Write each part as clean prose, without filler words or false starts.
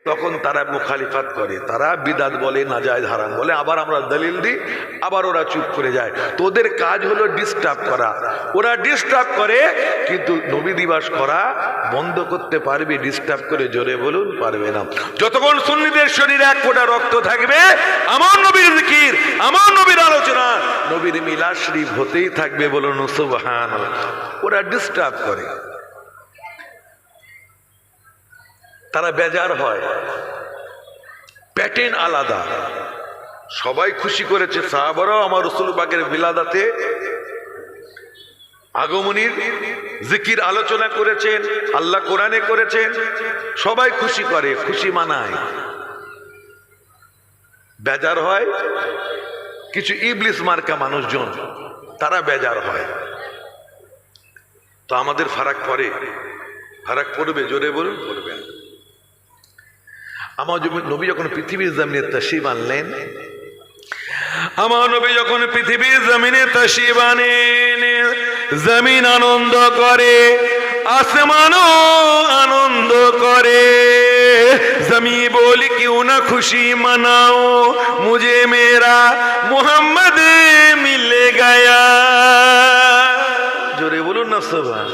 তখন তারা মুখালিফাত করে, তারা বিদাত বলে, নাজায়েজ হারাম বলে, আবার আমরা দলিল দিই, আবার ওরা চুপ করে যায়। তো ওদের কাজ হলো ডিস্টার্ব করা। ওরা ডিস্টার্ব করে, কিন্তু নবী দিবস করা বন্ধ করতে পারবে? ডিস্টার্ব করে জোরে বলুন, পারবে না। যতক্ষণ সুন্নিদের শরীরে এক ফোঁটা রক্ত থাকবে, আমার নবীর জিকির, আমার নবীর আলোচনা, নবীর মিলাদ শরীফ হতেই থাকবে। বলুন সুবহানাল্লাহ। ওরা ডিস্টার্ব করে, তারা বেজার হয়। প্যাটার্ন আলাদা। সবাই খুশি করেছে, সাহাবারাও আমার রাসূল পাকের বিলাদাতে আগমনীর জিকির আলোচনা করেছেন, আল্লাহ কোরআনে করেছেন, সবাই খুশি করে, খুশি মানায়। বেজার হয় কিছু ইবলিস মার্কা মানুষজন, তারা বেজার হয়। তো আমাদের ফারাক পড়ে, ফারাক পড়বে, জোরে বলুন, পড়বেন। আমার নবী যখন পৃথিবীর জমিনে তাশরীফ আনলেন, আমার নবী যখন পৃথিবীর জমিনে তাশরীফ আনেন, জমিন আনন্দ করে, আসমানও আনন্দ করে। জমি বলি क्यों ना खुशी मनाओ, मुझे मेरा मोहम्मद मिल गया। जोरे बोलो ना सुभान।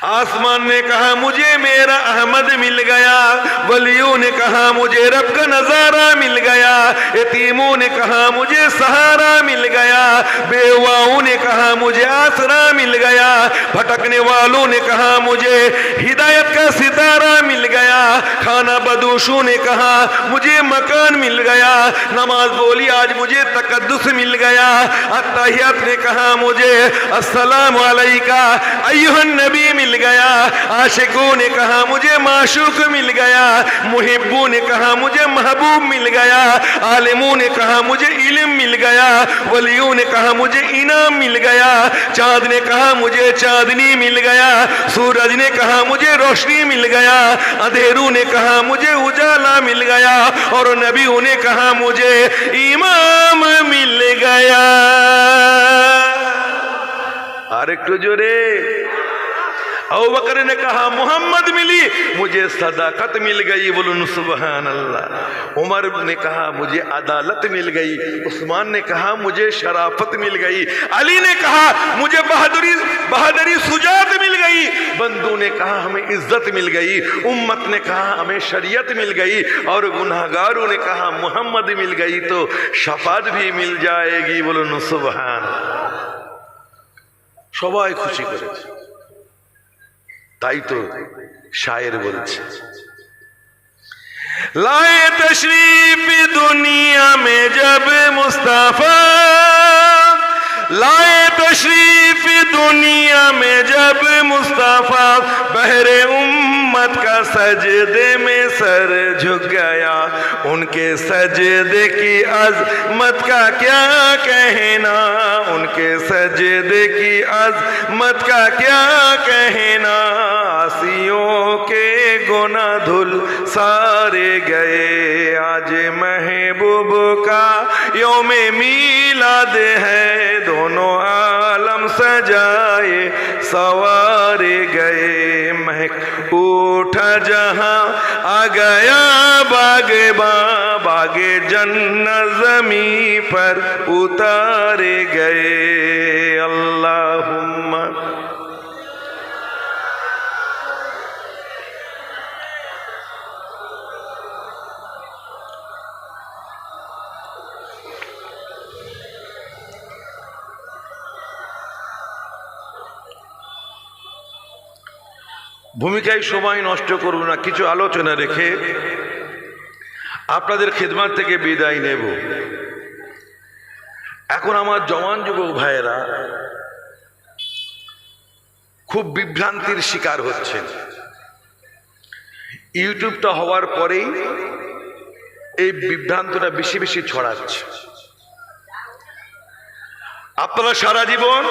आसमान ने कहा मुझे मेरा अहमद मिल गया, वलियों ने कहा मुझे रब का नजारा मिल गया, यतीमों ने कहा मुझे सहारा मिल गया, बेवाओं ने कहा मुझे आसरा मिल गया, भटकने वालों ने कहा मुझे हिदायत का सितारा मिल गया, खाना बदोशों ने कहा मुझे मकान मिल गया, नमाज बोली आज मुझे तकद्दुस मिल गया, अत्तहियात ने कहा मुझे अस्सलामु अलैका अय्युहन नबी मिल गया, आशिकों ने कहा मुझे माशूक मिल गया, मुहिब्बों ने कहा मुझे महबूब मिल गया, आलिमों ने कहा मुझे इल्म मिल गया, वलियों ने कहा मुझे इनाम मिल गया, चांद ने कहा मुझे चांदनी मिल गया, सूरज ने कहा मुझे रोशनी मिल गया, अंधेरों ने कहा मुझे उजाला मिल गया, और नबियों ने कहा मुझे इमाम मिल गया। और एक जोरे अबू बकर ने कहा मोहम्मद मिली, मुझे सदाकत मिल गई। बोलूं सुभान अल्लाह। उमर ने कहा मुझे अदालत मिल गई, उस्मान ने कहा मुझे शराफत मिल गई, अली ने कहा मुझे बहादुरी सुजात मिल गई, बंदू ने कहा हमें इज्जत मिल गई, उम्मत ने कहा हमें शरीयत मिल गई, और गुनाहगारों ने कहा मोहम्मद मिल गई तो शफात भी मिल जाएगी। बोलूं सुभान। সবাই খুশি করেছে। তাই তো শায়ের বলছে, लाए तशरीफ दुनिया में जब मुस्तफा, लाए तशरीफ दुनिया में जब मुस्तफा, बहरे उम्मत का सजदे में सर झुक गया, उनके सजदे की अज़मत का क्या कहना, उनके सजदे की अज़मत का क्या कहना, आसियों के गुनाह धुल सारे गए, आज महबूब का यौमे मीलाद है, दोनों आलम सजाए सवारे गए, महक उठा जहां आ गया बाग़ बागे जन्नत ज़मी पर उतारे गए। अल्लाहुम्मा ভূমিকায় সময় নষ্ট করব না, কিছু আলোচনা রেখে আপনাদের খিদমত থেকে বিদায় নেব। এখন আমার জওয়ান যুবক ভাইয়েরা খুব বিভ্রান্তির শিকার হচ্ছেন। ইউটিউবটা হওয়ার পরেই এই বিভ্রান্তটা বেশি বেশি ছড়াচ্ছে। আপনারা সারা জীবন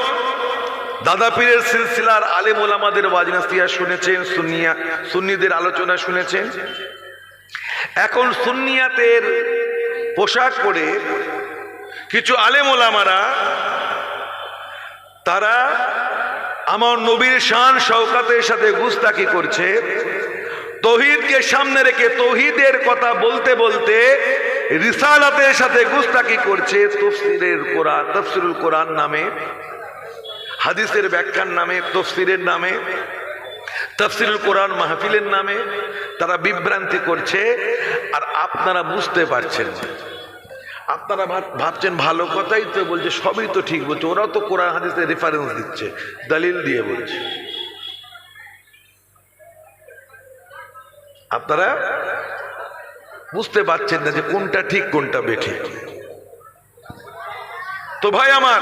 দাদা পীরের সিলসিলার আলেম ওলামাদের ওয়াজ নাসিহত শুনেছেন, সুন্নিদের আলোচনা শুনেছেন। এখন সুন্নিয়াতের পোশাক পরে কিছু আলেম ওলামারা তারা আমার নবীর শান শওকাতের সাথে গুস্তাখি করছে, তৌহিদকে সামনে রেখে তৌহিদের কথা বলতে বলতে রিসালাতের সাথে গুস্তাখি করছে। তাফসীরের কোরআন, তাফসীরুল কোরআন নামে, হাদিসের ব্যাখ্যার নামে, তাফসীরের নামে, তাফসীরুল কোরআন মাহফিলের নামে তারা বিভ্রান্তি করছে। আর আপনারা বুঝতে পারছেন, আপনারা ভাবছেন ভালো কথাই তো বলছে, সবই তো ঠিক বলছে, ওরাও তো কোরআন হাদিসের রেফারেন্স দিচ্ছে, দলিল দিয়ে বলছে। আপনারা বুঝতে পারছেন না যে কোনটা ঠিক কোনটা বেঠিক। তো ভাই আমার,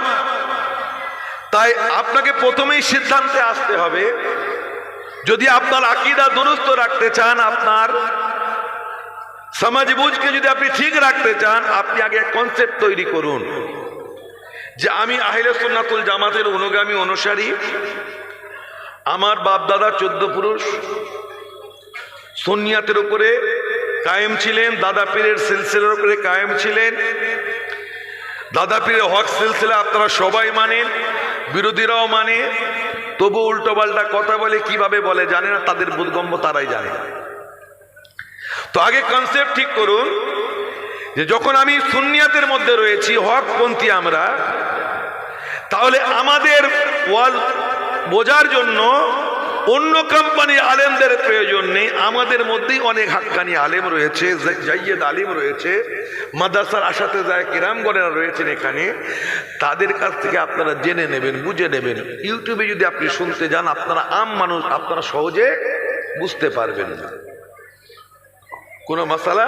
তাই আপনাকে প্রথমেই সিদ্ধান্তে আসতে হবে, যদি আপনার আকীদা দুরুস্ত রাখতে চান, আপনার সমাজ বুঝকে যদি আপনি ঠিক রাখতে চান, আপনি আগে এক কনসেপ্ট তৈরি করুন যে আমি আহলে সুন্নাতুল জামাতের অনুগামী অনুসারী। আমার বাপ দাদা 14 পুরুষ সুন্নিয়াতের উপরে কায়েম ছিলেন, দাদা পীরের সিলসিলার উপরে কায়েম ছিলেন। দাদা পীরের হক সিলসিলা আপনারা সবাই মানেন, বিরোধীরাও মানে, তবু উল্টো পাল্টা কথা বলে, কিভাবে বলে জানে না, তাদের বোধগম্য তারাই জানে। তো আগে কনসেপ্ট ঠিক করুন যে যখন আমি সুন্নিয়াতের মধ্যে রয়েছি, হকপন্থী আমরা, তাহলে আমাদের ওয়াল বোঝার জন্য অন্য কোম্পানির আলেমদের প্রয়োজন নেই। আমাদের মধ্যেই অনেক হাক্কানি আলেম রয়েছে, জাইয়েদ আলিম রয়েছে, মাদ্রাসার আসাতেজায়ে কিরামগণেরা রয়েছেন এখানে। তাদের কাছ থেকে আপনারা জেনে নেবেন, বুঝে নেবেন। ইউটিউবে যদি আপনি শুনতে যান, আপনারা আম মানুষ, আপনারা সহজে বুঝতে পারবেন না, কোনো মাসালা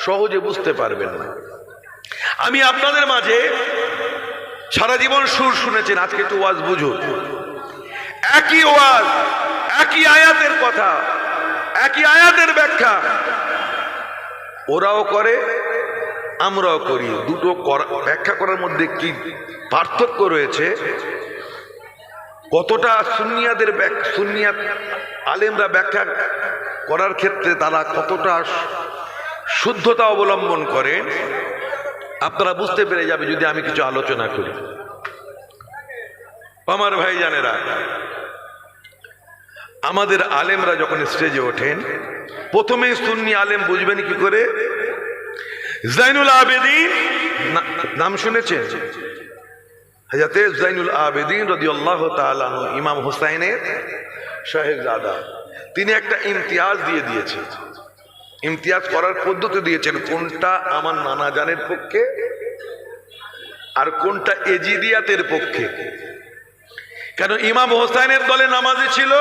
সহজে বুঝতে পারবেন না। আমি আপনাদের মাঝে সারা জীবন সুর শুনেছেন, আজকে একটু ওয়াজ বুঝুন। একই ওয়াজ, একই আয়াতের কথা, একই আয়াতের ব্যাখ্যা ওরাও করে, আমরাও করি। দুটো ব্যাখ্যা করার মধ্যে কি পার্থক্য রয়েছে, কতটা সুন্নিয়াত আলেমরা ব্যাখ্যা করার ক্ষেত্রে তারা কতটা শুদ্ধতা অবলম্বন করেন, আপনারা বুঝতে পেরে যাবে যদি আমি কিছু আলোচনা করি। আমার ভাই জানেরা, আমাদের আলেমরা যখন স্টেজে ওঠেন, প্রথমে সুন্নি আলেম বুঝবেন কি করে? জাইনুল আবেদিন নাম শুনেছেন? হযরতে জাইনুল আবেদিন রাদিয়াল্লাহু তাআলা আনহু, ইমাম হুসাইনের শাহেজাদা, তিনি একটা ইমতিয়াজ দিয়ে দিয়েছেন। ইমতিয়াজ করার পদ্ধতি দিয়েছেন, কোনটা আমার নানা জানের পক্ষে আর কোনটা এজিদিয়াতের পক্ষে। কেন ইমাম হোসাইনের দলে নামাজি ছিল,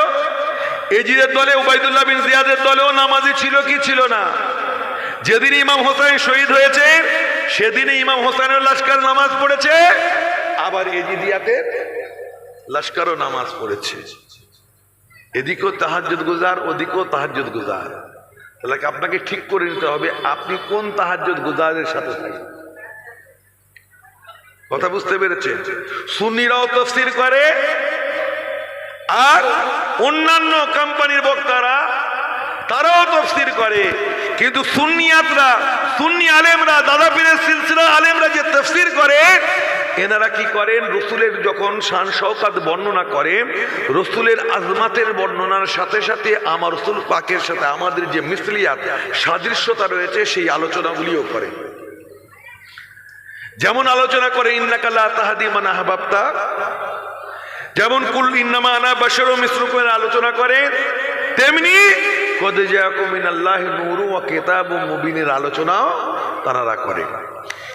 এজিদের দলে উবাইদুল্লাহ বিন জিয়াদের দলেও নামাজি ছিল কি ছিল না? যেদিন ইমাম হোসাইন শহীদ হয়েছে সেদিনই ইমাম হোসাইনের লস্কর নামাজ পড়েছে, আবার এজিদিয়াতের লস্করও নামাজ পড়েছে। এদিকেও তাহাজ্জুদ গুজার, ওদিকেও তাহাজ্জুদ গুজার। তাহলে আপনাকে ঠিক করে নিতে হবে আপনি কোন তাহাজ্জুদ গুজারের সাথে থাকেন। কথা বুঝতে পেরেছেন? সুন্নিরাও তাফসীর করে, আর অন্যান্য কোম্পানির বক্তারা তারাও তাফসীর করে। কিন্তু সুন্নিয়াতরা, সুন্নি আলেমরা, দাদা পীরের সিলসিলা আলেমরা যে তাফসীর করে, এনারা কি করেন? রসুলের যখন শান শওকাত বর্ণনা করেন, রসুলের আজমাতের বর্ণনার সাথে সাথে আমার রসুল পাকের সাথে আমাদের যে মিসলিয়াত, সাদৃশ্যতা রয়েছে, সেই আলোচনাগুলিও করে। যেমন আলোচনা করে ইন্নাকা লা তাহদি মান আহবাবতা, যেমন কুল ইন্নামা আনা বাশারুম মিসলুকুমের আলোচনা করে, তেমনি কদ জাআকুম মিনাল্লাহি নূরুন ওয়া কিতাবুম মুবিনের আলোচনাও তারা করে।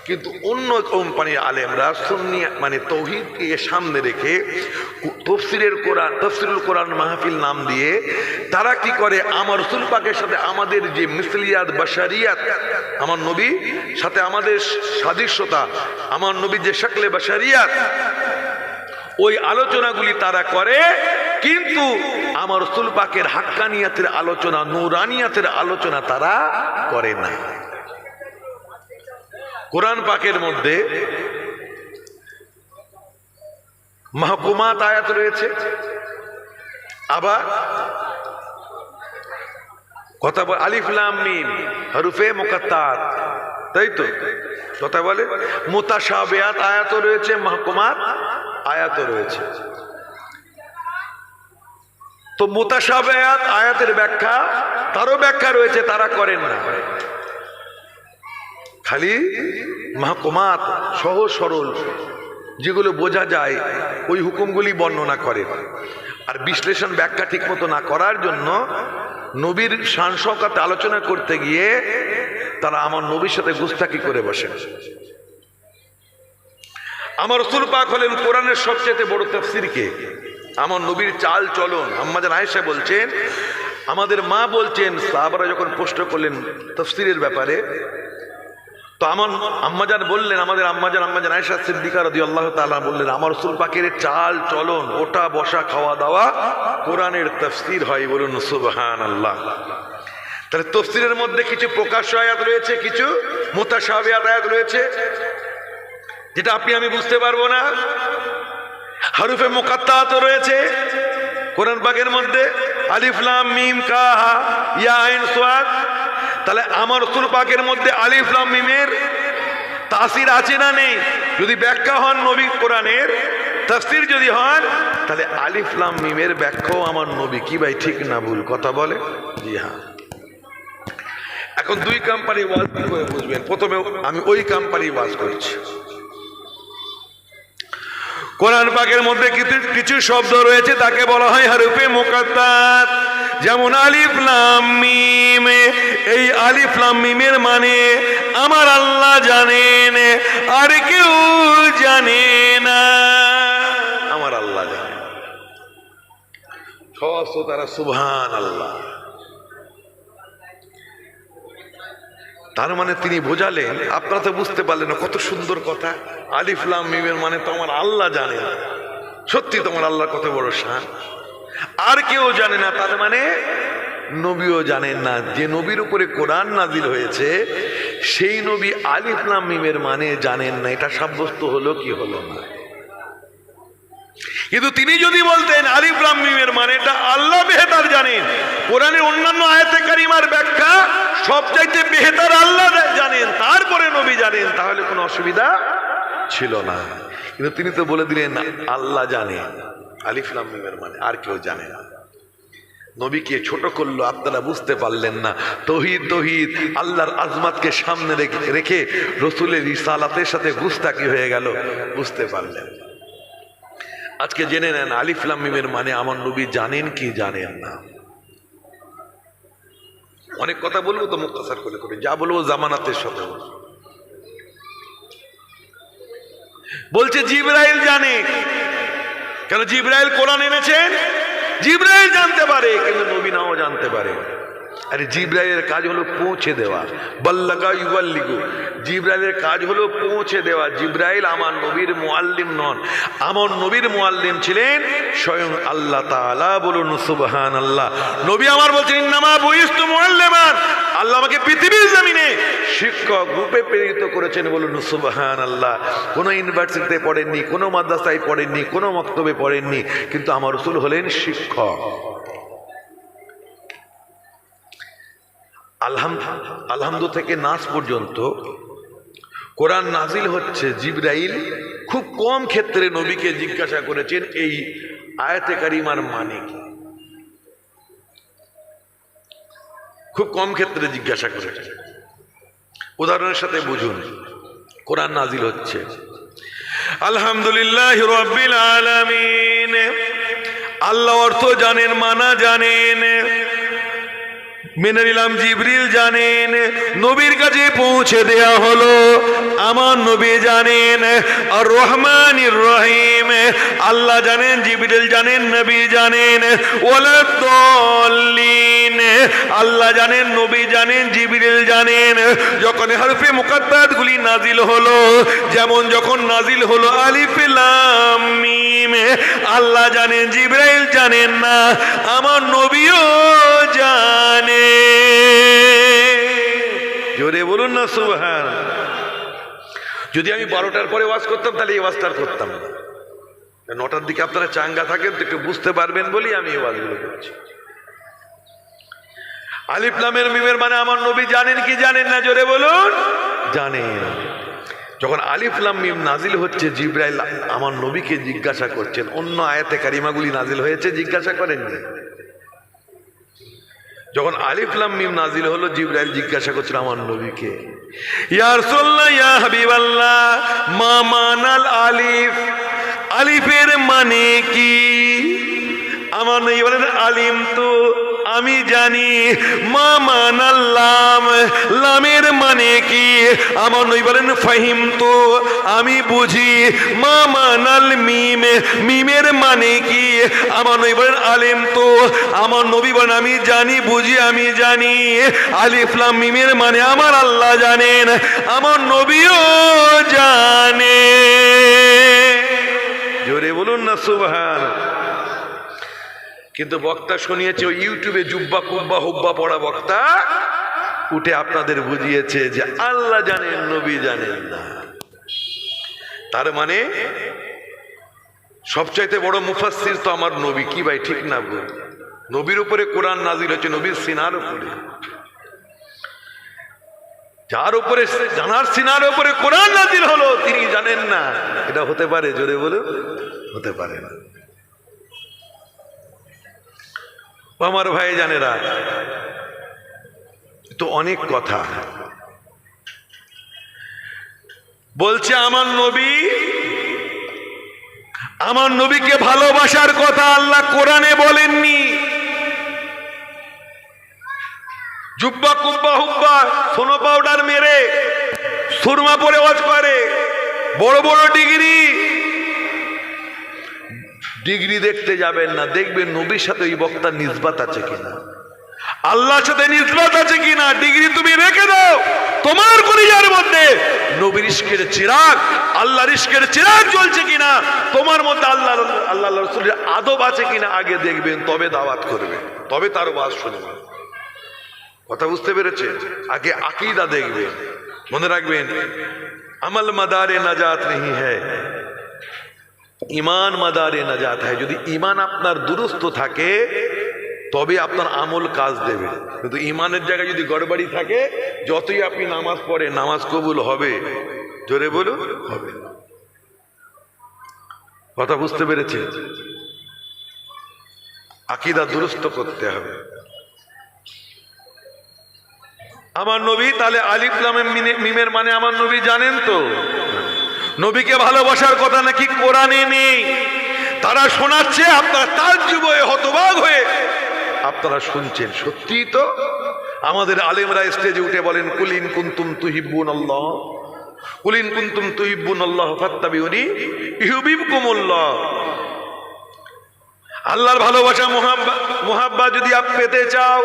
কিন্তু অন্য কোম্পানির আলেমরা সুন্নি মানে তৌহিদকে সামনে রেখে তাফসীরের কোরআন, তাফসীরুল কোরআন মাহফিল নাম দিয়ে তারা কি করে? আমার রাসূল পাকের সাথে আমাদের যে মিসলিয়াত বাশারিয়াত, আমার নবী সাথে আমাদের সাদৃশ্যতা, আমার নবীর যে শাকলে বাশারিয়াত, ওই আলোচনাগুলি তারা করে। কিন্তু আমার রাসূল পাকের হাক্কানিয়াতের আলোচনা, নূরানিয়াতের আলোচনা তারা করে না। কোরআন পাকের মধ্যে মাহকুমাত আয়াত রয়েছে, আবার কথা বলে আলিফ লাম মিম হরফে মুকাত্তাত, তাই তো কথা বলে। মুতাশাবিহাত আয়াতও রয়েছে, মাহকুমাত আয়াতও রয়েছে। তো মুতাশাবিহাত আয়াতের ব্যাখ্যা, তারও ব্যাখ্যা রয়েছে, তারা করেন না, খালি মাহকুমাত সহজ সরল যেগুলো বোঝা যায় ওই হুকুমগুলি বর্ণনা করে। আর বিশ্লেষণ ব্যাখ্যা ঠিক মতো না করার জন্য নবীর শান শওকত আলোচনা করতে গিয়ে তারা আমার নবীর সাথে গুস্তাকি করে বসে। আমার রাসূল পাক হলেন কোরআনের সবচেয়ে বড় তাফসীর কে? আমার নবীর চাল চলন। আম্মা জান আয়েশা বলছেন, আমাদের মা বলছেন, সাহাবারা যখন প্রশ্ন করলেন তাফসীরের ব্যাপারে, তো আমার আম্মাজান বললেন, আমাদের আম্মাজান আয়েশা সিদ্দিকা রাদিয়াল্লাহু তাআলা বললেন, আমার রাসূল পাকের চাল চলন, ওঠা বসা খাওয়া দাওয়া কোরআনের তাফসীর হয়। বলুন সুবহানাল্লাহ। তাহলে তাফসীরের মধ্যে কিছু প্রকাশ্য আয়াত রয়েছে, কিছু মুতাশাবিহাত আয়াত রয়েছে যেটা আপনি আমি বুঝতে পারবো না। হরফে মুকাত্তাত রয়েছে কোরআন পাকের মধ্যে, আলিফ লাম মিম কাফ ইয়া আইন সাদ। তাহলে আমার রাসূল পাকের মধ্যে আলিফ লাম মিমের তাসির আছে না নেই? যদি ব্যাখ্যা হন নবী কোরআনের, তাফসীর যদি হন, তাহলে আলিফ লাম মিমের ব্যাখ্যাও আমার নবী। কি ভাই ঠিক না ভুল কথা বলে? জি হ্যাঁ। এখন দুই কোম্পানি ওয়াজ করে বুঝবেন। প্রথমে আমি ওই কোম্পানি ওয়াজ করছি। কোরআন পাকের মধ্যে কিছু শব্দ রয়েছে তাকে বলা হয় হরফে মুকাত্তাত, যেমন আলিফ লাম মিম। এই আলিফ লাম মিমের মানে আমার আল্লাহ জানেন, আর কেউ জানে না। আমার আল্লাহ জানেন। তারা সুবহানাল্লাহ। তার মানে তিনি বোঝালেন, আপনারা তো বুঝতে পারলেন না, কত সুন্দর কথা। আলিফ লাম মিমের মানে তো আমার আল্লাহ জানেন। সত্যি তোমার আল্লাহ কত বড় শান, আর কেউ জানে না। তার মানে নবীও জানেন না। যে নবীর উপরে কোরআন নাজিল হয়েছে সেই নবী আলিফ লাম মিমের মানে জানেন না। এটা সাব্যস্ত হলো কি হলো না? কিন্তু তিনি যদি বলতেন আলিফ লাম মিমের মানেটা আল্লাহ বেহতার জানেন, কোরআনের অন্যান্য আয়াতে কারিমার ব্যাখ্যা সবচাইতে বেহতার আল্লাহ জানেন, তারপরে নবী জানেন, তাহলে কোনো অসুবিধা ছিল না। কিন্তু তিনি তো বলে দিলেন আল্লাহ জানেন আলিফ লাম মিমের মানে, আর কেউ জানে না। নবীকে ছোট করলো, আপনারা বুঝতে পারলেন না। তৌহিদ তৌহিদ আল্লাহর আজমাতকে সামনে রেখে রসুলের রিসালাতের সাথে গুস্তাকি হয়ে গেল, বুঝতে পারলেন। আজকে জেনে নেন আলিফ লাম মিমের মানে আমার নবী জানেন কি জানেন না। অনেক কথা বলবো তো মুখতাসার করে করে, যা বলবো জামানাতের সাথে বলছে। জিবরাইল জানে, কেন? জিবরাইল কোরআন এনেছেন, জিবরাইল জানতে পারে, কিন্তু নবী নাও জানতে পারে। আরে জিবরাইলের কাজ হলো পৌঁছে দেওয়া, বাল্লাগা ইউবাল্লিগু। জিবরাইলের কাজ হলো পৌঁছে দেওয়া। জিবরাইল আমার নবীর মুআল্লিম নন, আমার নবীর মুআল্লিম ছিলেন স্বয়ং আল্লাহ তাআলা। বলুন সুবহানাল্লাহ। নবী আমার বলছেন ইন্নামা বুইস্তু মুআল্লিমান, আল্লাহ আমাকে পৃথিবীর জমিনে শিক্ষক রূপে প্রেরিত করেছেন। বলুন সুবহানাল্লাহ। কোনো ইউনিভার্সিটিতে পড়েননি, কোনো মাদ্রাসায় পড়েননি, কোনো মক্তবে পড়েননি, কিন্তু আমার রাসূল হলেন শিক্ষক। আলহামদু থেকে নাস পর্যন্ত কোরআন নাজিল হচ্ছে। জিবরাইল খুব কম ক্ষেত্রে নবীকে জিজ্ঞাসা করেছেন এই আয়াতে কারিমার মানে কি, খুব কম ক্ষেত্রে জিজ্ঞাসা করেছেন। উদাহরণের সাথে বুঝুন, কোরআন নাজিল হচ্ছে আলহামদুলিল্লাহ রাব্বিল আলামিন। আল্লাহ অর্থ জানেন, মানা জানেন, মেনে নিলাম। জিবরিল জানেন, নবীর কাছে পৌঁছে দেয়া হলো, আমার নবী জানেন। আর রহমানির রহিম, আল্লাহ জানেন, জিবরিল জানেন, নবী জানেন। ওয়ালাদ-দাল্লিন, আল্লাহ জানেন, নবী জানেন, জিবরিল জানেন। যখন হরফে মুকাত্তাত গুলি নাজিল হলো, যেমন যখন নাজিল হলো আলিফ লাম মিম, আল্লাহ জানেন, জিবরাইল জানেন না, আমার নবীও জানে। জোরে বলুন না সুবহান। যদি আমি 12টার পরে ওয়াজ করতাম তাহলে এই ওয়াজটা করতাম না। 9টার দিকে আপনারা চাঙ্গা থাকেন তো একটু বুঝতে পারবেন বলি আমি এই ওয়াজগুলো করছি। আলিফ লামের মিমের মানে আমার নবী জানেন কি জানেন না? জোরে বলুন। জানেন। যখন আলিফ লাম মিম নাজিল হচ্ছে, জিবরাইল আমার নবীকে জিজ্ঞাসা করছেন। অন্য আয়াতে কারিমাগুলি নাজিল হয়েছে, জিজ্ঞাসা করেননি। যখন আলিফ লাম মিম নাজিল হলো, জিবরাইল জিজ্ঞাসা করছিল আমার নবীকে, ইয়া রাসূলুল্লাহ ইয়া হাবিবাল্লাহ মা মানাল আলিফ, আলিফের মানে কি? আমার নবী বলেন আলিম তো, আমি জানি। মা মানাল লাম, লামের মানে কি? আমার নবী বলেন ফাহিম তো, আমি বুঝি। মা মানাল মিম, মিমের মানে কি? আমার নবী বলেন আলিম তো, আমার নবী বলেন আমি জানি, বুঝি, আমি জানি। আলিফ লাম মিমের মানে আমার আল্লাহ জানেন, আমার নবীও জানে। জোরে বলুন না সুবহান। কিন্তু বক্তা শুনিয়েছে ওই ইউটিউবে জুব্বা কুব্বা হুব্বা পড়া বক্তা উঠে আপনাদের বুঝিয়েছে যে আল্লাহ জানেন, নবী জানেন না। তার মানে সবচাইতে বড় মুফাসসির তো আমার নবী। কি ভাই ঠিক না বল? নবীর উপরে কোরআন নাজিল হচ্ছে, নবীর সিনার উপরে, যার উপরে জানার সিনার উপরে কোরআন নাজিল হলো তিনি জানেন না, এটা হতে পারে? জোরে বলুন, হতে পারে না। আমার ভাই জানেরা, তো অনেক কথা বলছে। আমার নবী, আমার নবীকে ভালোবাসার কথা আল্লাহ কোরআনে বলেননি। জুব্বা কুব্বা হুব্বা সোনো পাউডার মেরে সুরমা পরে ওয়াজ করে, বড় বড় ডিগ্রি দেখতে যাবেন না, দেখবেন নবীর সাথে ওই বক্তার নিসবাত আছে কিনা, আল্লাহর সাথে নিসবাত আছে কিনা। ডিগ্রি তুমি রেখে দাও, তোমার কলিজার মধ্যে নবীর ইশকের চিরাগ, আল্লাহর ইশকের চিরাগ জ্বলছে কিনা, তোমার মধ্যে আল্লাহ রাসূলের আদব আছে কিনা আগে দেখবেন, তবে দাওয়াত করবেন, তবে তার ওয়াজ শুনবেন। কথা বুঝতে পেরেছে? আগে আকীদা দেখবেন। মনে রাখবেন, আমল মাদারে নাজাত नहीं है, ইমান মাদারে নাজাত হয়। যদি ইমান আপনার দুরুস্ত থাকে তবে আপনার আমল কাজ দেবে। কিন্তু ইমানের জায়গায় যদি গড়বড়ি থাকে, যতই আপনি নামাজ পড়েন নামাজ কবুল হবে? জোরে বলুন, হবে। কথা বুঝতে পেরেছে? আকীদা দুরুস্ত করতে হবে। আমার নবী, তাহলে আলিফ লাম মিমের মানে আমার নবী জানেন তো। নবীকে ভালোবাসার কথা নাকি কোরআনে নেই, তারা শোনাচ্ছে, আপনারা তাজ্জুব হয়ে হতবাক হয়ে আপনারা শুনছেন। সত্যি তো আমাদের আলেমরা স্টেজে উঠে বলেন কুল ইন কুনতুম তুহিব্বুনাল্লাহ, কুল ইন কুনতুম তুহিব্বুনাল্লাহ ফাত্তাবিউনি ইউহিব্বুকুমুল্লাহ। আল্লাহর ভালোবাসা মুহাব্বা যদি আপনি পেতে চাও,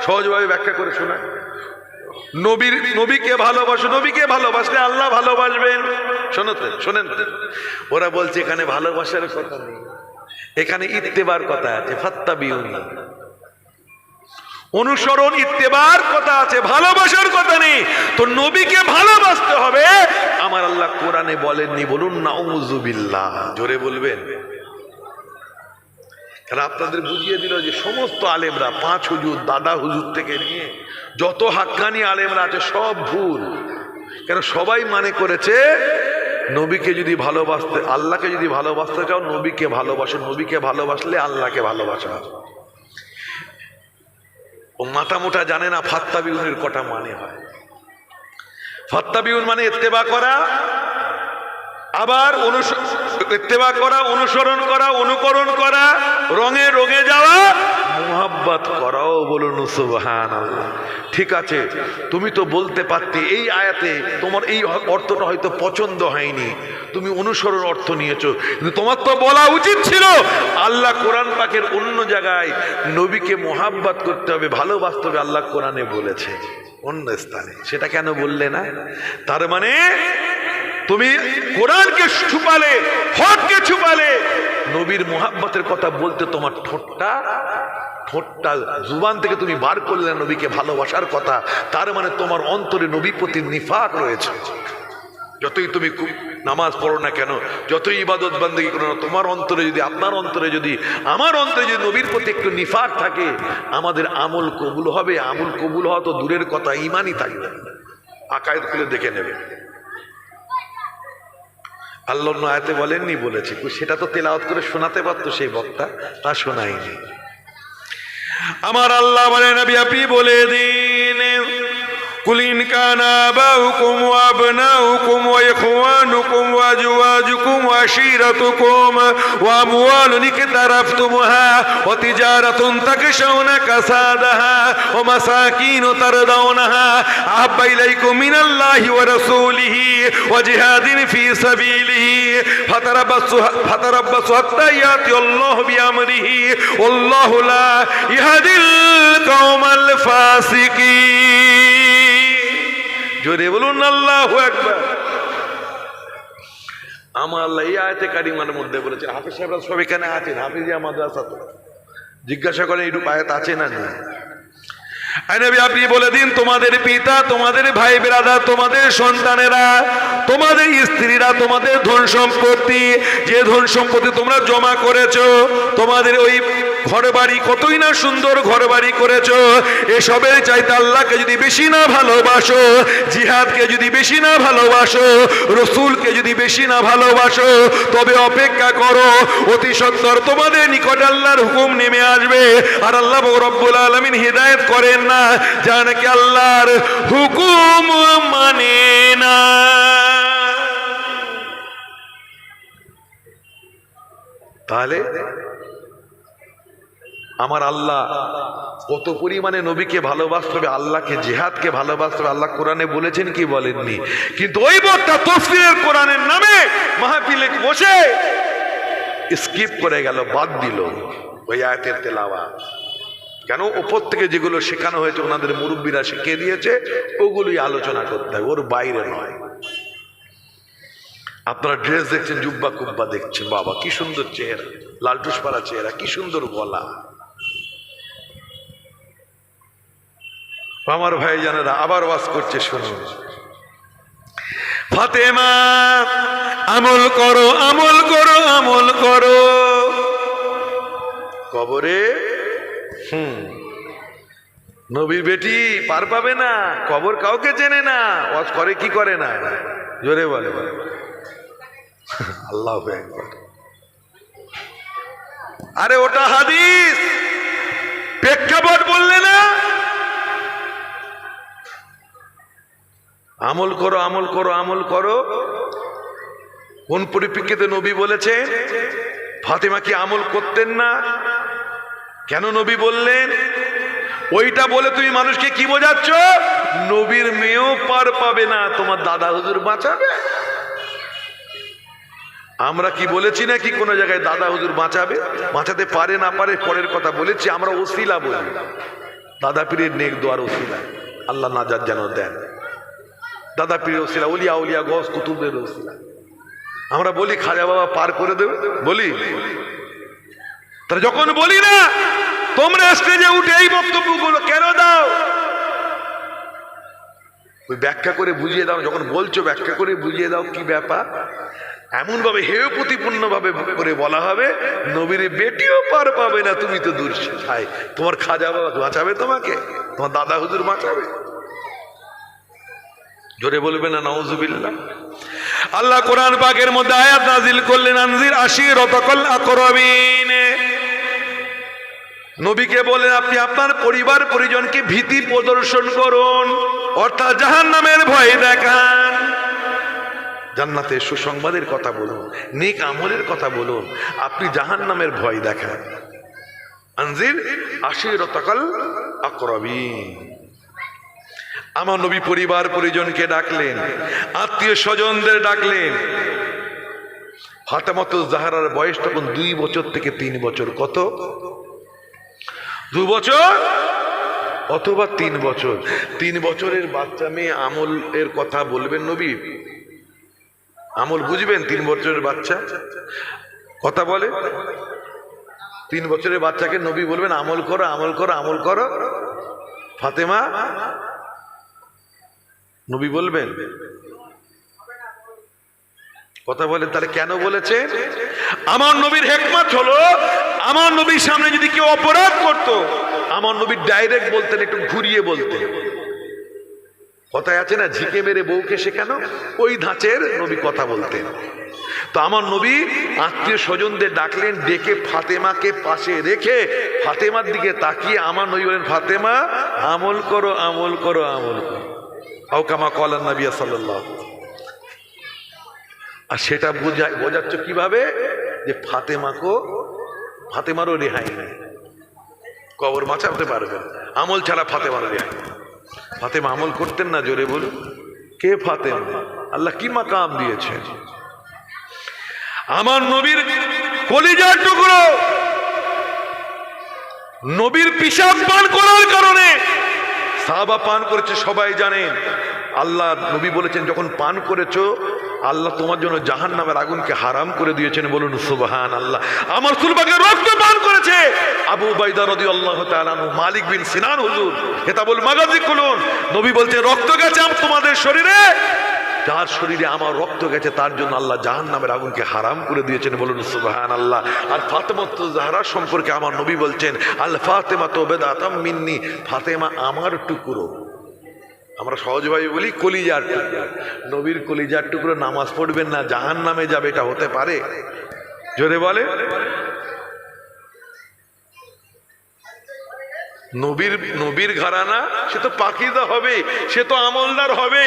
সহজভাবে ব্যাখ্যা করে শোনায়। নবীকে ভালোবাসো, নবীকে ভালোবাসলে আল্লাহ ভালোবাসবেন। শোনেন, ওরা বলছে এখানে ভালোবাসার কথা নেই, এখানে ইত্তেবার কথা আছে। ফাত্তাবিউনি, অনুসরণ, ইত্তেবার কথা আছে, ভালোবাসার কথা নেই। তো নবীকে ভালোবাসতে হবে, আমার আল্লাহ কোরআনে বলেননি। বলুন নাউযুবিল্লাহ, জোরে বলবেন। আপনাদের বুঝিয়ে দিল যে সমস্ত আলেমরা, 5 হুজুর, দাদা হুজুর থেকে নিয়ে যত হাক্কানি আলেমরা আছে সব ভুল। কেন? সবাই মানে করেছে নবীকে যদি ভালোবাসতে, আল্লাহকে যদি ভালোবাসতে চাও নবীকে ভালোবাসো, নবীকে ভালোবাসলে আল্লাহকে ভালোবাসা। ও মাথা মোটা জানে না ফাত্তাবিউনের কটা মানে হয়। ফাত্তাবিউন মানে ইত্তেবা করা, আবার ইত্তেবা করা, অনুসরণ করা, অনুকরণ করা, রঙে রঙে যাওয়া, মুহাব্বত করাও। বলুন সুবহানাল্লাহ। ঠিক আছে, তুমি তো বলতে পারতে এই আয়াতে তোমার এই অর্থটা হয়তো পছন্দ হয়নি, তুমি অনুসরণ অর্থ নিয়েছো, কিন্তু তোমার তো বলা উচিত ছিল আল্লাহ কোরআন পাকের অন্য জায়গায় নবীকে মুহাব্বত করতে হবে, ভালোবাসতে হবে, আল্লাহ কোরআনে বলেছে অন্য স্থানে, সেটা কেন বললে না? তার মানে তুমি কোরআনকে ছুপালে, হককে ছুপালে, নবীর মুহাব্বতের কথা বলতে তোমার ঠোঁটটা জুবান থেকে তুমি বার করলে নবীকে ভালোবাসার কথা, তার মানে তোমার অন্তরে নবীর প্রতি নিফাক রয়েছে। যতই তুমি নামাজ পড়ো না কেন, যতই ইবাদত বান্দেগি করো না, তোমার অন্তরে যদি, আপনার অন্তরে যদি, আমার অন্তরে যদি নবীর প্রতি একটু নিফাক থাকে, আমাদের আমল কবুল হবে। আমল কবুল হওয়া তো দূরের কথা, ইমানই থাকবে। আকায়েদ খুলে দেখে নেবে। আল্লাহ আয়াতে বলেননি, বলেছে, সেটা তো তেলাওয়াত করে শোনাতে পারতো সেই বক্তা, তা শোনায়নি। আমার আল্লাহ বলে নবী আপনি বলে দিন قل إن كان آباؤكم وأبناؤكم وإخوانكم وأزواجكم وعشيرتكم وأموال اقترفتموها وتجارة تخشون كسادها ومساكين ترضونها أحب إليكم من الله ورسوله وجهاد في سبيله فتربصوا حتى يأتي الله بأمره والله لا يهدي القوم الفاسقين জোরে বলুন আল্লাহু আকবার। আমার আল্লাহ এই আয়াতে কারিমার মধ্যে বলেছে, হাফেজ সাহেবরা সব এখানে আছেন, হাফিজিয়া মাদ্রাসা তো জিজ্ঞাসা করেন এইটুকু আয়াত আছে না নেই। নবী আপনি বলে দিন তোমাদের পিতা, তোমাদের ভাই ব্রাদার, তোমাদের সন্তানেরা, তোমাদের স্ত্রীরা, তোমাদের ধন সম্পত্তি, যে ধন সম্পত্তি তোমরা জমা করেছো, তোমাদের ওই ঘর বাড়ি, কতই না সুন্দর ঘর বাড়ি করেছো, এসবের চাইতে আল্লাহকে যদি বেশি না ভালোবাসো, জিহাদকে যদি বেশি না ভালোবাসো, রসুলকে যদি বেশি না ভালোবাসো, তবে অপেক্ষা করো, অতি সত্বর তোমাদের নিকট আল্লাহর হুকুম নেমে আসবে। আর আল্লাহ রব্বুল আলামিন হিদায়াত করেন না যারা নাকি আল্লাহর হুকুম মানে না। তাহলে আমার আল্লাহ কত পরিমাণে নবীকে ভালোবাসতে হবে, আল্লাহকে, জিহাদকে ভালোবাসতে হবে, আল্লাহ কোরআনে বলেছেন কি বলেননি? কিন্তু ওই বক্তা তাফসীরের কোরআনের নামে মাহফিলে বসে স্কিপ করে গেল, বাদ দিল ওই আয়াতের তেলাওয়াত। কেন? ওপর থেকে যেগুলো শেখানো হয়েছে, ওনাদের মুরব্বীরা শিখিয়ে দিয়েছে, ওগুলোই আলোচনা করতে হয়, ওর বাইরে নয়। আপনারা ড্রেস দেখছেন, জুব্বা কুব্বা দেখছেন, বাবা কি সুন্দর চেহারা, লালটুস পাড়া চেহারা, কি সুন্দর গলা। আমার ভাই জানেরা আবার ওয়াজ করছে, শুনুন। ফাতেমা আমল করো, আমল করো, আমল করো। কবরে নবীর বেটি পার পাবে না, কবর কাউকে চেনে না, ওয়াজ করে কি করে না, জোরে বলে আল্লাহু আকবার। আরে ওটা হাদিস, প্রেক্ষাপট বললে না। আমল করো, আমল করো, আমল করো। কোন পরিপ্রেক্ষিতে নবী বলেছেন? ফাতেমা কি আমল করতেন না? কেন নবী বললেন? ওইটা বলে তুমি মানুষকে কি বোঝাচ্ছ? নবীর মেয়েও পার পাবে না, তোমার দাদা হুজুর বাঁচাবে। আমরা কি বলেছি না কি কোনো জায়গায় দাদা হুজুর বাঁচাবে? বাঁচাতে পারে না পারে পরের কথা বলেছি, আমরা ওসিলা বলি, দাদা পীরের নেক দোয়ার ওসিলা, আল্লাহ নাজাত যেন দেন। দাদা পীরের ওসিলা, উলিয়া উলিয়া গস কুতুবের ওসিলা। আমরা বলি খাজা বাবা পার করে দেবে, বলি। তাহলে যখন বলি না, তোমরা স্টেজে উঠে এই বক্তব্যগুলো কেন দাও? ওই ব্যাখ্যা করে বুঝিয়ে দাও। যখন বলছো ব্যাখ্যা করে বুঝিয়ে দাও কি ব্যাপার। এমন ভাবে হেয় প্রতিপূর্ণ ভাবে করে বলা হবে নবীর বেটিও পার পাবে না, তুমি তো দূর ছাই, তোমার খাজা বাবা বাঁচাবে তোমাকে, তোমার দাদা হুজুর বাঁচাবে। জোরে বলবে না নাউজুবিল্লাহ। আল্লাহ কোরআন পাকের মধ্যে আয়াত নাজিল করলেন, আনজির আশিরাতাকাল আকরাবিন। নবীকে বলেন আপনি আপনার পরিবার পরিজনকে ভীতি প্রদর্শন করুন, অর্থাৎ জাহান্নামের ভয় দেখান। জান্নাতের সুসংবাদের কথা বলুন, নেক আমলের কথা বলুন, আপনি জাহান্নামের ভয় দেখান। আনজির আশিরাতাকাল আকরাবিন। আমার নবী পরিবার পরিজনকে ডাকলেন, আত্মীয় স্বজনদের ডাকলেন। ফাতেমাতুজ জাহরার বয়স তখন 2 বছর থেকে 3 বছর। কত? 2 বছর অথবা 3 বছর। 3 বছরের বাচ্চা মেয়ে আমল এর কথা বলবেন নবী? আমল বুঝবেন? 3 বছরের বাচ্চা কথা বলে। 3 বছরের বাচ্চাকে নবী বলবেন আমল করো, আমল করো, আমল করো। ফাতেমা নবী বলবেন? কথা বলেন। তাহলে কেন বলেছেন? আমার নবীর হিকমত হলো, আমার নবীর সামনে যদি কেউ অপরাধ করত, আমার নবী ডাইরেক্ট বলতেন, একটু ঘুরিয়ে বলতেন। কথায় আছে না, ঝিকে মেরে বউকে শেখানো, ওই ধাঁচের নবী কথা বলতেন। তো আমার নবী আত্মীয় স্বজনদের ডাকলেন, ডেকে ফাতেমাকে পাশে রেখে ফাতেমার দিকে তাকিয়ে আমার নবী বলেন, ফাতেমা আমল করো, আমল করো, আমল করো। আও কামা ক্বালান নবী সাল্লাল্লাহু। আর সেটা বোঝাচ্ছ কিভাবে? যে ফাতেমারও রেহাই নেই, কবর বাঁচাতে পারবে আমল ছাড়া। ফাতেমার রেহাই। ফাতেমা আমল করতেন না? জোরে বলুন, কে ফাতেমা? আল্লাহ কি মাকাম দিয়েছে। আমার নবীর কলিজার টুকরো নবীর পিশাব পান করার কারণে সাহাবা পান করেছে, সবাই জানেন। আল্লাহ নবী বলেছেন, যখন পান করেছো আল্লাহ তোমার জন্য জাহান্নামের আগুনকে হারাম করে দিয়েছেন। বলুন সুবহানাল্লাহ। আমার রাসূল পাকের রক্ত পান করেছে আবু উবাইদা রাদিয়াল্লাহু তাআলা আনহু, মালিক বিন সিনান হুজুর, কিতাবুল মাগাজি খুলুন। নবী বলছেন, রক্ত গেছে তোমাদের শরীরে, যার শরীরে আমার রক্ত গেছে তার জন্য আল্লাহ জাহান্নামের আগুনকে হারাম করে দিয়েছেন। বলুন সুবহানাল্লাহ। আর ফাতেমাতুজ জাহরা সম্পর্কে আমার নবী বলছেন, আল ফাতেমাতু বিদআতুম মিন্নি, ফাতেমা আমার টুকরো। আমরা সহজভাবে বলি কলিজার টুকরো। নবীর কলিজার টুকরো নামাজ পড়বেন না, জাহান্নামে যাবে, এটা হতে পারে? জোরে বলে। নবীর ঘরানা, সে তো পাকিজা হবে, সে তো আমলদার হবে।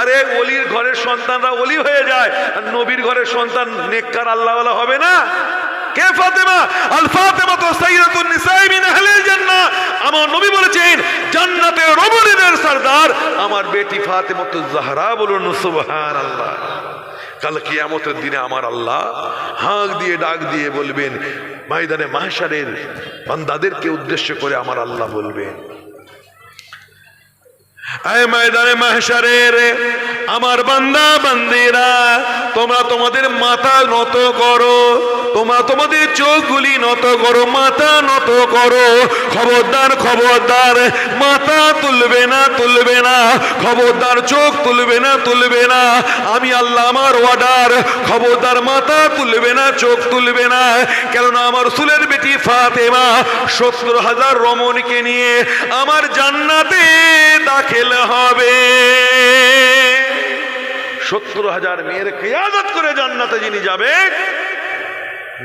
আরে ওলির ঘরের সন্তানরা ওলি হয়ে যায়, আর নবীর ঘরের সন্তান নেককার আল্লাহওয়ালা হবে না? কে ফাতেমা? আল ফাতেমা তো সাইয়্যিদাতুন নিসাই মিন আহলিল জান্নাহ। আমার নবী বলেছেন, জান্নাতের রমণীদের সরদার আমার বেটি ফাতেমাতুজ জাহরা। বলুন সুবহানাল্লাহ। কাল কিয়ামতের দিনে আমার আল্লাহ হাঁক দিয়ে ডাক দিয়ে বলবেন, ময়দানে মাহশারের বান্দাদেরকে উদ্দেশ্য করে আমার আল্লাহ বলবেন, আয় ময়দানে মাহশারের আমার বান্দা বান্দিরা, তোমরা তোমাদের মাথা নত করো, তোমরা তোমাদের চোখগুলি নত করো, মাথা নত করো। খবরদার, খবরদার, মাথা তুলবে না, তুলবে না। খবরদার, চোখ তুলবে না, তুলবে না। আমি আল্লাহ, আমার অর্ডার, খবরদার মাথা তুলবে না, চোখ তুলবে না। কেননা আমার রাসূলের বেটি ফাতেমা ৭০,০০০ রমণীকে নিয়ে আমার জান্নাতে দাখিল হবে। ৭০,০০০ মেয়ের কিয়াদত করে জান্নাতে যিনি যাবে,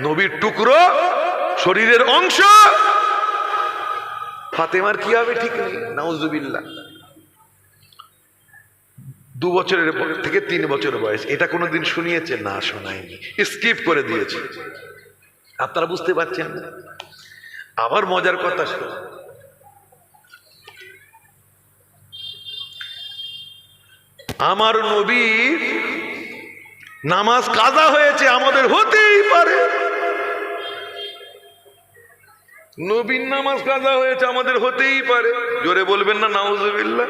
নবীর টুকরো, শরীরের অংশ, ফাতেমার কি হবে ঠিক নেই। নাউজুবিল্লাহ। 2 বছরের থেকে 3 বছর বয়স, এটা কোনোদিন শুনিয়েছে? না, শোনায়নি, স্কিপ করে দিয়েছে। আপনারা বুঝতে পারছেন না? আবার মজার কথা শুনুন। আমার নবীর নামাজ কাজা হয়েছে, আমাদের হতেই পারে। নবীর নামাজ কাজা হয়েছে, আমাদের হতেই পারে। জোরে বলবেন না নাউজুবিল্লাহ।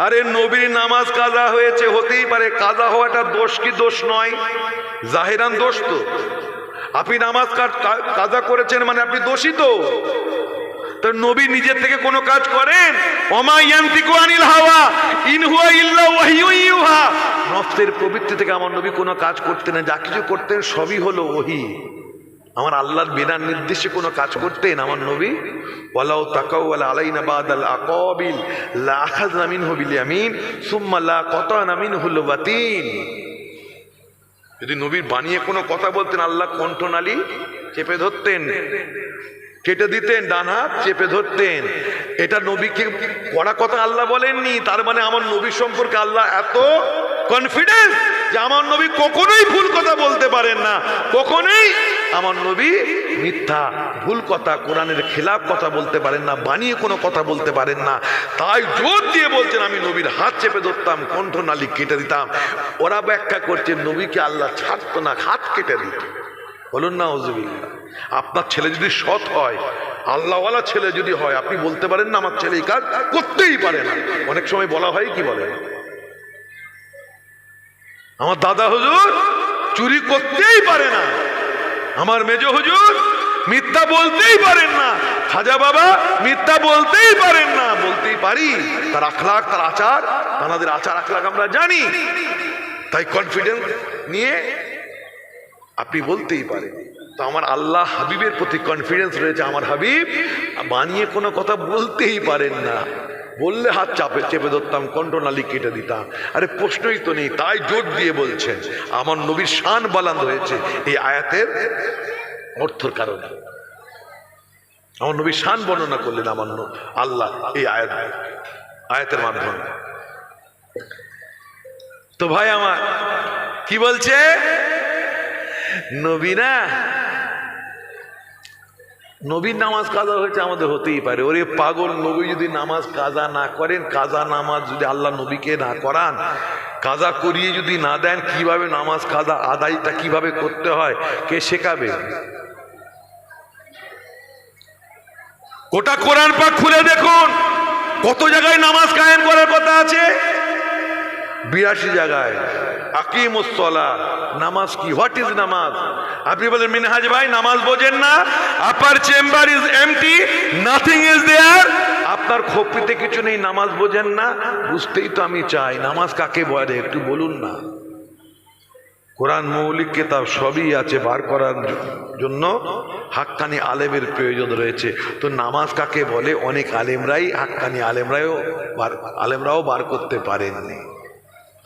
আরে নবীর নামাজ কাজা হয়েছে, হতেই পারে। কাজা হওয়াটা দোষ কি দোষ নয়? জাহিরান দোষ তো। আপনি নামাজ কাজা করেছেন মানে আপনি দোষী তো। নবী নিজের থেকে কোনো কাজ করেন? ওমা ইয়ানতিকু আনিল হাওয়া ইন হুয়া ইল্লা ওয়াহয়ু ইউহা। নফসের প্রবৃত্তি থেকে আমার নবী কোনো কাজ করতেন না, যা কিছু করতেন সবই হলো ওহী। আমার আল্লাহর বিনা নির্দেশে কোনো কাজ করতেন আমার নবী? ওয়ালাউ তাকাওয়ালা আলাইনা বাদাল আকাবিল লা আখাযনা মিনহু বিল ইয়ামিন সুম্মা লা কাতানা মিনহুল বাতিন। যদি নবীর বানিয়ে কোনো কথা বলতেন, আল্লাহ কণ্ঠনালী চেপে ধরতেন, কেটে দিতেন, ডান হাত চেপে ধরতেন। এটা নবীকে কড়া কথা আল্লাহ বলেননি। তার মানে আমার নবী সম্পর্কে আল্লাহ এত কনফিডেন্স যে আমার নবী কখনোই ভুল কথা বলতে পারেন না, কখনোই আমার নবী মিথ্যা, ভুল কথা, কোরআনের খেলাফ কথা বলতে পারেন না, বানিয়ে কোনো কথা বলতে পারেন না। তাই জোর দিয়ে বলছেন, আমি নবীর হাত চেপে ধরতাম, কণ্ঠনালী কেটে দিতাম। ওরা ব্যাখ্যা করছে নবীকে আল্লাহ ছাড়তো না, হাত কেটে দিত। বলুন না আউযুবিল্লাহ। আপনার ছেলে যদি সৎ হয়, আল্লাহওয়ালা ছেলে যদি হয়, আপনি বলতে পারেন না আমার ছেলে এই কাজ করতেই পারে না? অনেক সময় বলা হয়, কি বলে, আমার দাদা হুজুর চুরি করতেই পারে না, আমার মেজ হুজুর মিথ্যা বলতেই পারেন না, খাজা বাবা মিথ্যা বলতেই পারেন না। বলতেই পারি, তার আখলাক, তার আচার, তাদের আচার আখলাক আমরা জানি। তাই কনফিডেন্স নিয়ে আপনি বলতেই পারেন। তো আমার আল্লাহ হাবিবের প্রতি কনফিডেন্স রয়েছে, আমার হাবিব বানিয়ে কোনো কথা বলতেই পারেন না। বললে হাত চেপে ধরতাম, কণ্ঠনালী কেটে দিতাম। আরে প্রশ্নই তো নেই। তাই জোর দিয়ে বলছেন আমার নবীর শান বালান্দ হয়েছে এই আয়াতের অর্থের কারণে। আমার নবীর শান বর্ণনা করলেন আমার আল্লাহ এই আয়াতের মাধ্যমে। তো ভাই আমার কি বলছে নবী না, নবীর নামাজ কাজা হয়েছে আমাদের হতেই পারে। ওরে পাগল, নবী যদি নামাজ কাজা না করেন, কাজা নামাজ যদি আল্লাহ নবীকে না করান, কাজা করিয়ে যদি না দেন, কিভাবে নামাজ কাজা আদায়টা কিভাবে করতে হয় কে শেখাবে? গোটা কোরআন পাক খুলে দেখুন, কত জায়গায় নামাজ কায়েম করার কথা আছে? 82 জায়গায়। আকিমুস সালাহ, নামাজ কি? হোয়াট ইজ নামাজ? আপনি বলেন মিনহাজ ভাই নামাজ বোঝেন না, upper chamber is empty, nothing is there. আপনার খোপড়িতে কিছু নেই, নামাজ বোঝেন না? বুঝতেই তো আমি চাই নামাজ কাকে বলে একটু বলুন না। কোরআন মৌলিক কিতাব সবই আছে, বার করার জন্য হাক্কানি আলেমের প্রয়োজন রয়েছে। তো নামাজ কাকে বলে অনেক আলেমরাই, হাক্কানি আলেমরাও বার করতে পারেননি।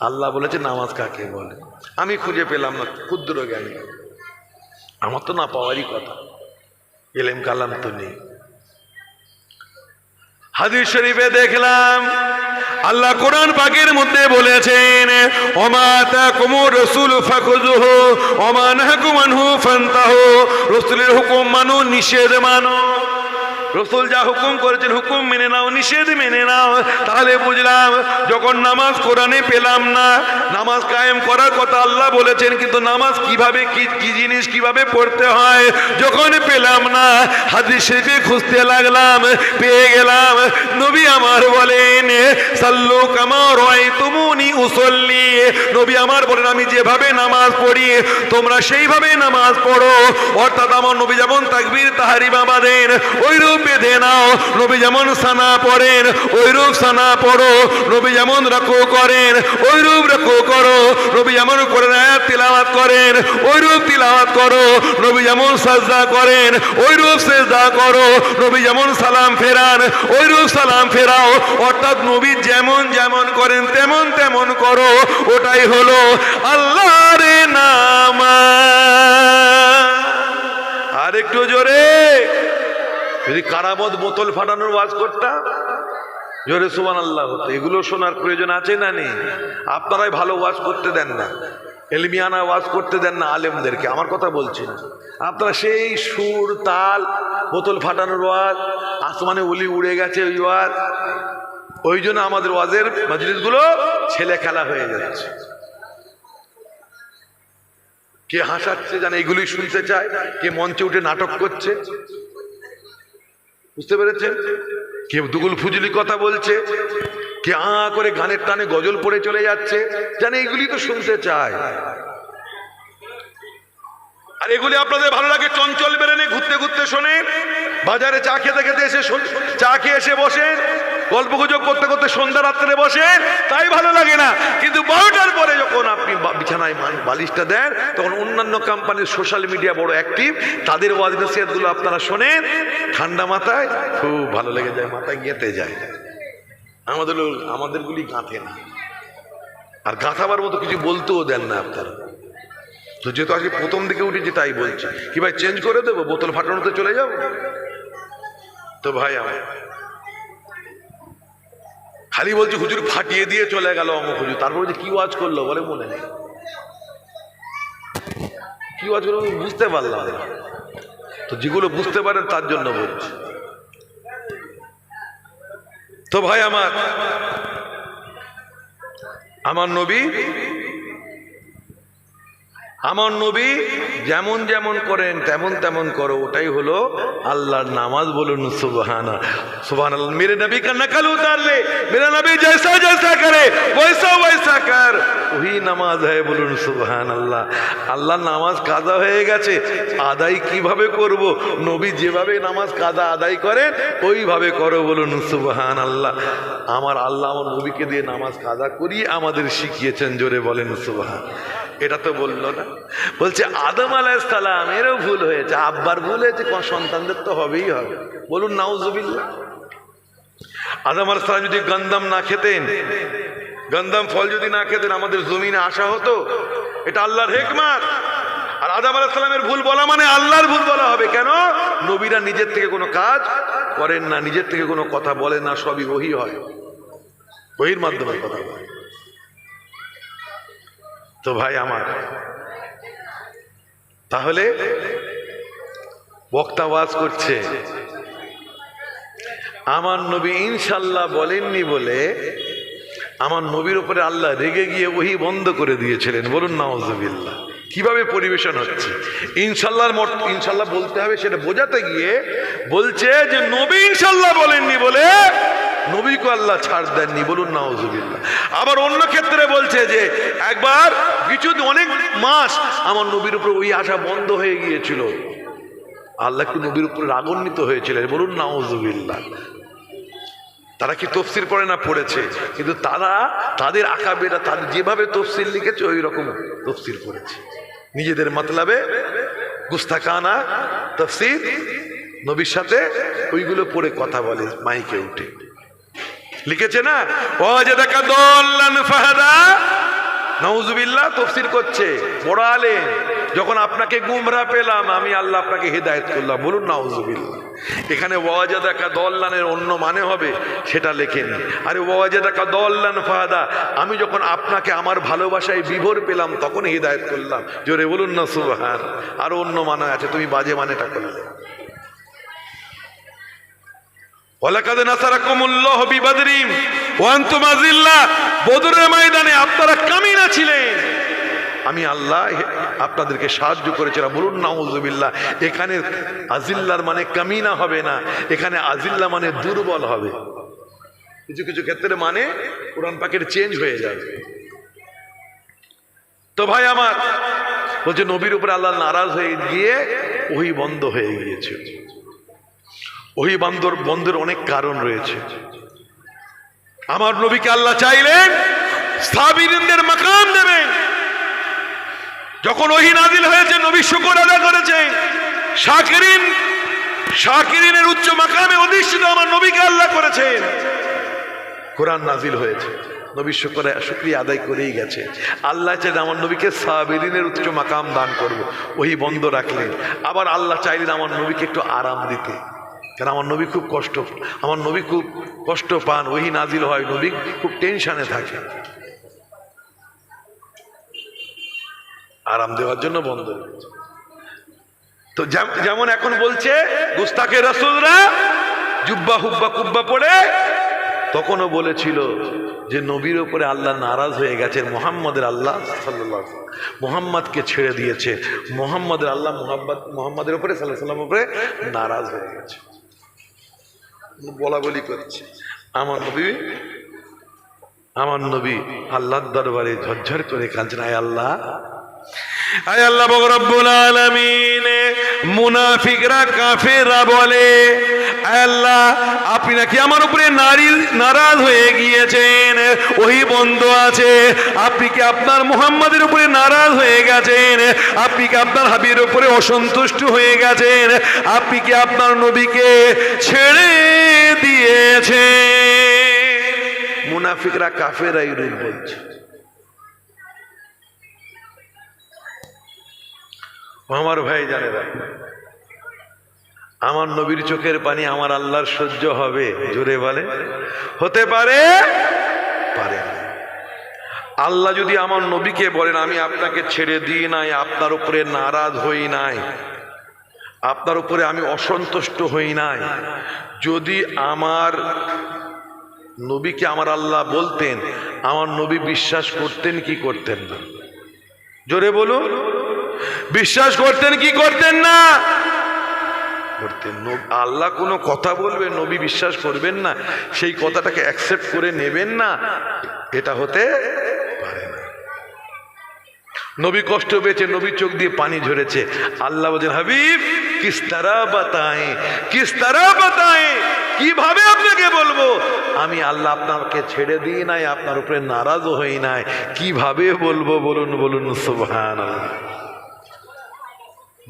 আল্লাহ বলেছে নামাজ কাকে বলে, আমি খুঁজে পেলাম না, ক্ষুদ্র জ্ঞানী, আমার তো না পাওয়ারই কথা, এলেম কালাম তো নেই। হাদিস শরীফে দেখলাম আল্লাহ কোরআন পাকের মধ্যে বলেছেন ওমা তাকুমুর রাসূল ফাখুযুহু ওমা নাহাকুম আনহু ফান্তাহু, রাসূলের হুকুম মানো, নিষেধ মানো। রসুল যা হুকুম করেছেন হুকুম মেনে নাও, নিষেধ মেনে নাও। তাহলে বুঝলাম যখন নামাজ কোরআনে পেলাম না, নামাজ কায়েম করার কথা আল্লাহ বলেছেন, কিন্তু নামাজ কিভাবে কি জিনিস কিভাবে পড়তে হয় যখন পেলাম না, হাদিস শরীফে খুঁজতে লাগলাম, পেয়ে গেলাম। নবী আমার বলেন সাল্লু কামা রাআইতুমুনি উসাল্লি, নবী আমার বলেন আমি যেভাবে নামাজ পড়ি তোমরা সেইভাবে নামাজ পড়ো। অর্থাৎ আমার নবী যেমন তাকবীর তাহরিমা বাঁধেন ওইরূপ বেঁধে নাও। নবী যেমন সানা পড়েন ওইরূপ সানা পড়ো। নবী যেমন রুকু করেন ওইরূপ রুকু করো। নবী যেমন কোরআন আয়াত তিলাওয়াত করেন ওইরূপ তিলাওয়াত করো। নবী যেমন সাজদা করেন ওইরূপ সিজদা করো। নবী যেমন সালাম ফেরান ওইরূপ সালাম ফেরাও। অর্থাৎ নবী যেমন যেমন করেন তেমন তেমন করো। ওটাই হলো আল্লাহর নামাজ। আর একটু জোরে, যদি কারামত বোতল ফাটানোর ওয়াজ করতাম জোরে সুবহানাল্লাহ হতো। এগুলো শোনার প্রয়োজন আছে না নেই? আপনারাই ভালো ওয়াজ করতে দেন না, এলমিয়ানা ওয়াজ করতে দেন না আলেমদেরকে, আমার কথা বলছি না। আপনারা সেই সুর তাল বোতল ফাটানোর ওয়াজ, আসমানে উলি উড়ে গেছে ওই ওয়াজ, ওই জন্য আমাদের ওয়াজের মজলিসগুলো ছেলে খেলা হয়ে যাচ্ছে। কে হাসাচ্ছে জানে, এগুলি শুনতে চায়, কে মঞ্চে উঠে নাটক করছে, বুঝতে পেরেছেন? কে দুগুল ফুজলি কথা বলছে, কে করে গানের টানে গজল পড়ে চলে যাচ্ছে, জানে এগুলি তো শুনতে চায়। আর এগুলি আপনাদের ভালো লাগে চঞ্চল বেরেনে ঘুরতে ঘুরতে শোনেন, বাজারে চা খেতে খেতে এসে চা খেয়ে এসে বসেন, গল্প গুজব করতে করতে সন্ধ্যা রাত্রে বসে, তাই ভালো লাগে না। কিন্তু 12টার পরে যখন আপনি বিছানায় বালিশটা দেন তখন অন্যান্য কোম্পানির সোশ্যাল মিডিয়া বড় অ্যাক্টিভ, তাদের ওয়াজ নসিহতগুলো আপনারা শোনেন ঠান্ডা মাথায়, খুব ভালো লেগে যায়, মাথায় গেঁথে যায়। আমাদেরগুলি গাঁথে না, আর গাঁথাবার মতো কিছু বলতেও দেন না আপনারা। তো যেহেতু আজকে প্রথম দিকে উঠেছি তাই বলছি, কি ভাই চেঞ্জ করে দেবো, বোতল ফাটানোতে চলে যাব? তো ভাই আমার খালি বলছি হুজুর ফাটিয়ে দিয়ে চলে গেল অমুক হুজুর, তারপর যে কি ওয়াজ করলো বলে মনে নেই, কি ওয়াজ করলো বুঝতে পারলাম না। তো যেগুলো বুঝতে পারেন তার জন্য বলছি। তো ভাই আমার নবী যেমন যেমন করেন তেমন তেমন করো, ওটাই হলো আল্লাহর নামাজ। বলুন সুবহানাল্লাহ। মেরে নবী কা নকল উতার লে, মেরা নবী জैसा जैसा करे वैसा वैसा कर, ওই নামাজ হয়। বলুন সুবহানাল্লাহ। আল্লাহর নামাজ কাজা হয়ে গেছে, আদায় কিভাবে করব? নবী যেভাবে নামাজ কাজা আদায় করেন ওইভাবে করো। বলুন সুবহানাল্লাহ। আমার আল্লাহ আমার নবীকে দিয়ে নামাজ কাজা করিয়ে আমাদের শিখিয়েছেন। জোরে বলেন সুবহান। এটা তো বললো না, বলছে আদম আলাইহিস সালাম এরও ভুল হয়েছে, আব্বার ভুল হয়েছে, কোন সন্তানদের তো হবেই হবে। বলুন নাউজুবিল্লাহ। আদম আলাইহিস সালাম যদি গন্দাম না খেতেন, গন্দাম ফল যদি না খেতেন, আমাদের জমিনে আসা হতো? এটা আল্লাহর হিকমত। আর আদম আলাইহিস সালামের ভুল বলা মানে আল্লাহর ভুল বলা হবে। কেন? নবীরা নিজের থেকে কোনো কাজ করেন না, নিজের থেকে কোনো কথা বলেন না, সবই ওহী হয়, ওহীর মাধ্যমে কথা বলে। তো ভাই আমার, তাহলে বক্তা ওয়াজ করছে, আমার নবী ইনশাল্লাহ বলেননি বলে আমার নবীর উপরে আল্লাহ রেগে গিয়ে ওহী বন্ধ করে দিয়েছিলেন। বলুন নাউজুবিল্লাহ। কিভাবে পরিবেশন হচ্ছে? ইনশাল্লাহ বলতে হবে, সেটা বোঝাতে গিয়ে বলছে যে নবী ইনশাল্লাহ বলেননি বলে নবীকে আল্লাহ ছাড় দেননি। বলুন নাউজুবিল্লাহ। আবার অন্য ক্ষেত্রে বলছে যে একবার কিছু অনেক মাস আমার নবীর উপর ওই আশা বন্ধ হয়ে গিয়েছিল, আল্লাহ কি নবীর উপর রাগান্বিত হয়েছিলেন? বলুন নাউজুবিল্লাহ। তারা কি তফসির পড়ে না? পড়েছে, কিন্তু তারা তাদের আকাবেরা তাদের যেভাবে তফসির লিখেছে ওই রকম তফসির পড়েছে, নিজেদের মতলবে গুস্তাখানা তফসির নবীর সাথে ওইগুলো পড়ে কথা বলে মাইকে উঠে, লিখেছে না? ওয়াজাদাকা দাল্লান ফাহাদা, নাউজুবিল্লাহ। তফসির করছে বড় আলেম, যখন আপনাকে গুমরা পেলাম আমি আল্লাহ আপনাকে হেদায়েত করলাম। বলুন নাউজুবিল্লাহ। এখানে ওয়াজাদাকা দাল্লানের অন্য মানে হবে সেটা লেখেন। আরে ওয়াজাদাকা দাল্লান ফাহাদা, আমি যখন আপনাকে আমার ভালোবাসায় বিভোর পেলাম তখন হেদায়েত করলাম। জোরে বলুন না সুবহান। আর অন্য মানে আছে, তুমি বাজে মানেটা করলে। ওয়ালাকাদ নাসারাকুমুল্লাহু বিবাদরিন ওয়া আনতুম আযিল্লাহ, বদরের ময়দানে আপনারা কামিনা ছিলেন, আমি আল্লাহ আপনাদেরকে সাহায্য করেছিলাম। বলুন নাউজুবিল্লাহ। এখানে আজিল্লার মানে কামিনা হবে না, এখানে আজিল্লা মানে দুর্বল হবে। কিছু কিছু ক্ষেত্রে মানে কোরআন পাকের চেঞ্জ হয়ে যাবে। তো ভাই আমার বলছে নবীর উপরে আল্লাহ নারাজ হয়ে গিয়ে ওহী বন্ধ হয়ে গিয়েছে। ওহী বন্ধের অনেক কারণ রয়েছে। আমার নবীকে আল্লাহ চাইলেন সাবিরিনদের মাকাম দেবেন। যখন ওহী নাজিল হয়েছে নবী শুকর আদায় করেছেন, শাকিরিনের উচ্চ মাকামে অধিষ্ঠিত আমার নবীকে আল্লাহ করেছেন। কোরআন নাজিল হয়েছে, নবী শুকরিয়া আদায় করেই গেছে। আল্লাহ চাইলেন আমার নবীকে সাবিরিনের উচ্চ মাকাম দান করব, ওহী বন্ধ রাখলেন। আবার আল্লাহ চাইলেন আমার নবীকে একটু আরাম দিতে, কারণ আমার নবী খুব কষ্ট পান, ওহী নাজিল হয়, নবী খুব টেনশনে থাকে, আরাম দেওয়ার জন্য বন্ধ রেখেছে। তো যেমন এখন বলছে গুস্তাখে রাসূলরা জুব্বা হুব্বা কুব্বা পড়ে, তখনও বলেছিল যে নবীর উপরে আল্লাহ নারাজ হয়ে গেছে, মুহাম্মদের আল্লাহ সাল্লাল্লাহু আলাইহি ওয়াসাল্লাম মুহাম্মদকে ছেড়ে দিয়েছে, মুহাম্মদের আল্লাহ মুহাম্মদের উপরে সাল্লাল্লাহু আলাইহি ওয়াসাল্লামের উপরে নারাজ হয়ে গেছে, বলা বলি করছে। আমার নবী আল্লাহর দরবারে ঝরঝর করে কাঁদছেন, আয় আল্লাহ রব্বুল আলামিন। মুনাফিকরা কাফেররা বলে, আয় আল্লাহ আপনি নাকি আমার উপরে নারাজ হয়ে গিয়েছেন, ওহী বন্ধ আছে, আপনি কি আপনার মুহাম্মাদের উপরে নারাজ হয়ে গেছেন, আপনি কি আপনার হাবিবের উপরে অসন্তুষ্ট হয়ে গেছেন, আপনি কি আপনার নবীকে ছেড়ে দিয়েছেন। মুনাফিকরা কাফেররা এরূপ বলছে। আমার ভাই জানেরা, আমার নবীর চোখের পানি আমার আল্লাহর সহ্য হবে? জোরে বলে হতে পারে? পারে না। আল্লাহ যদি আমার নবীকে বলেন আমি আপনাকে ছেড়ে দিই নাই, আপনার উপরে নারাজ হই নাই, আপনার উপরে আমি অসন্তুষ্ট হই নাই, যদি আমার নবীকে আমার আল্লাহ বলতেন, আমার নবী বিশ্বাস করতেন কি করতেন না? জোরে বলুন, বিশ্বাস করতেন কি করতেন না? করতেন। আল্লাহ কোনো কথা বলবেন, নবী বিশ্বাস করবেন না, সেই কথাটাকে অ্যাকসেপ্ট করে নেবেন না, এটা হতে পারে না। নবী কষ্ট পেয়েছে, নবী চোখ দিয়ে পানি ঝরেছে, আল্লাহ বলেন হাবিব কিস তারা বাতায়ে, কিভাবে আপনাকে বলবো আমি আল্লাহ আপনাকে ছেড়ে দিই নাই, আপনার উপরে নারাজও হই নাই, কিভাবে বলবো? বলুন সুবহানাল্লাহ।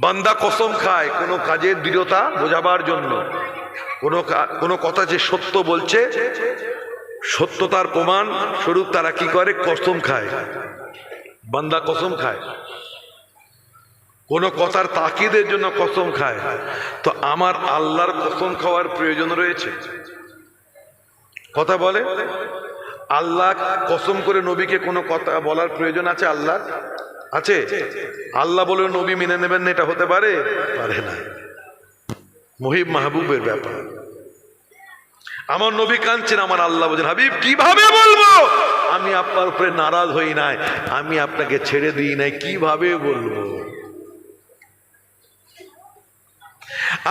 বান্দা কসম খায় কোনো কাজের দৃঢ়তা বোঝাবার জন্য, কোনো কথা যে সত্য বলছে, সত্যতার প্রমাণ স্বরূপ তারা কি করে? কসম খায়, বান্দা কসম খায়, কোনো কথার তাকিদের জন্য কসম খায়। তো আমার আল্লাহর কসম খাওয়ার প্রয়োজন রয়েছে? কথা বলে আল্লাহ কসম করে নবীকে কোনো কথা বলার প্রয়োজন আছে? আল্লাহ আছে? আল্লাহ বলে নবী মেনে নেবেন না, এটা হতে পারে? পারে না। মুহিব মাহবুবের ব্যাপার। আমার নবী কাঁদছেন, আমার আল্লাহ বলছেন হাবিব কিভাবে বলবো আমি আপনার উপরে নারাজ হই নাই, আমি আপনাকে ছেড়ে দিই নাই, কিভাবে বলবো?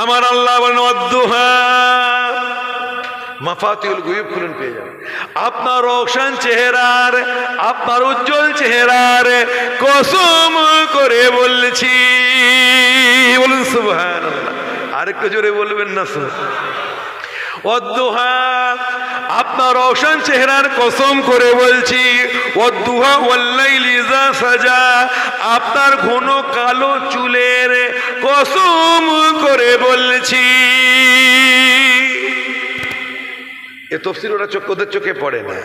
আমার আল্লাহ বলেন ওয়াদ্দুহা, মাফাতিউল গায়ব খুলুন পেয়ে যাবেন। আপনার রোশন চেহারার, আপনার উজ্জ্বল চেহারার কসম করে বলছি, বলুন সুবহানাল্লাহ। আরেকটু জোরে বলবেন না? ওয়াদ্দুহা, আপনার রোশন চেহারার কসম করে বলছি। ওয়াদ্দুহা ওয়াল্লাইলি ইযা সাজা, আপনার ঘন কালো চুলের কসম করে বলছি। এ তাফসীর ওরা ওদের চোখে পড়ে না।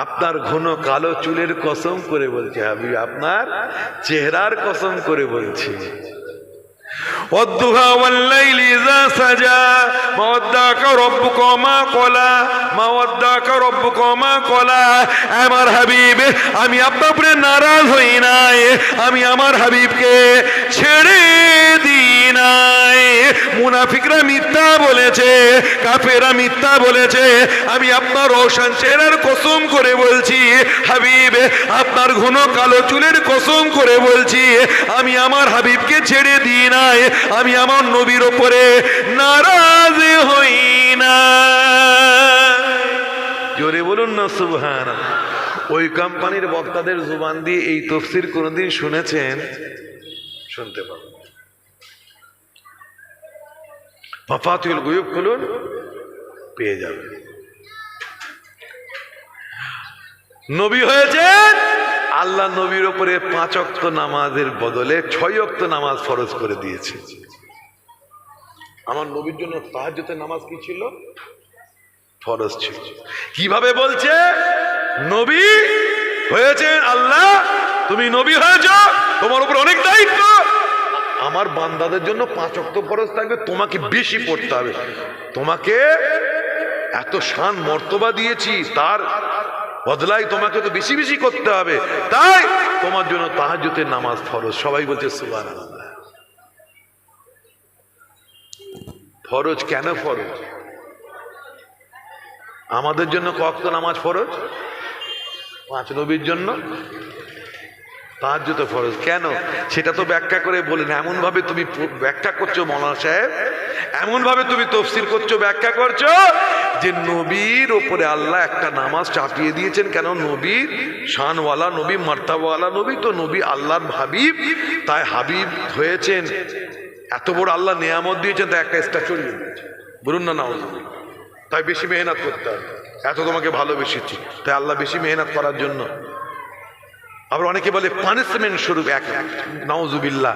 আপনার ঘন কালো চুলের কসম করে বলছি হাবিব, আপনার চেহারার কসম করে বলছি। والضحى والليل إذا سجى ما ودعك ربك وما قلى ما ودعك ربك وما قلى। আমার হাবিব আমি আপনার উপরে নারাজ হই নাই, আমি আমার হাবিবকে ছেড়ে দিই নাই। মুনাফিকরা মিথ্যা বলেছে, কাফেররা মিথ্যা বলেছে, আমি আপনার রোশন চেহারার কসম করে বলছি হাবিব, আপনার ঘন কালো চুলের কসম করে বলছি আমি আমার হাবিবকে ছেড়ে দিই নাই, আমি আমার নবীর উপরে নারাজ হই না। জোরে বলুন না সুবহানাল্লাহ। ওই কোম্পানির বক্তাদের জুবান দিয়ে এই তাফসীর কোনদিন শুনেছেন? শুনতে পাবেন। মাফাতিউল গায়ব খুলুন পেয়ে যাবেন। নবী হয়েছেন, আল্লাহ নবীর উপরে 5 ওয়াক্ত নামাজের বদলে 6 ওয়াক্ত নামাজ ফরজ করে দিয়েছে। আমার নবীর জন্য তাহাজ্জুদের নামাজ কি ছিল? ফরজ ছিল। কিভাবে বলছে? নবী হয়েছেন, আল্লাহ তুমি নবী হয়েছ, তোমার উপর অনেক দায়িত্ব, আমার বান্দাদের জন্য 5 ওয়াক্ত ফরজ থাকবে, তোমাকে বেশি পড়তে হবে, তোমাকে এত শান মর্তবা দিয়েছি, তার বদলাই তোমাকে তো বেশি বেশি করতে হবে, তাই তোমার জন্য তাহাজ্জুদের নামাজ ফরজ। সবাই বলছে সুবহানাল্লাহ। ফরজ কেন ফরজ? আমাদের জন্য কত নামাজ ফরজ? 5। নবীর জন্য তাহাজ্জুদ ফরজ কেন? সেটা তো ব্যাখ্যা করে বলেন। এমন ভাবে তুমি ব্যাখ্যা করছো মৌলানা সাহেব, এমন ভাবে তুমি তাফসীর করছো, ব্যাখ্যা করছো যে নবীর উপরে আল্লাহ একটা নামাজ চাপিয়ে দিয়েছেন। কেন? নবীর শানওয়ালা নবী, মার্তাবাওয়ালা নবী, তো নবী আল্লাহর হাবিব, তাই হাবিব হয়েছেন, এত বড় আল্লাহ নিয়ামত দিয়েছেন, তাই একটা স্ট্যাচু দিয়ে দিয়েছেন। বলুন না নাউজুবিল্লাহ। তাই বেশি মেহনত করতে হবে, এত তোমাকে ভালোবেসেছি, তাই আল্লাহ বেশি মেহনত করার জন্য। আবার অনেকে বলে পানিশমেন্ট স্বরূপ এক নাউজুবিল্লাহ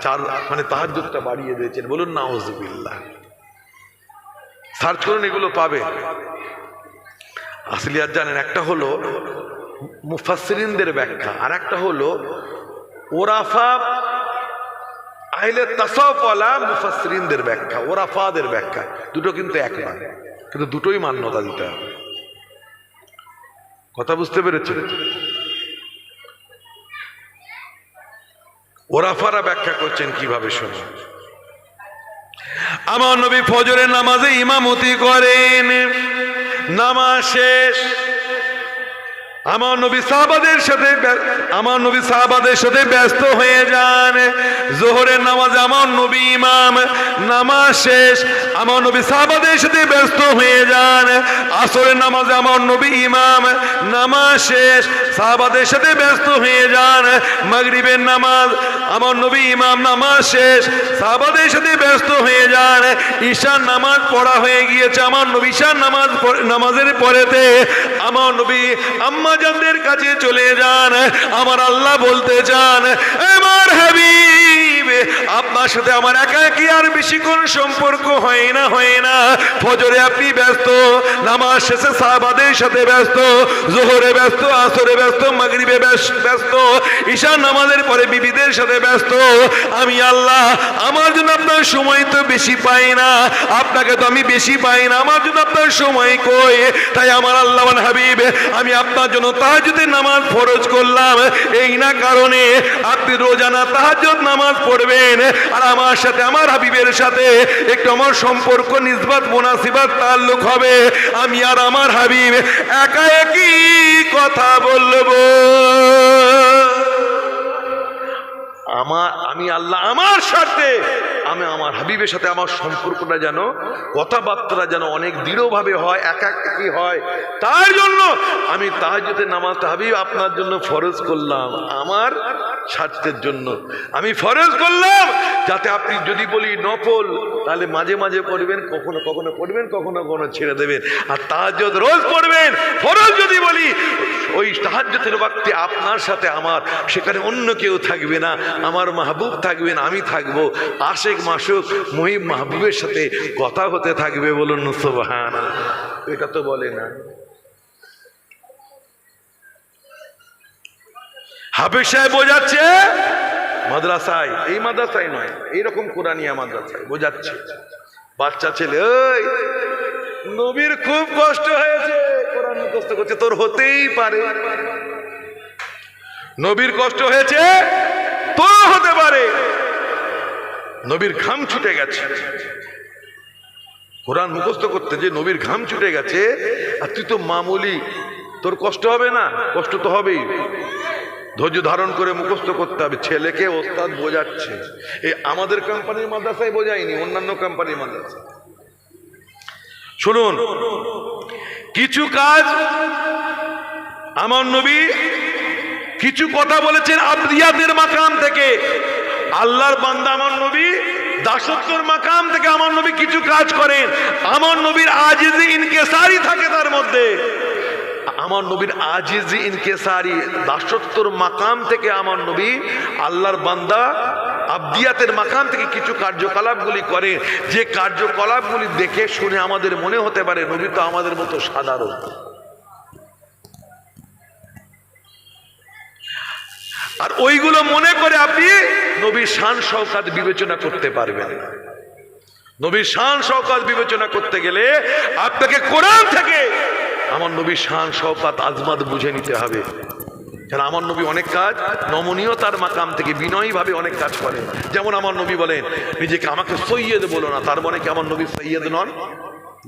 4 মানে তাহাজ্জুদটা বাড়িয়ে দিয়েছেন। বলুন নাউজুবিল্লাহ। সার্চ করুন, এগুলো পাবে। আসলিয়াত জানেন, একটা হলো মুফাসসিরিনদের ব্যাখ্যা, আর একটা হলো ওরাফা আহলে তাসাউফ ওয়ালা মুফাসসিরিনদের ব্যাখ্যা, ওরাফাদের ব্যাখ্যা। দুটো কিন্তু এক নয়, কিন্তু দুটোই মান্যতা দিতে হবে। কথা বুঝতে পেরেছেন? ওরাফারা ব্যাখ্যা করছেন কিভাবে শুনুন। আমার নবী ফজরের নামাজে ইমামতি করেন, নামাজ শেষ আমার নবী সাহাবাদের সাথে ব্যস্ত হয়ে যান। জোহরের নামাজে আমার নবী ইমাম, নামাজ শেষ আমার নবী সাহাবাদের সাথে ব্যস্ত হয়ে যান। আসরের নামাজে আমার নবী ইমাম, নামাজ শেষ সাহাবাদের সাথে ব্যস্ত হয়ে যান। মাগরিবের নামাজ আমার নবী ইমাম, নামাজ শেষ সাহাবাদের সাথে ব্যস্ত হয়ে যান। ঈশার নামাজ পড়া হয়ে গিয়েছে, আমার নবী ঈশার নামাজের পরেতে আমার নবী আম্মাজানদের কাছে চলে যান। আমার আল্লাহ বলতে চান, আমার হাবিব আপনার আপনার সাথে আমার একা একই আর বেশিক্ষণ সম্পর্ক হয় না। ফজরে আপনি ব্যস্ত, নামাজ শেষে সাহাবাদের সাথে ব্যস্ত, জোহরে ব্যস্ত, আসরে ব্যস্ত, মাগরিবে ব্যস্ত, ঈশার নামাজের পরে বিবিদের সাথে ব্যস্ত। আমি আল্লাহ, আমার জন্য আপনার সময় তো বেশি পাই না, আপনাকে তো আমি বেশি পাই না, আমার জন্য আপনার সময় কই? তাই আমার আল্লাহ হাবিব, আমি আপনার জন্য তাহাজ্জুদের নামাজ ফরজ করলাম এই না কারণে আপনি রোজানা তাহাজ্জুদ নামাজ পড়বেন আর আমার সাথে, আমার হাবিবের সাথে একটু আমার সম্পর্ক নিসবত মুনাসিবত তাল্লুক হবে। আমি আর আমার হাবিব একা একই কথা বলবো। আমি আল্লাহ আমার সাথে, আমি আমার হাবিবের সাথে আমার সম্পর্কটা যেন, কথাবার্তা যেন অনেক দৃঢ়ভাবে হয়, একাকি হয়। তার জন্য আমি তাহাজ্জুদের নামাজটা হাবিব আপনার জন্য ফরজ করলাম, আমার স্বার্থের জন্য আমি ফরজ করলাম, যাতে আপনি যদি বলি নফল তাহলে মাঝে মাঝে পড়বেন, কখনো কখনো পড়বেন, কখনো কখনো ছেড়ে দেবেন। আর তাহাজ্জুদ রোজ পড়বেন। ফরজ যদি বলি ওই তাহাজ্জুদের ওয়াক্তে আপনার সাথে আমার, সেখানে অন্য কেউ থাকবে না, আমার মাহবুব থাকবেন, আমি থাকবো, আশেক মাসুক মহিব মাহবুবের সাথে কথা হতে থাকবে। বলুন সুবহানাল্লাহ। এটা তো বলে না। হাফেজ সাহেব বোঝাচ্ছে মাদ্রাসায়, এই মাদ্রাসায় নয়, এইরকম কোরআনিয়া মাদ্রাসায় বোঝাচ্ছে বাচ্চা ছেলে, ওই নবীর খুব কষ্ট হয়েছে, কোরআন মুখস্থ করছে, তোর হতেই পারে। নবীর কষ্ট হয়েছে, তোর হতে পারে। নবীর ঘাম ছুটে গেছে কোরআন মুখস্থ করতে, যে নবীর ঘাম ছুটে গেছে, আর তুই তো মামুলি, তোর কষ্ট হবে না? কষ্ট তো হবেই। ধৈর্য ধারণ করে মুখস্থ করতে হবে। ছেলেকে ওস্তাদ বোঝাচ্ছে, এই আমাদের কোম্পানির মাদ্রাসায় বোঝায়নি, অন্যান্য কোম্পানির মাদ্রাসা। শুনুন, কিছু কাজ আমার নবী কিছু কথা বলেছেন আবদিয়াতের মাকাম থেকে। আল্লাহর বান্দা আমার নবী দাসত্বর মাকাম থেকে আমার নবী কিছু কাজ করেন। আমার নবীর আজিজি ইনকেসারি থাকে তার মধ্যে। আমার নবীর আজিজি ইনকেসারি, দাসত্বর মাকাম থেকে আমার নবী আল্লাহর বান্দা আবদিয়াতের মাকাম থেকে কিছু কার্যকলাপগুলি করে, যে কার্যকলাপগুলি দেখে শুনে আমাদের মনে হতে পারে নবী তো আমাদের মতো সাধারণ। আর ওইগুলো মনে করে আপনি নবীর শান শওকাত বিবেচনা করতে পারবেন না। নবীর শান শওকাত বিবেচনা করতে গেলে আপনাকে কোরআন থেকে আমার নবীর শান শওকাত আজমাত বুঝে নিতে হবে। কারণ আমার নবী অনেক কাজ নমনীয়তার মাকাম থেকে বিনয়ীভাবে অনেক কাজ করেন। যেমন আমার নবী বলেন নিজেকে আমাকে সৈয়দ বলো না, তার মানে কি আমার নবী সৈয়দ নন?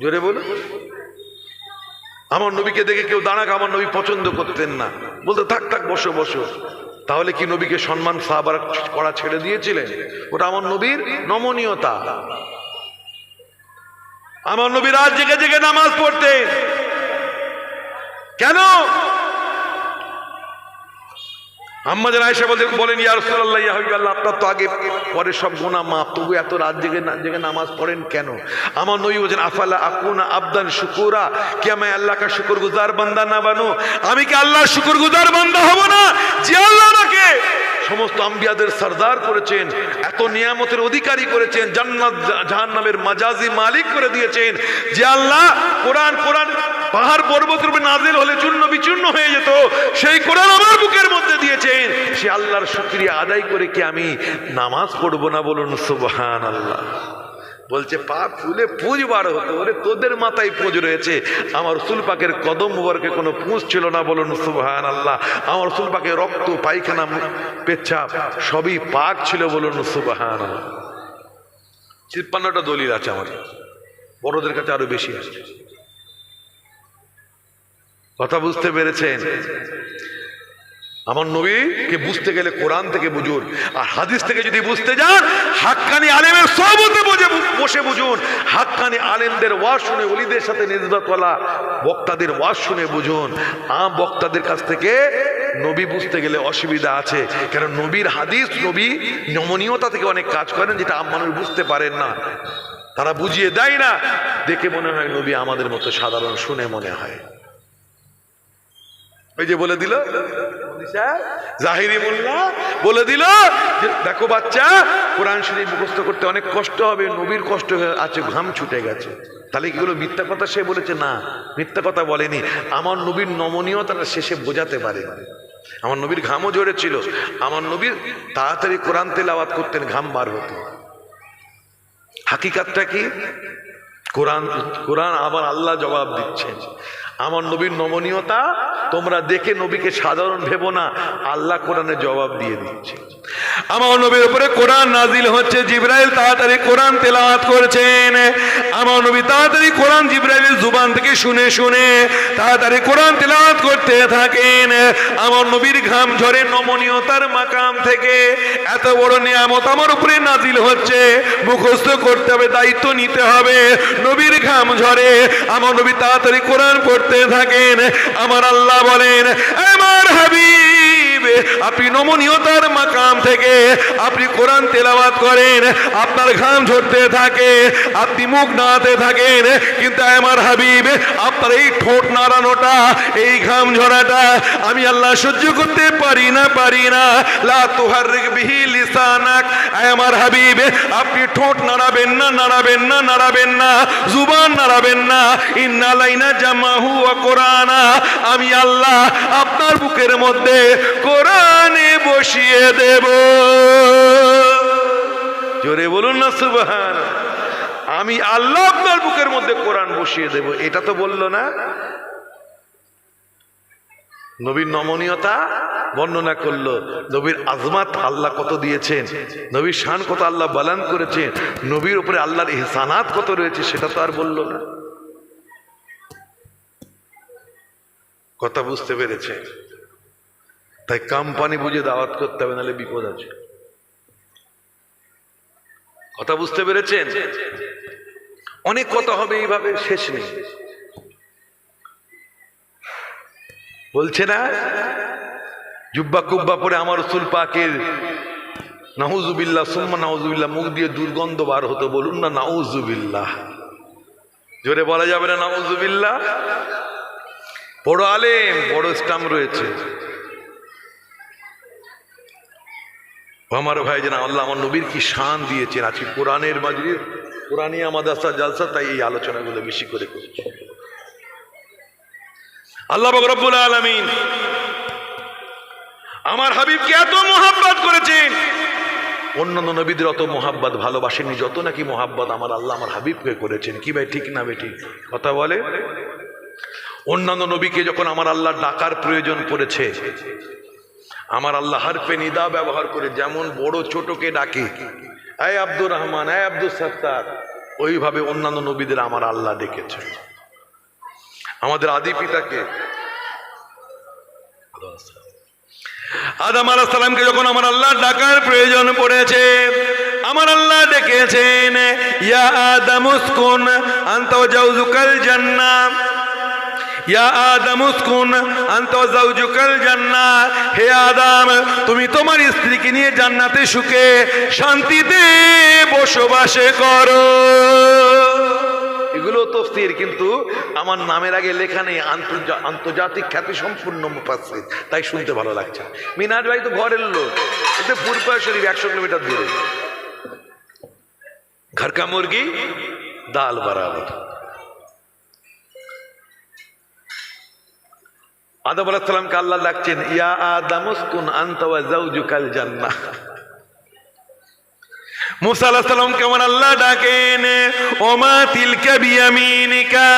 জোরে বলো। আমার নবীকে দেখে কেউ দাঁড়াক আমার নবী পছন্দ করতেন না, বলতে থাক থাক বসো বসো। তাহলে কি নবীকে সম্মান সাহাবারা করা ছেড়ে দিয়েছিলেন? ওটা আমার নবীর নমনীয়তা। আমার নবী রাত জেগে জেগে নামাজ পড়তেন। কেন? আম্মাজান আয়েশা বলেন, ইয়া রাসূলুল্লাহ, ইয়া হাবিবাল্লাহ, আপনার তো আগে পরে সব গুনাহ মাফ, তবু এত রাত জেগে নামাজ পড়েন কেন? আমার নবী বলেন, আফালা আকুনা আবদান শুকুরা, কি আমি আল্লাহ কা শুকরগুজার বান্দা না বানো? আমি কি আল্লাহর শুকরগুজার বান্দা হব না, যে আল্লাহ আমাকে সমস্ত আম্বিয়াদের সরদার করেছেন, এত নিয়ামতের অধিকারী করেছেন, জান্নাত জাহান্নামের মাজাজি মালিক করে দিয়েছেন, যে আল্লাহ কোরআন পাহাড় পর্বত রূপে নাজিল হলে চূর্ণ বিচূর্ণ হয়ে যেত, সেই কোরআন আমার বুকের মধ্যে দিয়েছেন। সে আল্লাহর শুকরিয়া আদায় করে কি আমি নামাজ পড়বো না? বলুন সুবহানাল্লাহ। বলছে পাপ ফুলে পুঁজ বার হতো। ওরে তোদের মাথায় পুঁজ রয়েছে, আমার রাসূল পাকের কদম মুবারকে কোনো পুঁজ ছিল না। বলুন সুবহানাল্লাহ। আমার রাসূল পাকের রক্ত, পায়খানা, পেচ্ছাপ সবই পাক ছিল। বলুন সুবহানাল্লাহ। ৫৩টা দলিল আছে আমার, বড়দের কাছে আরো বেশি আছে। কথা বুঝতে পেরেছেন? আমার নবীকে বুঝতে গেলে কোরআন থেকে বুঝুন, আর হাদিস থেকে যদি বুঝতে যান হাক্কানি আলেমের সহবতে বসে বুঝুন। হাক্কানি আলেমদের ওয়াজ শুনে, ওলিদের সাথে নিসবতওয়ালা বক্তাদের ওয়াজ শুনে বুঝুন। আম বক্তাদের কাছ থেকে নবী বুঝতে গেলে অসুবিধা আছে, কারণ নবীর হাদিস, নবী নমনীয়তা থেকে অনেক কাজ করেন যেটা আম মানুষ বুঝতে পারেন না, তারা বুঝিয়ে দেয় না। দেখে মনে হয় নবী আমাদের মতো সাধারণ, শুনে মনে হয়। ওই যে বলে দিল জাহিরি মোল্লা, বলে দিল যে দেখো বাচ্চা, কোরআন শরীফ মুখস্থ করতে অনেক কষ্ট হবে, নবীর কষ্ট আছে, ঘাম ছুটে গেছে। তাহলে কিগুলো মিথ্যা কথা সে বলেছে? না, মিথ্যা কথা বলেনি। আমার নবীর নমনীয়তাটা শেষে বোঝাতে পারে। আমার নবীর ঘামও ঝরেছিল, আমার নবীর তাড়াতাড়ি কোরআন তেলাওয়াত করতেন, ঘাম বার হতো। হাকিকাতটা কি? কোরআন কোরআন আবার আল্লাহ জবাব দিচ্ছেন। আমার নবীর নমনীয়তা তোমরা দেখে নবীকে সাধারণ ভেবো না, আল্লাহ কোরআনে জবাব দিয়ে দিচ্ছে। আমার নবীর উপরে কোরআন নাজিল হচ্ছে, জিবরাইল তাড়াতাড়ি কোরআন তেলাওয়াত করছেন। আমার নবী তাড়াতাড়ি কোরআন জিবরাইলের জুবান থেকে শুনে শুনে তাড়াতাড়ি কোরআন তেলাওয়াত করতে থাকেন। আমার নবীর ঘাম ঝরে নমনীয়তার মাকাম থেকে। এত বড় নিয়ামত আমার উপরে নাজিল হচ্ছে, মুখস্থ করতে হবে, দায়িত্ব নিতে হবে। নবীর ঘাম ঝরে, আমার নবী তাড়াতাড়ি কোরআন পড়তে থাকেন। আমার আল্লাহ বলেন, আমার হাবিব আপনি নমনীয়তার মাকাম থেকে আপনি কোরআন তেলাওয়াত করেন, আপনার ঘাম ঝরতে থাকে, আপনি মুখ নাড়াতে থাকেন, কিন্তু আমার হাবিব আপনার এই ঠোঁট নাড়ানোটা, এই ঘাম ঝরাটা আমি আল্লাহ সহ্য করতে পারি না। লা তুহাররিক বিহি লিসানাক, আমার হাবিব আপনি ঠোঁট নাড়াবেন না, জুবান নাড়াবেন না। ইন্না লাইনা জামাহু ওয়া কোরআনা, আমি আল্লাহ আপনার বুকের মধ্যে কোরআনে বসিয়ে দেব। জোরে বলুন না সুবহান। আমি আল্লাহ আপনার বুকের মধ্যে কোরআন বসিয়ে দেব, এটা তো বললো না। নবীর নমনীয়তা বর্ণনা করলো, নবীর আজমাত আল্লাহ কত দিয়েছেন, নবীর শান কত আল্লাহ বালান করেছেন, নবীর উপরে আল্লাহর ইহসানাত কত রয়েছে, সেটা তো আর বললো না। কথা বুঝতে পেরেছে? তাই কোম্পানি বুঝে দাওয়াত করতে হবে, নাহলে বিপদ আছে। কথা বুঝতে পেরেছেন? অনেক কথা হবে এইভাবে, শেষ নেই। বলছে না জুব্বা কুব্বা পরে আমার রাসূল পাকের নাউজুবিল্লাহ সুম্মা নাউজুবিল্লাহ মুখ দিয়ে দুর্গন্ধ বার হতো। বলুন না নাউজুবিল্লাহ, জোরে বলা যাবে না নাউজুবিল্লাহ? বড় আলেম, বড় স্টাম রয়েছে। আমার ভাই জানা আল্লাহ আমার নবীর কি শান দিয়েছেন। আজকে কোরআনের মাজলিস, কোরআনিয়া মাদ্রাসা জালসা, তাই এই আলোচনাগুলো বেশি করে করছি। আল্লাহ পাক রব্বুল আলামিন আমার হাবিবকে এত মোহাব্বত করেছেন, অন্যান্য নবীদের অত মোহাব্বত ভালোবাসেননি যত নাকি মোহাব্বত আমার আল্লাহ আমার হাবিবকে করেছেন। কি ভাই ঠিক না বেঠিক কথা বলে? অন্যান্য নবীকে যখন আমার আল্লাহ ডাকার প্রয়োজন পড়েছে, আমার আল্লাহ হারফে নিদা ব্যবহার করে, যেমন বড় ছোটকে ডাকে, আয় আব্দুর রহমান, আয় আব্দুল সত্তার, ওইভাবে অন্যান্য নবীদের আমার আল্লাহ ডেকেছে। আমাদের আদি পিতাকে আদম আলাইহিস সালামকে যখন আমার আল্লাহ ডাকার প্রয়োজন পড়েছে, আমার আল্লাহ ডেকেছেন, ইয়া আদম উসকুন আনতা ওয়া জাওজুকাল জান্নাহ, ইয়া আদম উসকুন আনতা ওয়া জাওজুকাল জান্নাহ, হে আদম তুমি তোমার স্ত্রীকে নিয়ে জান্নাতে সুখে শান্তিতে বসবাস করো। এগুলো তাফসীর, কিন্তু আমার নামের আগে লেখা নেই আন্তর্জাতিক খ্যাতি সম্পূর্ণ মুফাসসির, তাই শুনতে ভালো লাগছে। মিনাজ ভাই তো ঘরের লোক, এতে ফুরফুরা শরীফ 100 কিলোমিটার দূরে। ঘর কা মুরগি দাল বরাবর। আদম আলাইহিস সালামকে আল্লাহ ডাকছেন, ইয়া আদম উসকুন আনতা ওয়া জাওজুকাল জান্নাহ। মুসা আলাইহিস সালামকে আমার আল্লাহ ডাকেন, ওমা তিলকা বিয়ামিনিকা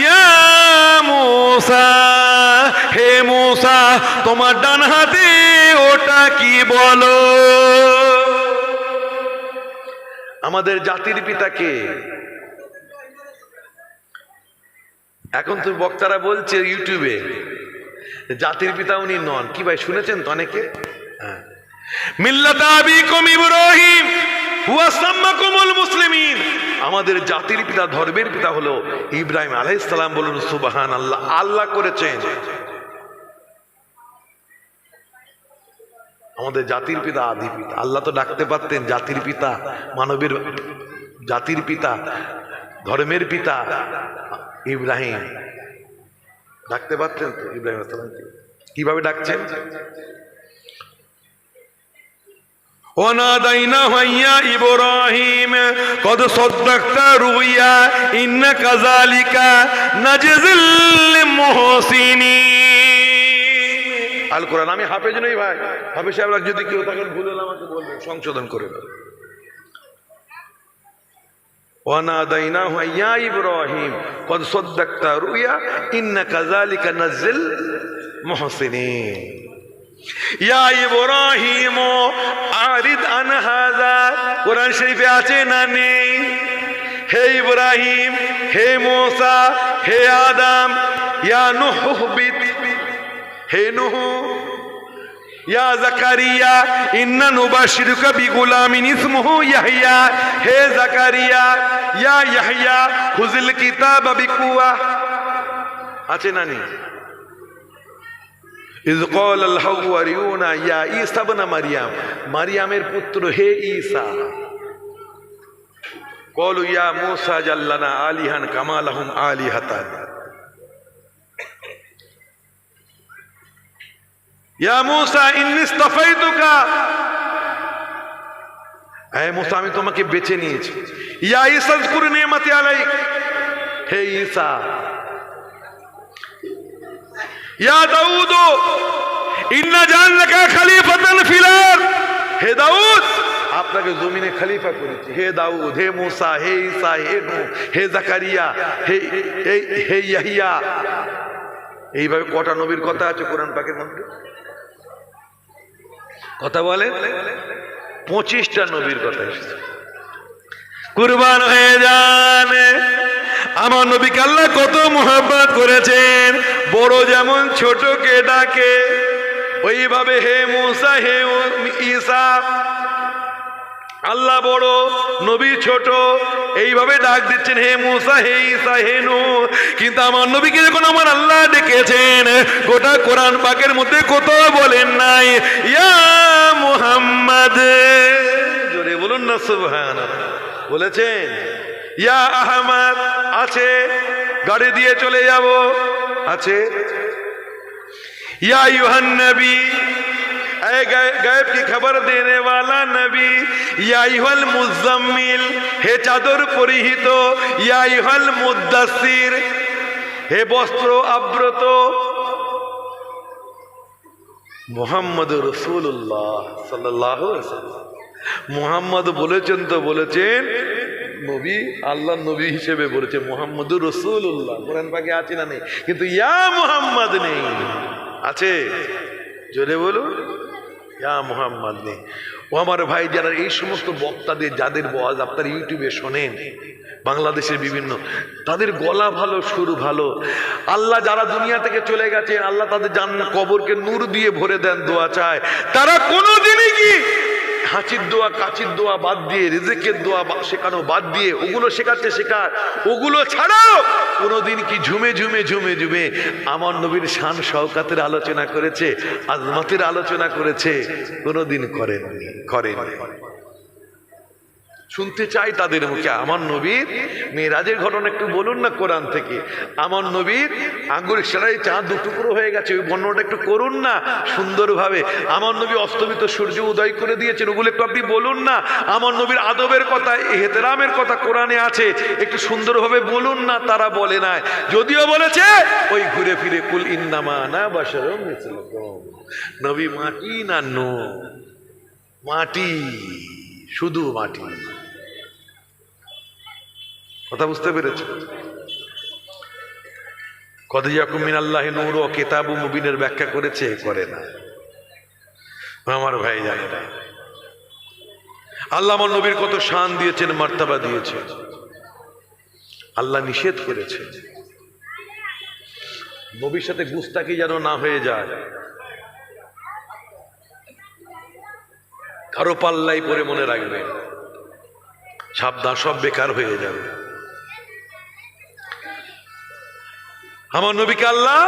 ইয়া মুসা, হে মুসা তোমার ডান হাতে ওটা কি বলো। আমাদের জাতির পিতাকে এখন তো বক্তারা বলছে ইউটিউবে জাতির পিতা উনি নন। কি ভাই শুনেছেন তো অনেকে? হ্যাঁ, মিল্লাত আবিকুম ইব্রাহিম হুয়া সাম্মাকুমুল মুসলিমিন, আমাদের জাতির পিতা ধর্মের পিতা হলো ইব্রাহিম আলাইহিস সালাম। বলুন সুবহানাল্লাহ। আল্লাহ করেছেন আমাদের জাতির পিতা, আদি পিতা। আল্লাহ তো ডাকতে পারতেন জাতির পিতা, মানবের জাতির পিতা, ধর্মের পিতা ইব্রাহিম, ডাকতে পারতেন তো ইব্রাহিম আলাইহিস সালামকে। কিভাবে ডাকছেন? ওয়ানাদাইনাহু ইয়া ইব্রাহিম কদ সাদ্দাকতা রুইয়া ইন্না কাযালিকা নাজজিল মুহসিনিন। আল কোরআন। আমি হাফেজ নই ভাই, হাফেজ সাহেবরা যদি কেউ তখন ভুল হলে আমাকে বলবেন, সংশোধন করে দেবেন। ওয়ানাদাইনাহু ইয়া ইব্রাহিম কদ সাদ্দাকতা রুইয়া ইন্না কাযালিকা নাজজিল মুহসিনিন। ইয়া ইব্রাহিম আরিদ আন হাযা, কোরআন শরীফে আছে না নেই? হে ইব্রাহিম, হে মূসা, হে আদম, ইয়া নূহ বিত, হে নূহ, ইয়া জাকারিয়া ইন্না নুবাশশিরুকা বিগুলামিন ইসমুহু ইয়াহইয়া, হে জাকারিয়া, ইয়া ইয়াহইয়া খুযিল কিতাবা বিকুওয়া, আছে না নেই? ইয ক্বালাল হাওয়ারিয়ুনা ইয়া ঈসা ইবনে মারইয়াম, মারইয়ামের পুত্র হে ঈসা, ক্বালু ইয়া মূসা জাল্লানা আলিহান কামা লাহুম আলিহাতান, ইয়া মূসা ইন্নী ইসতাফাইতুকা, হে মূসা আমি তোমাকে বেছে নিয়েছি। ইয়া ঈসা যকুর নিয়ামতি আলাইক, হে ঈসা, ইয়া দাউদ ইন্না জাআলনাকা খলিফাতান ফিল আরদ, হে দাউদ আপনাকে জমিনে খলিফা করেছি। হে দাউদ, হে মূসা, হে ঈসা, হে নূহ, হে জাকারিয়া, হে ইয়াহইয়া। এইভাবে কটা নবীর কথা আছে কোরআন পাকের মধ্যে? কথা বলে 25টা নবীর কথা এসেছে। কুরবান হয়ে যান। আমার নবীকে আল্লাহ কত মোহাব্বত করেছেন। বড় যেমন ছোটকে ডাকে, ওইভাবে হে মূসা, হে ঈসা, আল্লাহ বড়, নবী ছোট, এইভাবে ডাক দিচ্ছেন হে মূসা, হে ঈসা, হে নূহ। কিন্তু আমার নবীকে যখন আমার আল্লাহ ডেকেছেন, গোটা কোরআন পাকের মধ্যে কোথাও বলেন নাই ইয়া মুহাম্মদ, জোরে বলুন না সুবহানাল্লাহ। বলেছেন ইয়া আহমদ, আছে, গাড়ি দিয়ে চলে যাব, আছে। या अय्युहन नबी, गैब की खबर देने वाला नबी। या अय्युहल मुज़्ज़म्मिल, हे चादर परिहित। या अय्युहल मुद्दस्सिर, हे বস্ত্র আবৃত। মুহাম্মদ রাসূলুল্লাহ সাল্লাল্লাহু আলাইহি ওয়াসাল্লাম, মুহাম্মদ বলেছেন তো বলেছেন, নবী আল্লাহ নবী হিসেবে বলেছে মুহাম্মদুর রাসূলুল্লাহ। কোরআন পাকে আছে না নেই? কিন্তু ইয়া মুহাম্মদ নেই, আছে। জোরে বলুন, ইয়া মুহাম্মদ নেই। ও আমার ভাই, যারা এই সমস্ত বক্তাদের, যাদের ওয়াজ আপনারা ইউটিউবে শোনেন, বাংলাদেশের বিভিন্ন, তাদের গলা ভালো, সুর ভালো। আল্লাহ যারা দুনিয়া থেকে চলে গেছে, আল্লাহ তাদের জান্নাত কবরকে নূর দিয়ে ভরে দেন, দোয়া চায়। তারা কোনোদিনই কি হাঁচির দোয়া, কাচির দোয়া বাদ দিয়ে, রিজিকের দোয়া শেখানো বাদ দিয়ে, ওগুলো শেখাচ্ছে শেখার, ওগুলো ছাড়াও কোনোদিন কি ঝুমে ঝুমে ঝুমে ঝুমে আমার নবীর শান শওকাতের আলোচনা করেছে, আজমতের আলোচনা করেছে? কোনোদিন করেননি, করেননি। শুনতে চাই তাদের মুখে আমার নবীর মেরাজের ঘটনা একটু বলুন না কোরআন থেকে। আমার নবীর আঙ্গুরের সেলাই চাঁদ দুটুকরো হয়ে গেছে, ওই বর্ণনাটা একটু করুন না সুন্দরভাবে। আমার নবী অস্তমিত সূর্য উদয় করে দিয়েছেন, ওগুলো একটু আপনি বলুন না। আমার নবীর আদবের কথা, এহতেরামের কথা কোরআনে আছে, একটু সুন্দরভাবে বলুন না। তারা বলে নাই, যদিও বলেছে ওই ঘুরে ফিরে কুল ইন্নামা আনা বাশারুম মিসলুকুম, নবী মাটি না নূর, মাটি, শুধু মাটি। কথা বুঝতে পেরেছে? কদ জাকুম মিনাল্লাহি নূর ও কিতাবুম মুবিনের ব্যাখ্যা করেছে, করে না। আমার ভাই জানে না আল্লাহ আমার নবীর কত শান দিয়েছেন, মর্তবা দিয়েছেন। আল্লাহ নিষেধ করেছে নবীর সাথে গুস্তাকি যেন না হয়ে যায়, কারো পাল্লাই পরে মনে রাখবে, সাবধান, সব বেকার হয়ে যাবে। আমার নবীকে আল্লাহ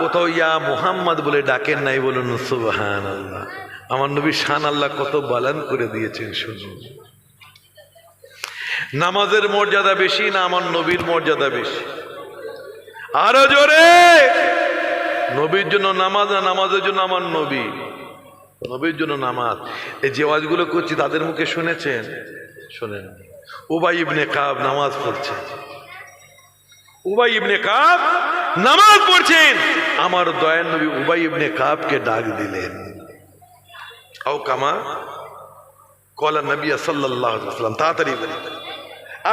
কোথাও ইয়া মুহাম্মদ বলে ডাকেন নাই, বলুন সুবহানাল্লাহ। আমার নবীর শান আল্লাহ কত বালান করে দিয়েছেন শুনুন। নামাজের মর্যাদা বেশি না আমার নবীর মর্যাদা বেশি? আরো জোরে। নবীর জন্য নামাজ, না নামাজের জন্য আমার নবী? নবীর জন্য নামাজ। এই যে ওয়াজগুলো করছি তাদের মুখে শুনেছেন? শোনেন। উবাই ইবনে কাব নামাজ পড়ছেন, উবাই ইবনে কাব নামাজ পড়ছেন, আমার দয়ার নবী উবাই ইবনে কাবকে ডাক দিলেন। আও কামা কলা নবী সাল্লাল্লাহু আলাইহি ওয়াসাল্লাম, তাড়াতাড়ি বলি,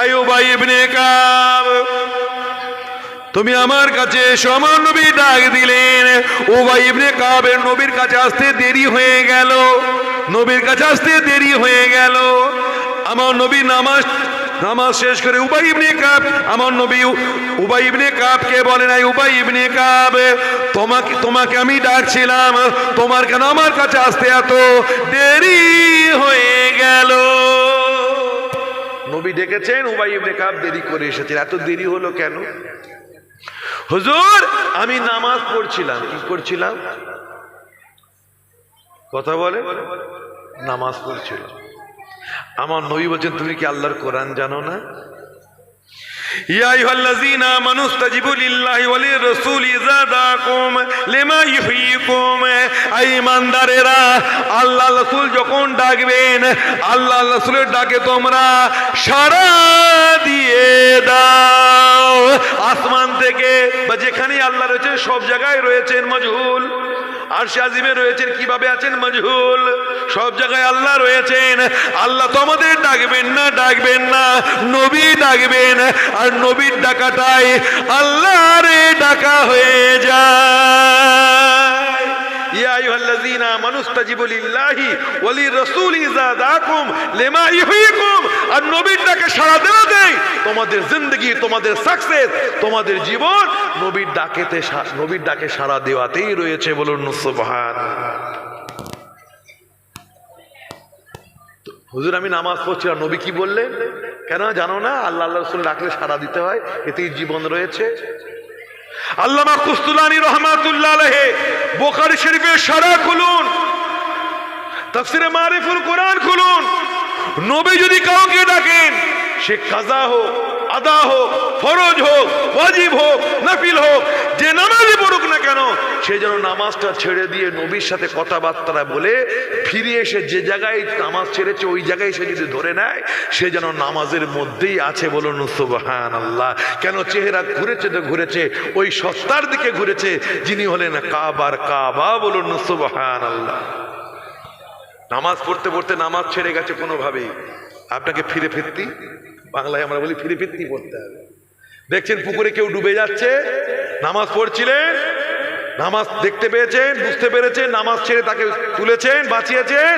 আয় উবাই ইবনে কাব, তুমি আমার কাছে এসো। আমার নবী ডাক দিলেন। উবাই ইবনে কাবের নবীর কাছে আসতে দেরি হয়ে গেল, নবীর কাছে আসতে দেরি হয়ে গেল। আমার নবী নামাজ শেষ করে উবাই ইবনে কাব, আমার নবী উবাই ইবনে কাবকে বলেন, আই উবাই ইবনে কাব, তোমাকে আমি ডাকছিলাম, তোমার কেন আমার কাছে আসতে এত দেরি হয়ে গেল? নবী ডেকেছেন, উবাই ইবনে কাব দেরি করে এসেছেন। এত দেরি হলো কেন? হুজুর আমি নামাজ পড়ছিলাম। কি করছিলাম? কথা বলে, নামাজ পড়ছিলাম। আমার নবী বলছেন, তুমি কি আল্লাহর কোরআন জানো না? ইয়া আইয়ুহাল্লাযীনা আমানু ইসতাজিবু লিল্লাহি ওয়া লির-রাসূলি ইযা দাআকুম লিমা ইউহয়িকুম। আই ঈমানদারেরা, আল্লাহ রাসূল যখন ডাকবেন, আল্লাহ রাসূলের ডাকে তোমরা সাড়া দিয়ে দাও। আসমান থেকে বা যেখানে আল্লাহ রয়েছেন সব জায়গায় রয়েছেন মজহুল, আরশে আজিমে রয়েছেন, কিভাবে আছেন মজহুল, সব জায়গায় আল্লাহ রয়েছেন। আল্লাহ তো আমাদের ডাকবেন না, নবী ডাকবেন, আর নবীর ডাকাটাই আল্লাহর ডাকা হয়ে যায়। ইয়া আইয়ুহাল্লাযীনা আমানু ইসতাজিবু লিল্লাহি ওয়া লির-রাসূলি ইযা দাআকুম লিমা ইউহয়িকুম। আর নবীর ডাকে সাড়া দেওয়াতেই তোমাদের জিন্দেগি, তোমাদের সাকসেস, তোমাদের জীবন নবীর ডাকে সাড়া দেওয়াতেই রয়েছে। বলুন সুবহানাল্লাহ। হুজুর আমি নামাজ পড়ছিলাম, নবী কি বললেন? কেন জানো না? আল্লাহ রাসূল ডাকলে সাড়া দিতে হয়, এতেই জীবন রয়েছে। আল্লামা কুস্তুলানী রহমাতুল্লাহ আলাইহি বুখারী শরীফের শারহ খুলুন, তাফসীরে মারিফুল কোরআন খুলুন। নবী যদি কাউকে ডাকেন, সে কাজা হোক, আদা হোক, ফরজ হোক, ওয়াজিব হোক, নফিল হোক, যে নামাজই পড়ুক না কেন, সে যেন নামাজটা ছেড়ে দিয়ে নবীর সাথে কথাবার্তা বলে ফিরে এসে যে জায়গায় নামাজ ছেড়েছে ওই জায়গায় সে যদি ধরে নেয়, সে যেন নামাজের মধ্যেই আছে। বলুন সুবহানাল্লাহ। কেন? চেহারা ঘুরেছে তো ঘুরেছে, ওই সত্তার দিকে ঘুরেছে যিনি হলেন কাবার কাবা। বলুন সুবহানাল্লাহ। নামাজ পড়তে পড়তে নামাজ ছেড়ে গেছে কোনোভাবেই, আপনাকে ফিরতি, বাংলায় আমরা বলি ফিরতি পড়তে হবে। দেখছেন পুকুরে কেউ ডুবে যাচ্ছে, নামাজ পড়ছিলেন, নামাজ দেখতে পেয়েছেন, বুঝতে পেরেছেন, নামাজ ছেড়ে তাকে তুলেছেন, বাঁচিয়েছেন।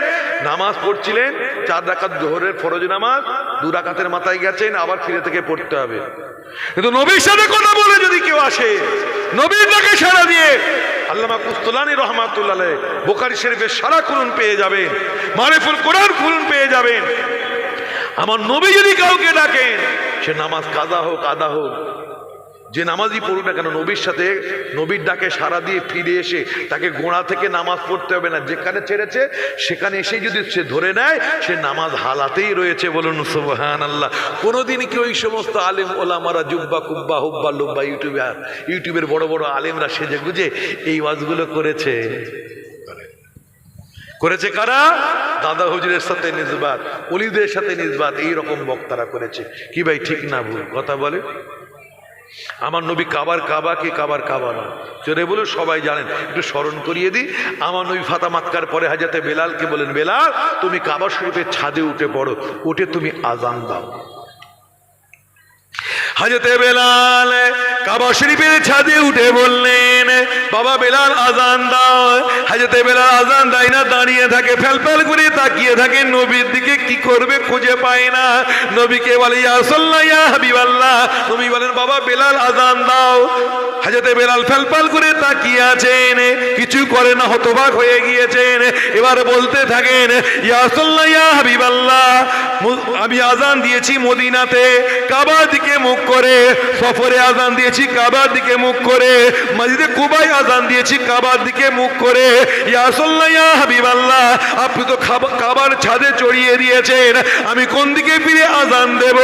নামাজ পড়ছিলেন, 4 রাকাত জোহরের ফরজ নামাজ, 2 রাকাতের মাথায় গেছেন, আবার ফিরে থেকে পড়তে হবে। কিন্তু নবীর সাথে কথা বলে যদি কেউ আসে, নবীর ডাকে সাড়া দিয়ে, আল্লামা কুস্তুলানী রহমাতুল্লাহ আলাইহি বুখারী শরীফের শারহ খুলুন, পেয়ে যাবেন, মারিফুল কোরআন খুলুন, পেয়ে যাবেন। আমার নবী যদি কাউকে ডাকেন, সে নামাজ কাজা হোক, আদা হোক, যে নামাজই পড়ুক না কেন, নবীর সাথে, নবীর ডাকে সাড়া দিয়ে ফিরে এসে তাকে গোড়া থেকে নামাজ পড়তে হবে না। যেখানে ছেড়েছে সেখানে এসে যদি সে ধরে নেয়, সে নামাজ হালাতেই রয়েছে। বলুন সুবহানাল্লাহ। কোনোদিন কি ওই সমস্ত আলেম ওলামারা জুব্বা কুব্বা হুব্বা লুব্বা ইউটিউবের বড় বড় আলেমরা সেজে গুজে এই ওয়াজগুলো করেছে? করেছে কারা? দাদা হুজুরের সাথে নিসবাত, ওলিদের সাথে নিসবাত, এইরকম বক্তারা করেছে। কি ভাই ঠিক না ভুল কথা বলে? আমার নবী কাবার কাবা কি কাবার কাবা না? জোরে বলুন, সবাই জানেন। একটু স্মরণ করিয়ে দিই। আমার নবী ফাতা মাক্কার পরে হাজরতে বেলালকে বলেন, বেলাল তুমি কাবা শরীফের ছাদে উঠে পড়ো, উঠে তুমি আজান দাও। হাজরতে বেলাল কাবা শরীফের ছাদে উঠে বললেন, বাবা বেলাল আজান দাও। হাজরতে বেলাল আজান দেয় না, দাঁড়িয়ে থাকে, ফেলফেল করে তাকিয়ে থাকে নবীর দিকে, কি করবে খুঁজে পায় না। নবীকে বলে, ইয়া রাসূলুল্লাহ, ইয়া হাবিবাল্লাহ। নবী বলেন, বাবা বেলাল আজান দাও। হাজরতে বেলাল ফেলফেল করে তাকিয়ে আছেন, কিছু করে না, হতবাক হয়ে গিয়েছেন। এবার বলতে থাকেন, ইয়া রাসূলুল্লাহ, ইয়া হাবিবাল্লাহ, আমি আজান দিয়েছি মদিনাতে কাবার দিকে মুখ করে, সফরে আজান দিয়েছি কাবার দিকে মুখ করে, মসজিদে কুবায় আজান দিয়েছি কাবার দিকে মুখ করে। ইয়া রাসূলুল্লাহ, ইয়া হাবিবাল্লাহ, আপনি তো কাবার ছাদে চড়িয়ে দিয়েছেন, আমি কোন দিকে ফিরে আজান দেব?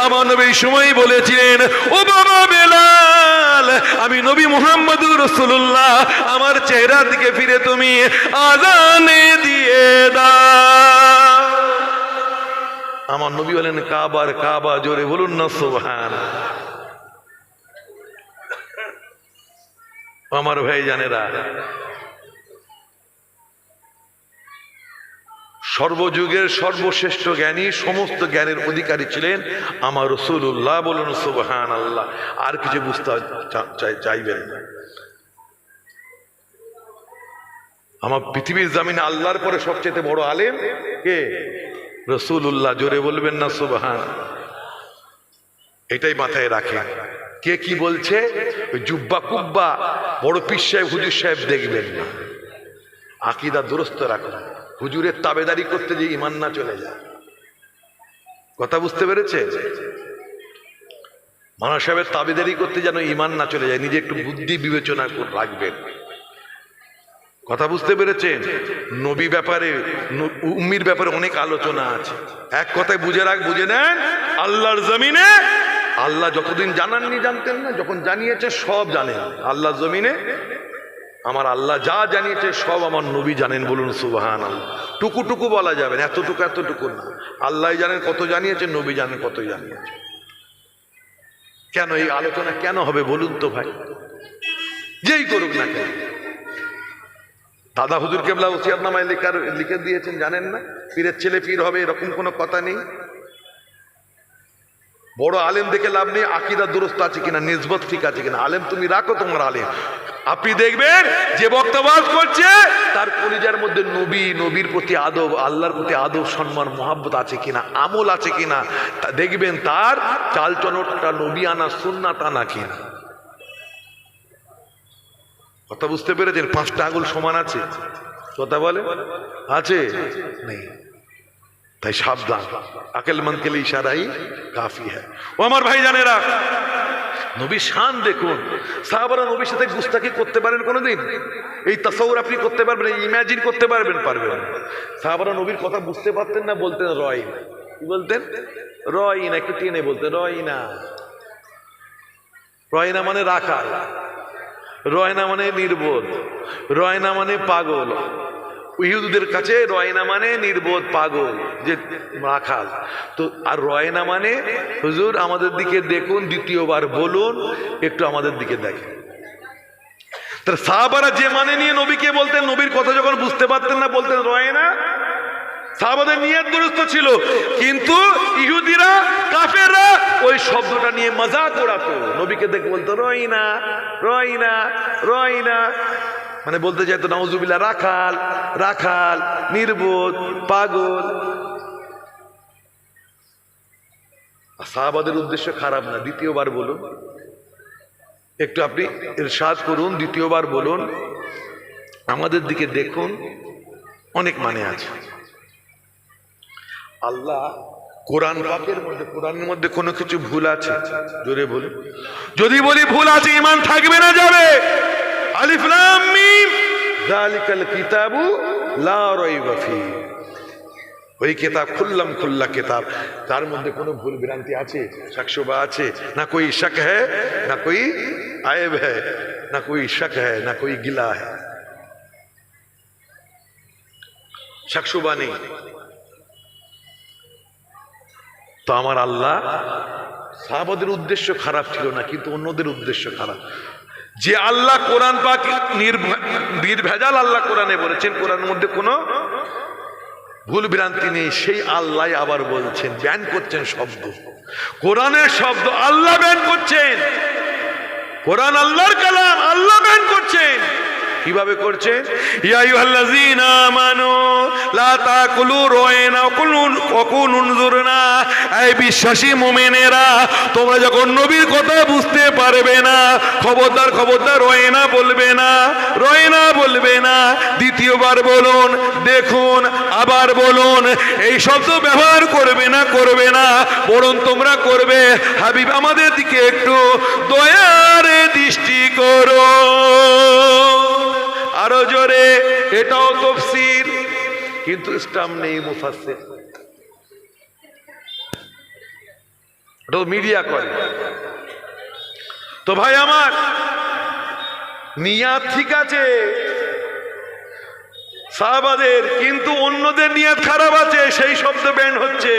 আমার নবী সময় বলেছিলেন, ও বাবা বেলাল, আমি নবী মুহাম্মদুর রাসূলুল্লাহ, আমার চেহারার দিকে ফিরে তুমি আযানে দিয়ে দাও। আমার নবী বলেন কাবার কাবা, জোরে বলুন না সুবহানাল্লাহ। আমার ভাই জানেরা, সর্বযুগের সর্বশ্রেষ্ঠ জ্ঞানী, সমস্ত জ্ঞানের অধিকারী ছিলেন আমার রাসূলুল্লাহ, বলুন সুবহানাল্লাহ। আর কিছু বুঝতে চাইবেন না। আমার পৃথিবীর জমিনে আল্লাহর পরে সবচেয়ে বড় আলেম কে? রাসূলুল্লাহ, জোরে বলবেন না সুবহানাল্লাহ। এটাই মাথায় রাখেন। কে কি বলছে ওই জুব্বা কুব্বা বড় পীর সাহেব হুজুর সাহেব দেখবেন না, আকীদা দুরস্ত রাখুন। হুজুরের তাবেদারি করতে যে ঈমান না চলে যায়, কথা বুঝতে পেরেছে? মানা সাহেবের তাবেদারি করতে যেন ঈমান না চলে যায়, নিজে একটু বুদ্ধি বিবেচনা রাখবেন, কথা বুঝতে পেরেছেন? নবী ব্যাপারে, উম্মির ব্যাপারে অনেক আলোচনা আছে। এক কথায় বুঝে নেন, আল্লাহর জমিনে আল্লাহ যতদিন জানাননি, জানতেন না, যখন জানিয়েছে সব জানেন। আল্লাহর জমিনে আমার আল্লাহ যা জানিয়েছে সব আমার নবী জানেন, বলুন সুবহানাল্লাহ। টুকু টুকু বলা যাবে না, এতটুকু না। আল্লাহ জানেন কত জানিয়েছে, নবী জানেন কত জানিয়েছে। কেন এই আলোচনা কেন হবে বলুন তো ভাই? যেই করুক না কেন। দাদা হুজুর কেবলা ওসিয়াতনামায় লিখে দিয়েছেন, জানেন না? পীরের ছেলে পীর হবে এরকম কোনো কথা নেই। বড় আলেম দেখে লাভ নেই, আকীদা দুরস্ত আছে কিনা, নিসবত ঠিক আছে কিনা। আলেম তুমি রাখো তোমার আলেম, আপনি দেখবেন যে বক্তব্য করছে তার কলিজার মধ্যে নবীর প্রতি আদব, আল্লাহর প্রতি আদব, সম্মান, মহাব্বত আছে কিনা, আমল আছে কিনা। দেখবেন তার চালচলনটা নবী আনা সুন্নাত আনা কিনা। কথা বুঝতে পেরেছেন? 5টা আঙুল সমান আছে, কথা বলে আছে নেই? তাই সাবধান, আকলমন্দ কে লিয়ে ইশারা হি কাফি হ্যায়। ও আমার ভাই জানেরা, নবীর শান দেখুন। সাহাবারা নবীর সাথে গুস্তাখি করতে পারেন কোনোদিন? এই তাসাউর আপনি করতে পারবেন, ইমাজিন করতে পারবেন? পারবেন। সাহাবারা নবীর কথা বুঝতে পারতেন না, বলতেন রয়না। কি বলতেন? রয়না। একটু টেনে বলতেন রয়না। রয়না মানে রাখাল, রয়না মানে নির্বোধ, রয়না মানে পাগল। ইহুদিদের কাছে রয়না মানে নির্বোধ, পাগল, যে রাখাল। তো আর রয়না মানে হুজুর আমাদের দিকে দেখুন, দ্বিতীয়বার বলুন, একটু আমাদের দিকে দেখেন। তার সাহাবারা যে মানে নিয়ে নবীকে বলতেন, নবীর কথা যখন বুঝতে পারতেন না বলতেন রয়না। সাহাবাদের নিয়ত দুরস্ত ছিল, কিন্তু ইহুদিরা, কাফেররা ওই শব্দটা নিয়ে মজাক উড়াতো। নবীকে দেখে বলতো রয়না, রয়না, রয়না, মানে বলতে চাইতো নাউজুবিল্লাহ, রাখাল, রাখাল, নির্বোধ, পাগল। সাহাবাদের উদ্দেশ্য খারাপ না। দ্বিতীয়বার বলুন, একটু আপনি ইরশাদ করুন, দ্বিতীয়বার বলুন, আমাদের দিকে দেখুন। অনেক মানে আছে। আল্লাহ কোরআন পাকের মধ্যে, কোরআনের মধ্যে কোনো কিছু ভুল আছে? জোরে বলুন। যদি বলি ভুল আছে, ঈমান থাকবে না যাবে? আলিফ লাম মিম যালিকাল কিতাবু লা রাইবা ফীহি, ওই কিতাব খুল্লা কিতাব, তার মধ্যে কোনো ভুল ভ্রান্তি আছে, শাকশুবা আছে? না কোই শক হ্যায়, না কোই আয়েব হ্যায়, না কোই শক হ্যায়, না কোই গিলা হ্যায়। শাকশুবা নেই। তো আমার আল্লাহ, সাহাবাদের উদ্দেশ্য খারাপ ছিল না, কিন্তু অন্যদের উদ্দেশ্য খারাপ। যে আল্লাহ কোরআন পাক নির্ভেজাল আল্লাহ কোরআনে বলেছেন, কোরআনের মধ্যে কোনো ভুল ভ্রান্তি নেই, সেই আল্লাহ আবার বলছেন, ব্যান করছেন শব্দ, কোরআনের শব্দ আল্লাহ ব্যান করছেন। কোরআন আল্লাহর কালাম, আল্লাহ ব্যান করছেন। কিভাবে করছেন? ইয়া আইয়ুহাল্লাযীনা আমানু লা তাকুলু রায়না ওয়া কুনু উনজুরনা। এই বিশ্বাসী মুমিনেরা, তোমরা যখন নবীর কথা বুঝতে পারবে না, খবরদার খবরদার রয়না বলবে না, রয়না বলবে না। দ্বিতীয়বার বলুন, দেখুন, আবার বলুন, এই শব্দ ব্যবহার করবে না, করবে না, বরং তোমরা করবে হাবিব আমাদের দিকে একটু দয়ার দৃষ্টি করো। আরো জোরে, এটাও তাফসীর, কিন্তু ইসলাম নেই, মুফাসসির, এটা মিডিয়া করে। তো ভাই আমার, নিয়াত ঠিক আছে সাহাবাদের, কিন্তু অন্যদের নিয়াত খারাপ আছে, সেই শব্দ ব্যান হচ্ছে।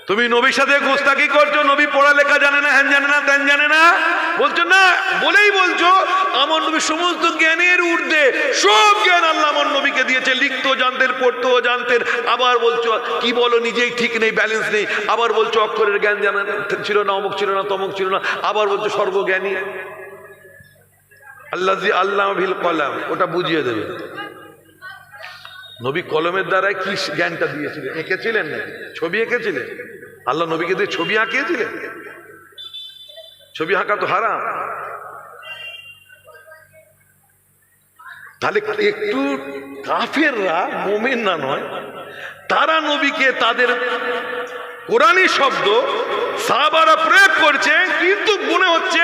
তুমি নবীর সাথে গোস্তাকি করছো, নবী পড়ালেখা জানে না, হ্যান জানে না, ত্যান জানে না বলছো না, বলেই বলছো আমার নবী সমস্ত জ্ঞানের ঊর্ধ্বে, সব জ্ঞান আল্লাহ আমার নবীকে দিয়েছে, লিখতেও জানতেন, পড়তেও জানতেন। আবার বলছো কি বলো, নিজেই ঠিক নেই, ব্যালেন্স নেই। আবার বলছো অক্ষরের জ্ঞান জানা ছিল না, অমুক ছিল না, তমুক ছিল না। আবার বলছো সর্বজ্ঞানী। আল্লাযী আল্লামা বিল কলাম, ওটা বুঝিয়ে দেবে। নবী কলমের দ্বারা কি জ্ঞানটা দিয়েছিলেন? এঁকেছিলেন নাকি? ছবি এঁকেছিলেন? আল্লাহ নবীকে দিয়ে ছবি আঁকিয়েছিলেন? ছবি আঁকা তো হারাম। তাহলে একটু কাফেররা, মুমিন না নয়, তারা নবীকে তাদের কোরআনী শব্দ সাহাবারা প্রয়োগ করছে, কিন্তু মনে হচ্ছে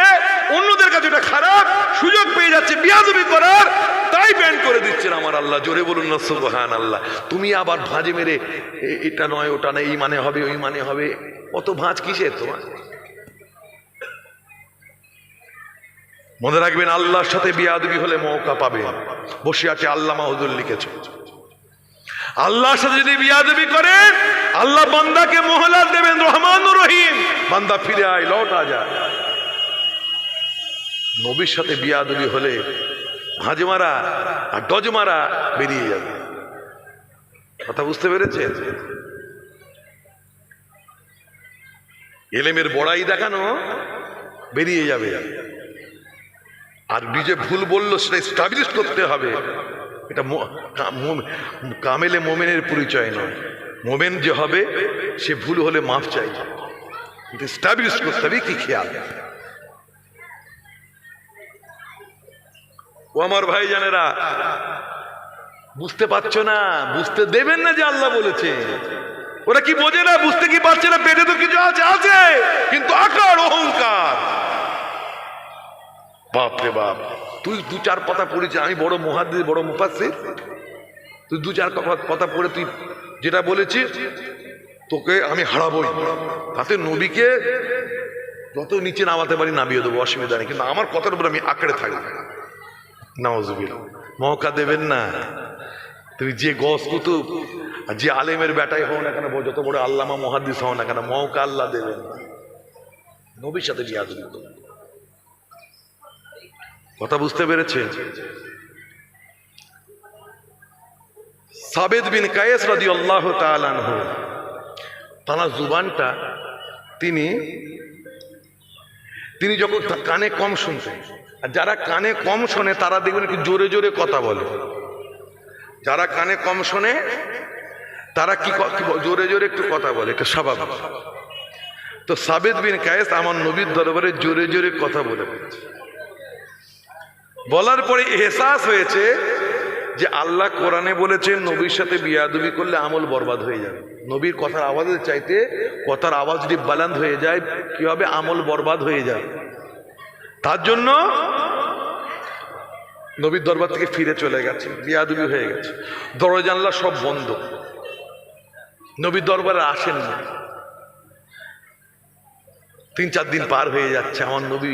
অন্যদের কাছে এটা খারাপ, সুযোগ পেয়ে যাচ্ছে বিয়াদবি করার, তাই ব্যান করে দিচ্ছেন আমার আল্লাহ। জোরে বলুন না সুবহানাল্লাহ। তুমি আবার ভাঁজে মেরে এটা নয় ওটা নয়, এই মানে হবে ওই মানে হবে, অত ভাঁজ কিসের তোমার? মনে রাখবেন আল্লাহর সাথে বিয়াদবি হলে মওকা পাবেন। বসে আছে আল্লামা হুজুর লিখেছে, আল্লাহর সাথে যদি বিয়াদবি করেন আল্লাহ বান্দাকে মোহলাত দেবেন, রহমানুর রহিম, বান্দা ফিরে আয়, লৌটা যায়। নবীর সাথে বিয়াদবি হলে ভাঁজ মারা আর ডজ মারা বেরিয়ে যাবে। কথা বুঝতে পেরেছেন? এলেমের বড়াই দেখানো বেরিয়ে যাবে, আর নিজে ভুল বললো সেটা স্টাবলিশ করতে হবে। এটা কামেলে মোমেনের পরিচয় নয়। মোমেন যে হবে সে ভুল হলে মাফ চাই, কিন্তু স্টাবলিশ করতে হবে। কি খেয়াল? ও আমার ভাই জানেরা, বুঝতে পারছো না, বুঝতে দেবেন না যে আল্লাহ বলেছে। ওরা কি বোঝে না, বুঝতে কি পারছে না? পেটে তো কিছু আছে আছে, কিন্তু আকার অহংকার। বাপরে বাপ, তুই দু চার কথা পড়েছিস, আমি বড় মুহাদ্দিস, বড় মুফাসসির, তুই দু চার কথা পড়ে তুই যেটা বলেছিস তোকে আমি হারাবই। তাতে নবীকে যত নিচে নামাতে পারি নামিয়ে দেবো, অসুবিধা নেই, কিন্তু আমার কথার উপর আমি আঁকড়ে থাকবো। নাউজুবিল্লাহ। মওকা দেবেন না। তুমি যে গস কুতুব, যে আলেমের বেটাই হও না কেন, যত বড় আল্লামা মুহাদ্দিস হও না কেন, মওকা আল্লাহ দেবেন না। নবীর সাথে বিয়াদবি করো। কথা বুঝতে পেরেছে? সাবেদ বিন কায়েস রাদিয়াল্লাহু তাআলা আনহু, তার জুবানটা তিনি যখন কানে কম শুনতেন, আর যারা কানে কম শোনে তারা দেখবেন একটু জোরে জোরে কথা বলে। যারা কানে কম শোনে তারা কি জোরে জোরে একটু কথা বলে, এটা স্বাভাবিক। তো সাবেদ বিন কায়েস আমার নবীর দরবারে জোরে জোরে কথা বলে বলার পরে এহসাস হয়েছে যে আল্লাহ কোরআনে বলেছেন নবীর সাথে বিয়াদবি করলে আমল বরবাদ হয়ে যাবে। নবীর কথার আওয়াজের চাইতে কথার আওয়াজ যদি বালান্দ হয়ে যায় কি হবে? আমল বরবাদ হয়ে যায়। তার জন্য নবীর দরবার থেকে ফিরে চলে গেছে, বিয়াদবি হয়ে গেছে, দরজা জানলা সব বন্ধ, নবীর দরবারে আসেন না। 3-4 দিন পার হয়ে যাচ্ছে। আমার নবী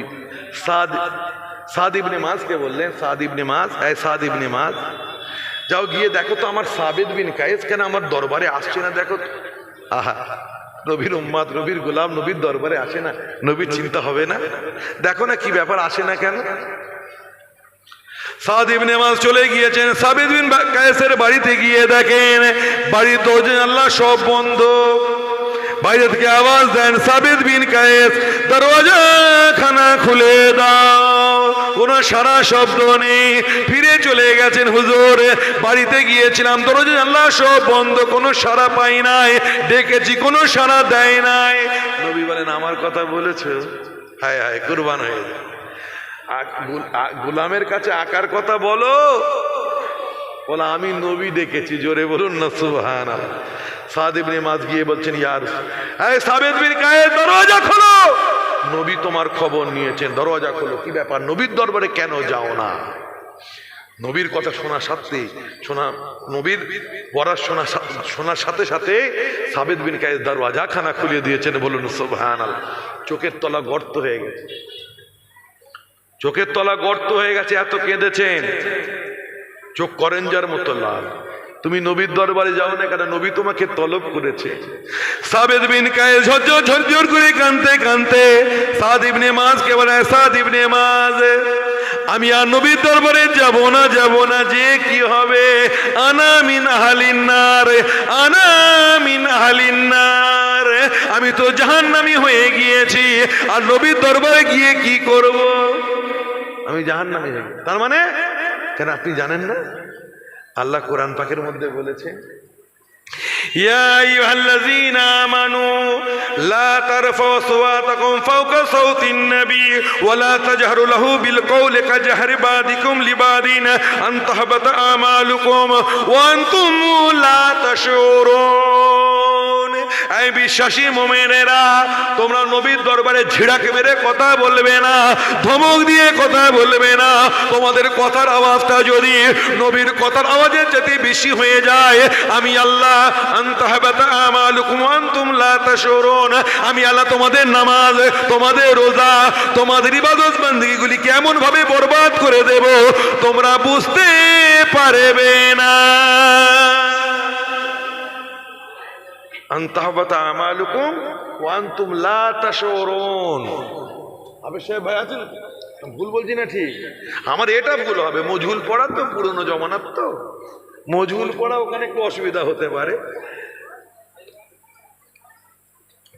সাদ ইবনে মাযকে বললেন, সাদ ইবনে মায, সাদ ইবনে মায, যাও গিয়ে দেখো তো আমার সাবেদ বিন কায়েস কেন আমার দরবারে আসছে না, দেখো। আহা, নবীর উম্মত, নবীর গোলাম নবীর দরবারে আসে না, নবীর চিন্তা হবে না? দেখো না কি ব্যাপার, আসে না কেন? সাদ ইবনে মায চলে গিয়েছেন, সাবেদ বিন কায়েসের বাড়িতে গিয়ে দেখেন বাড়ির দরজা জানলা সব বন্ধ। বাইরে থেকে আওয়াজ দেন, সাবেদ বিন কায়েস দরওয়াজা খানা খুলে দাও। কোনো সারা শব্দ নেই। ফিরে চলে গেছেন, হুজুর বাড়িতে গিয়েছিলাম, দরজা জানলা সব বন্ধ, কোনো সাড়া পাই নাই, ডেকেছি কোনো সাড়া দেয় নাই। নবী বলেন আমার কথা বলেছো? হায় হায়, কুরবান হয়ে যায়। গোলামের কাছে আকার কথা বলো, বলা আমি নবী ডেকেছি। জোরে বলুন না সুবহানাল্লাহ। সাদ ইবনে মায গিয়ে বলছেন, ইয়ার সাবেদ বিন কায়েস দরওয়াজা খোলো, নবী তোমার খবর নিয়েছেন, দরওয়াজা খোলো। কি ব্যাপার, নবীর দরবারে কেন যাও না? নবীর কথা নবীর বরাত শোনার সাথে সাথে সাবেদ বিন কায়েস দরওয়াজা খানা খুলে দিয়েছেন। বলুন সুবহানাল্লাহ। চোখের তলা গর্ত হয়ে গেছে, চোখের তলা গর্ত হয়ে গেছে, এত কেঁদেছেন, চোখ করেঞ্জার মতো লাল। তুমি নবীর দরবারে যাও না কেন? নবী তোমাকে তলব করেছে। সাবেদ বিন কায়েস ঝরঝর করে কাঁদতে কাঁদতে সাদ ইবনে মুআযকে বলে, সাদ ইবনে মুআয, আমি আর নবীর দরবারে যাব না, যে কি হবে? আনা মিন আহলিন নার, আনা মিন আহলিন নার, আমি তো জাহান্নামী হয়ে গিয়েছি, আর নবীর দরবারে গিয়ে কি করব? আমি জাহান্নামী হয়ে গেছি। তার মানে কেন আপনি জানেন না? আল্লাহ কোরআন পাকের মধ্যে বলেছেন, ইয়া আইয়ুহাল্লাযীনা আমানু লা তারফাউ আসওয়াতাকুম ফাওকা সাওতিন নবী ওয়া লা তাজহারু লাহু বিল কওলি কাজহারি বাদিকুম লিবাদিন আন তাহবাতা আমালুকুম ওয়া আনতুম লা তাশউরুন। এই বিশ্বাসী মুমিনেরা, তোমরা নবীর দরবারে ঝিড়াক মেরে কথা বলবে না, ধমক দিয়ে কথা বলবে না। তোমাদের কথার আওয়াজটা যদি নবীর কথার আওয়াজের চেয়ে বেশি হয়ে যায়, আমি আল্লাহ আনতাহাবাতা আমালুকুম ওয়া আনতুম লা তাশউরুন, আমি আল্লাহ তোমাদের নামাজ, তোমাদের রোজা, তোমাদের ইবাদত বন্দেগীগুলি কেমন ভাবে বরবাদ করে দেব তোমরা বুঝতে পারবে না। আনতাহাবাতা আমালুকুম ওয়া আনতুম লা তাশউরুন। আবে সাহেব ভাই আছেন, ভুল বলছি না? ঠিক, আমার এটা ভুল হবে। মজহুল পড়া তো পুরনো জমানার, তো মজহুল পড়া ওখানে একটু অসুবিধা হতে পারে।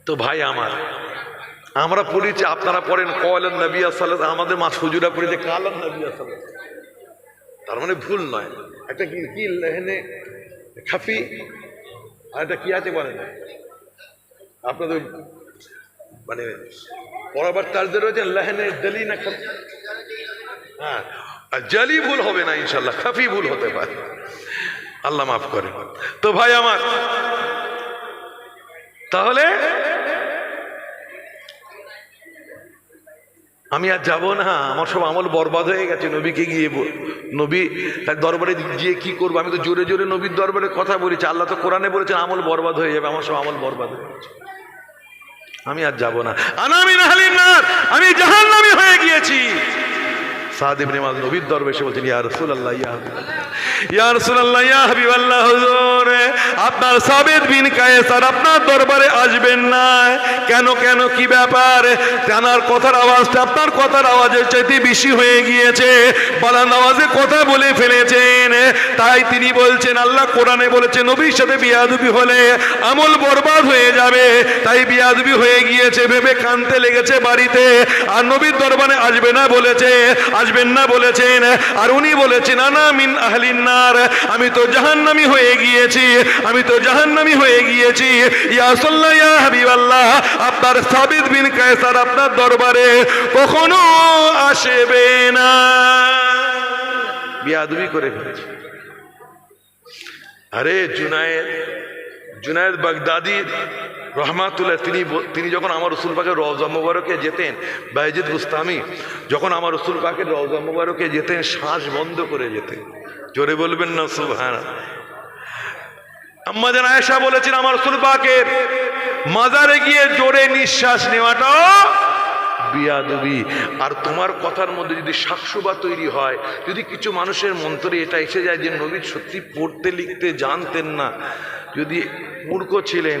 তো ভাই আমার, আমরা পড়েছি, আপনারা পড়েন কওলান নবী সাল্লাল্লাহু, আমাদের মা হুজুরা পড়েছে কালান নবী সাল্লাল্লাহু, তার মানে ভুল নয়। একটা কি কি লেহনে খাফি, আর একটা কি আছে বলেন আপনাদের, মানে পড়াবার তালদের রয়েছে লেহনে দলি না, হ্যাঁ, জালি ভুল হবে না ইনশাল্লাহ, খাফি ভুল হতে পারে, আল্লাহ মাফ করে। তো ভাই আমার, তাহলে আমি আর যাব না, আমার সব আমল বরবাদ হয়ে গেছে। নবীকে গিয়ে, নবী তার দরবারে গিয়ে কি করবো? আমি তো জোরে জোরে নবীর দরবারে কথা বলেছি, আল্লাহ তো কোরআনে বলেছেন আমল বরবাদ হয়ে যাবে, আমার সব আমল বরবাদ হয়ে গেছে, আমি আর যাব না। আনা মিন আহলিন নার, আমি জাহান্নামী হয়ে গিয়েছি। সাদ ইবনে মুআয নবীর দরবারে এসে বলছেন, ইয়া রাসূলুল্লাহ, ইয়া রাসূলুল্লাহ, ইয়া হাবিবাল্লাহ, হুজুর আপনার সাবেদ বিন কায়েস আর আপনার দরবারে আসবেন না কেন? কেন কি ব্যাপার? জানার কথার আওয়াজটা আপনার কথার আওয়াজের চাইতে বেশি হয়ে গিয়েছে, বালান আওয়াজে কথা বলে ফেলেছেন। তাই তিনি বলছেন, আল্লাহ কোরআনে বলেছে নবীর সাথে বিয়াদবি হলে আমল বরবাদ হয়ে যাবে, তাই বিয়াদবি হয়ে গিয়েছে ভেবে কাঁদতে লেগেছে বাড়িতে, আর নবীর দরবারে আসবে না বলেছে, আসবেন না বলেছেন। আর উনি বলেছেন আনা মিন আহলিন নার, আমি তো জাহান্নামী হয়ে গিয়েছি, আমি তো জাহান্নামী হয়ে গিয়েছি। ইয়া রাসূলুল্লাহ, ইয়া হাবিবাল্লাহ, আপনার সাবিত বিন কায়েস আর আপনার দরবারে কখনো আসবে না। বিয়াদবি করে ফেলেছে। আরে জুনায়েদ বাগদাদি রহমাতুল্লাহ, তিনি যখন আমার রসুল পাকের রওজা মুবারকে যেতেন, বাইজিদ বুস্তামি যখন আমার রসুল পাকের রওজা মুবারকে যেতেন, শ্বাস বন্ধ করে যেতেন। জোরে বলবেন না সুবহানাল্লাহ। আম্মা জান আয়েশা বলেছেন, আমার রসুল পাকের মাজারে গিয়ে জোরে নিঃশ্বাস নেওয়াটাও বিয়াদবি। আর তোমার কথার মধ্যে যদি শাকসুবা তৈরি হয়, যদি কিছু মানুষের মন্তরে এটা এসে যায় যে নবী সত্যি পড়তে লিখতে জানতেন না, যদি মূর্খ ছিলেন,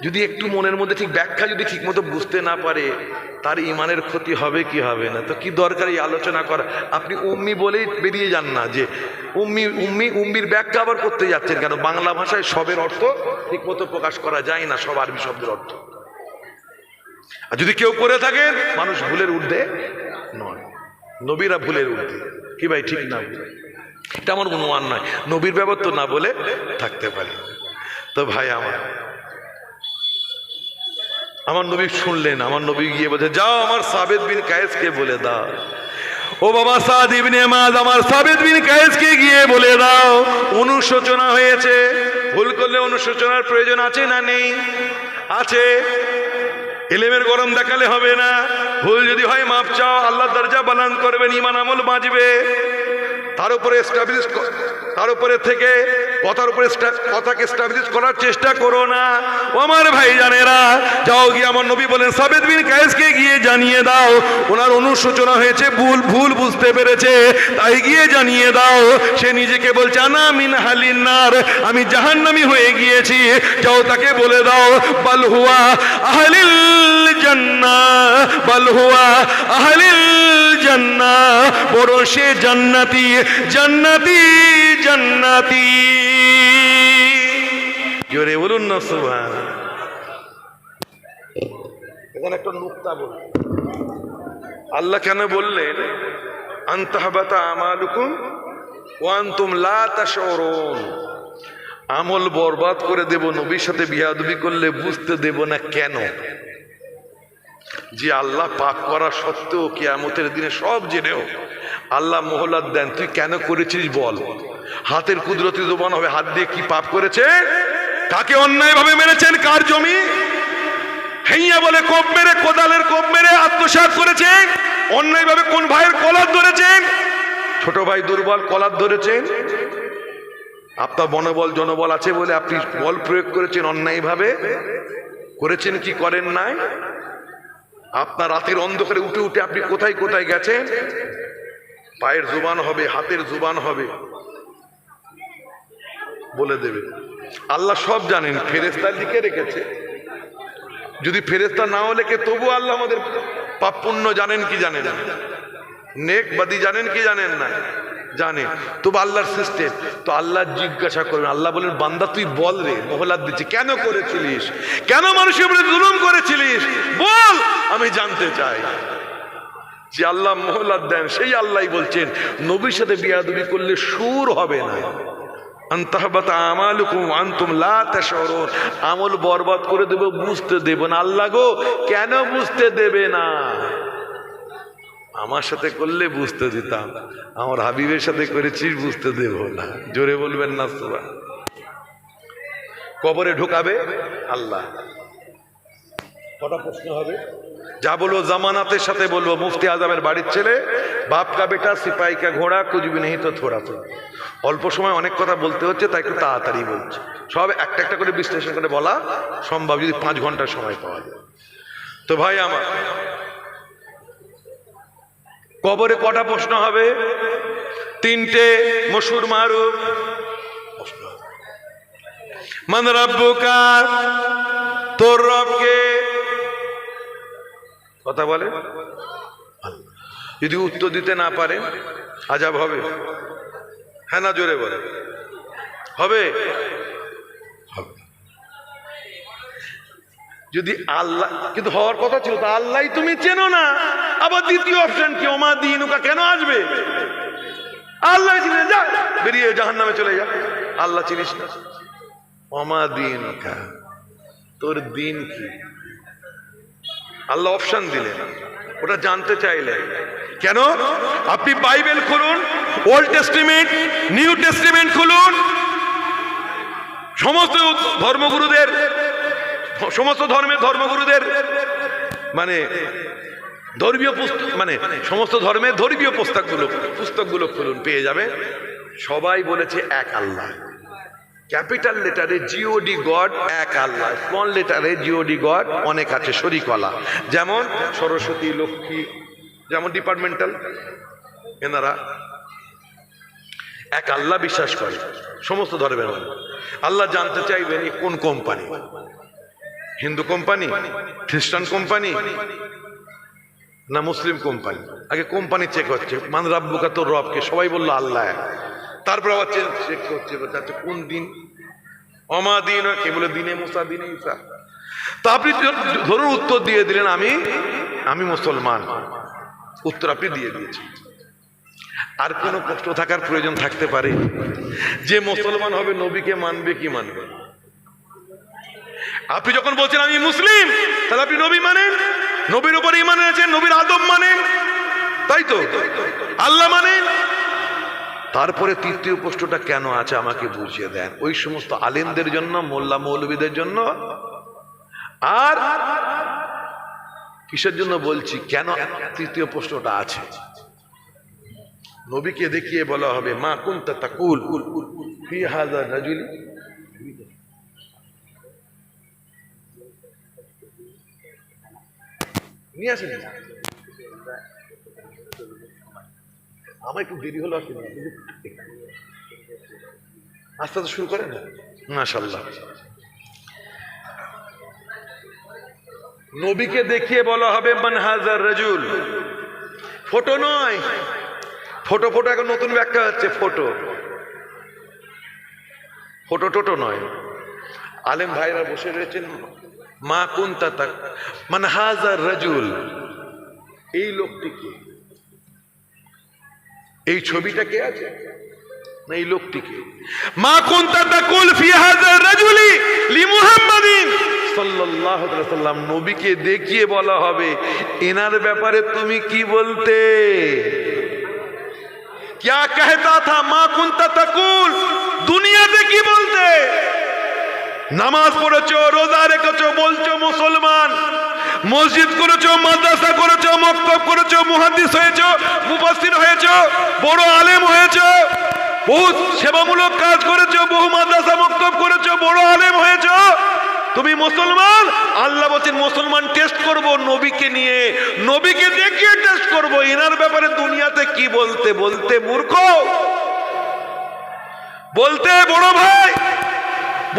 যদি একটু মনের মধ্যে ঠিক ব্যাখ্যা যদি ঠিক মতো বুঝতে না পারে, তার ইমানের ক্ষতি হবে কি হবে না? তো কি দরকার এই আলোচনা করা? আপনি উম্মি বলেই বেরিয়ে যান না, যে উম্মির ব্যাখ্যা আবার করতে যাচ্ছেন কেন? বাংলা ভাষায় সবের অর্থ ঠিক মতো প্রকাশ করা যায় না, সব আরবি শব্দের অর্থ। আর যদি কেউ করে থাকেন, মানুষ ভুলের ঊর্ধ্বে নয়, নবীরা ভুলের ঊর্ধ্বে। কি ভাই ঠিক না? এটা আমার অনুমান নয়, নবীর ব্যাপার তো না বলে থাকতে পারে। তো ভাই আমার নবী শুনলেন, আমার নবী গিয়ে বলছে, যাও আমার সাবেদ বিন কায়েসকে বলে দাও। ও বাবা সাদ ইবনে মুআয, আমার সাবেদ বিন কায়েসকে গিয়ে বলে দাও অনুশোচনা হয়েছে। ভুল করলে অনুশোচনার প্রয়োজন আছে না নেই? আছে। ইলমের গরম দেখালে হবে না, ভুল যদি হয় মাপ চাও, আল্লাহ দরজা বালান্দ করবেন, ঈমান আমল বাঁচবে। তার উপরে থেকে কথাকে এস্টাবলিশ করার চেষ্টা করো না। ও আমার ভাইজানেরা, যাও গিয়ে আমার নবী বলেন সাবেদ বিন কায়েসকে গিয়ে জানিয়ে দাও ওনার অনুশোচনা হয়েছে, ভুল বুঝতে পেরেছে, তাই গিয়ে জানিয়ে দাও। সে নিজেকে বলছে আনা মিন হালিন্নার, আমি জাহান্নামী হয়ে গিয়েছি। যাও তাকে বলে দাও বাল হুয়া আহলিল জান্নাহ, বাল হুয়া আহলিল জান্নাহ, বড় সে জান্নাতি জান্নাতি জান্নাতি। জোরে বলুন না সুবহান। এখানে একটা নুকতা বল, আল্লাহ কেন বললেন আনতাহবাতা আমালুকুম ওয়া আনতুম লা তাশউরুন, আমল বরবাদ করে দেব, নবীর সাথে বিয়াদবি করলে বুঝতে দেব না। কেন? যে আল্লাহ পাপ করা সত্ত্বেও কিয়ামতের দিনে সব জেনেও আল্লাহ মোহলাত দেন, তুই কেন করেছিস বল। হাতের কুদরতি জবান হবে, হাত দিয়ে কি পাপ করেছে, কাকে অন্যায় ভাবে মেরেছেন, কার জমি হেইয়া বলে কোপ মেরে, কোদালের কোপ মেরে আত্মসাৎ করেছে, অন্যায় ভাবে কোন ভাইয়ের কলার ধরেছেন, ছোট ভাই দুর্বল কলার ধরেছেন, আপনার মনোবল জনবল আছে বলে আপনি বল প্রয়োগ করেছেন, অন্যায় ভাবে করেছেন কি করেন নাই। আপনার রাতের অন্ধকারে উঠে উঠে আপনি কোথায় কোথায় গেছেন, পায়ের জুবান হবে, হাতের জুবান হবে, বলে দেবে। আল্লাহ সব জানেন, ফেরেশতা লিখে রেখেছে। যদি ফেরেশতা নাও লেখে তবু আল্লাহ আমাদের পাপ পুণ্য জানেন কি জানেন না, নেক বাদি জানেন কি জানেন না, জানে। তবু আল্লাহর সিস্টেম। তো আল্লাহ জিজ্ঞাসা করবেন, আল্লাহ বলেন বান্দা তুই বল রে, মোহলাত দিচ্ছি, কেন করেছিলিস, কেন মানুষের উপরে জুলুম করেছিলিস, বল, আমি জানতে চাই। যে আল্লাহ মোহলাত দেন সেই আল্লাহ বলছেন নবীর সাথে বিয়াদবি করলে সুর হবে না। আনতাহবাতা আমালুকুম ওয়া আনতুম লা তাশউরুন, আমল বরবাদ করে দেব, বুঝতে দেব না। আল্লাহ গো কেন বুঝতে দেবে না? আমার সাথে করলে বুঝতে দিতাম, আমার হাবিবের সাথে করেছিস বুঝতে দেব না। জোরে বলবেন না সুবহান। কবরে ঢোকাবে আল্লাহ, কটা প্রশ্ন হবে, যা বলবো জামানাতের সাথে বলবো। মুফতি আজমের বাড়ির ছেলে, বাপ কা বেটা সিপাহী কা ঘোড়া, কুছ ভি নেহি তো থোড়া থোড়া। অল্প সময় অনেক কথা বলতে হচ্ছে, তাই একটু তাড়াতাড়ি বলছে। সব একটা একটা করে বিশ্লেষণ করে বলা সম্ভব যদি 5 ঘন্টার সময় পাওয়া যায়। তো ভাই আমার, কবরে কটা প্রশ্ন হবে? 3টে মশহুর মারুফ। মান রাব্বুকা, তোর রব কে? কথা বলে। যদি উত্তর দিতে না পারে আযাব হবে, হ্যাঁ না জোরে বলে, হবে? যদি আল্লাহ, কিন্তু হওয়ার কথা ছিল তো, আল্লাহ তুমি চেনো না। আবার দ্বিতীয় অপশন কি, ওমা দিনুকা, কেন আসবে? আল্লাহ চিনে, যা বেরিয়ে জাহান্নামে চলে যা, আল্লাহ চিনিস না। ওমা দিনুকা, তোর দিন কি? আল্লাহ অপশন দিলেন, ওটা জানতে চাইলে কেন? আপনি বাইবেল খুলুন, ওল্ড টেস্টিমেন্ট, নিউ টেস্টিমেন্ট খুলুন, সমস্ত ধর্মগুরুদের, সমস্ত ধর্মের ধর্মগুরুদের মানে ধর্মীয় পুস্তক, মানে সমস্ত ধর্মের ধর্মীয় পুস্তকগুলো খুলুন, পেয়ে যাবে। সবাই বলেছে এক আল্লাহ। ক্যাপিটাল লেটারে জিওডি গড, এক আল্লাহ। স্মল লেটারে জিওডি গড, অনেক আছে শরীকওয়ালা, যেমন সরস্বতী, লক্ষ্মী, যেমন ডিপার্টমেন্টাল, এনারা এক আল্লাহ বিশ্বাস করে সমস্ত ধর্মের মানুষ। আল্লাহ জানতে চাইবেন কোন কোম্পানি, হিন্দু কোম্পানি, খ্রিস্টান কোম্পানি না মুসলিম কোম্পানি? আগে কোম্পানি চেক হচ্ছে, মান রাব্বুকা, তোর রবকে? সবাই বললো আল্লাহ। তারপর আবার চেক করছে, আচ্ছা কোন দিন, অমা দিন, কে বলে দিনে মুসা, দিনে ঈসা। তা আপনি ধরুন উত্তর দিয়ে দিলেন আমি মুসলমান, উত্তর আপনি দিয়ে দিয়েছেন। আর কোনো কষ্ট থাকার প্রয়োজন থাকতে পারে? যে মুসলমান হবে নবীকে মানবে কি মানবে? আপনি যখন বলছেন আমি মুসলিম, তাহলে আপনি নবী মানেন, নবীর উপর ঈমান এনেছেন, নবীর আদব মানেন, তাই তো? আল্লাহ মানেন। তারপরে তৃতীয় প্রশ্নটা কেন আছে আমাকে বুঝিয়ে দেন। ওই সমস্ত আলেমদের জন্য, মোল্লা মৌলবীদের জন্য। আর কিসের জন্য বলছি, কেন তৃতীয় প্রশ্নটা আছে? নবীকে দেখিয়ে বলা হবে মা কুনতা তাকুল ফি হাযা রাজুল, নিয়ে আসেন। আমার একটু দেরি হলো, আসলে আস্তে আস্তে শুরু করেন না। মাশাআল্লাহ, নবীকে দেখিয়ে বলা হবে মান হাজার রাজুল। ফটো নয়, ফটো ফটো এখন নতুন ব্যাখ্যা হচ্ছে, ফটো ফটো টোটো নয়। আলেম ভাইরা বসে রয়েছেন, মা কুনতা তাক মান হাজার রাজুল, এই লোকটিকে, এই ছবিটা কে আছে না এই লোকটিকে। মা কুনতা তাকুল ফি হাযা রাজুলি লিমুহাম্মাদিন সাল্লাল্লাহু আলাইহি ওয়াসাল্লাম, নবীকে দেখিয়ে বলা হবে এনার ব্যাপারে তুমি কি বলতে। क्या कहता था মা কুনতা তাকুল, দুনিয়াতে কি বলতে। নামাজ পড়েছো, রোজা রেখেছো, বলছো মুসলমান, মসজিদ করেছো, মাদ্রাসা করেছো, মক্তব করেছো, মুহাদ্দিস হয়েছো, মুফাসসির হয়েছো, বড় আলেম হয়েছো, বহু সেবামূলক কাজ করেছো, বহু মাদ্রাসা মক্তব করেছো, বড় আলেম হয়েছো, তুমি মুসলমান। আল্লাহ বলছেন মুসলমান টেস্ট করব নবীকে নিয়ে, নবীকে দেখিয়ে টেস্ট করব এনার ব্যাপারে দুনিয়াতে কি বলতে। বলতে মূর্খ, বলতে বড় ভাই,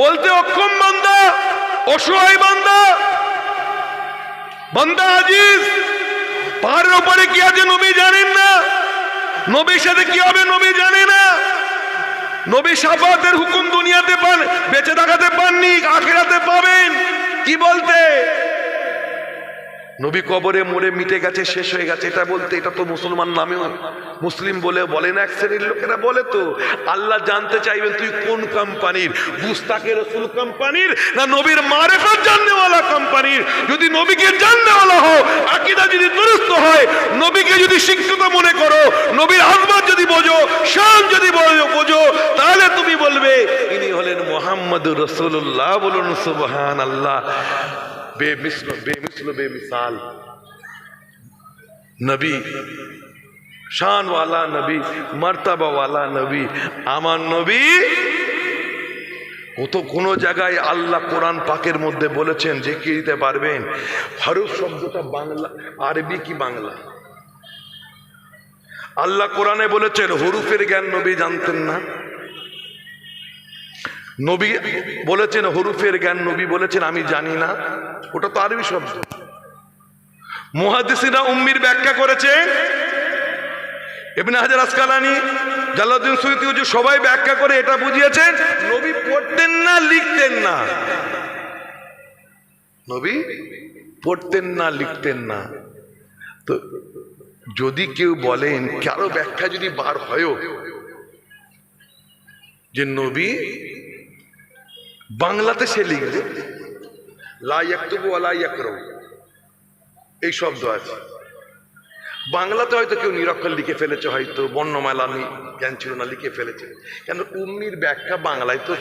বলতে অক্ষম বান্দা, অসহায় বান্দা, বান্দা আজিজ। পাহাড়ের উপরে কি আছে নবী জানেন না, নবীর সাথে কি হবে নবী জানে না। নবী শাফাতের হুকুম দুনিয়াতে পান, বেঁচে থাকাতে পাননি, আখিরাতে পাবেন। কি বলতে নবী কবরে মরে মিটে গেছে, শেষ হয়ে গেছে, এটা বলতে। এটা তো মুসলমান নামে মুসলিম বলে বলে না, এক শ্রেণীর লোকেরা বলে। তো আল্লাহ জানতে চাইবেন তুই কোন কোম্পানির, গুস্তাকে রসুল কোম্পানির না নবীর মারেফত জাননেওয়ালা কোম্পানির। যদি নবীকে জাননেওয়ালা হও, আকীদা যদি দুরুস্ত হয়, নবীকে যদি শিক্ষিত মনে করো, নবীর আযমত যদি বোঝো, শান যদি বোঝো, তাহলে তুমি বলবে ইনি হলেন মুহাম্মদুর রাসূলুল্লাহ। বলুন সুবহানাল্লাহ। बेमिसाल नबी, शान वाला नबी, मर्तबा वाला नबी, আমার নবী। ও তো কোন জায়গায় আল্লাহ কোরআন পাকের মধ্যে বলেছেন যে কি দিতে পারবেন। হরফ শব্দটা বাংলা, আরবি কি বাংলা? আল্লাহ কোরআনে বলেছেন হরফের জ্ঞান নবী জানতেন না। নবী বলেছেন হরফের জ্ঞান, নবী বলেছেন আমি জানি না। ওটা তো আরবি শব্দ। মুহাদ্দিসিনা উম্মির ব্যাখ্যা করেছে, ইবনে হাজার আসকালানী, জালালউদ্দিন সুয়ুতী, সবাই ব্যাখ্যা করে এটা বুঝিয়েছেন নবী পড়তেন না, লিখতেন না। নবী পড়তেন না, লিখতেন না। তো যদি কেউ বলেন, কারো ব্যাখ্যা যদি বার হয়ও যে নবী বাংলাতে সে লিখবে, লা ইয়াকতুবু ওয়া লা ইয়াকরাউ, এই শব্দ আছে। বাংলাতে হয়তো কেউ নিরক্ষর লিখে ফেলেছে, হয়তো বর্ণমালা জ্ঞান ছিল না, লিখে ফেলেছে। কেন উম্মির ব্যাখ্যা বাংলায়, তো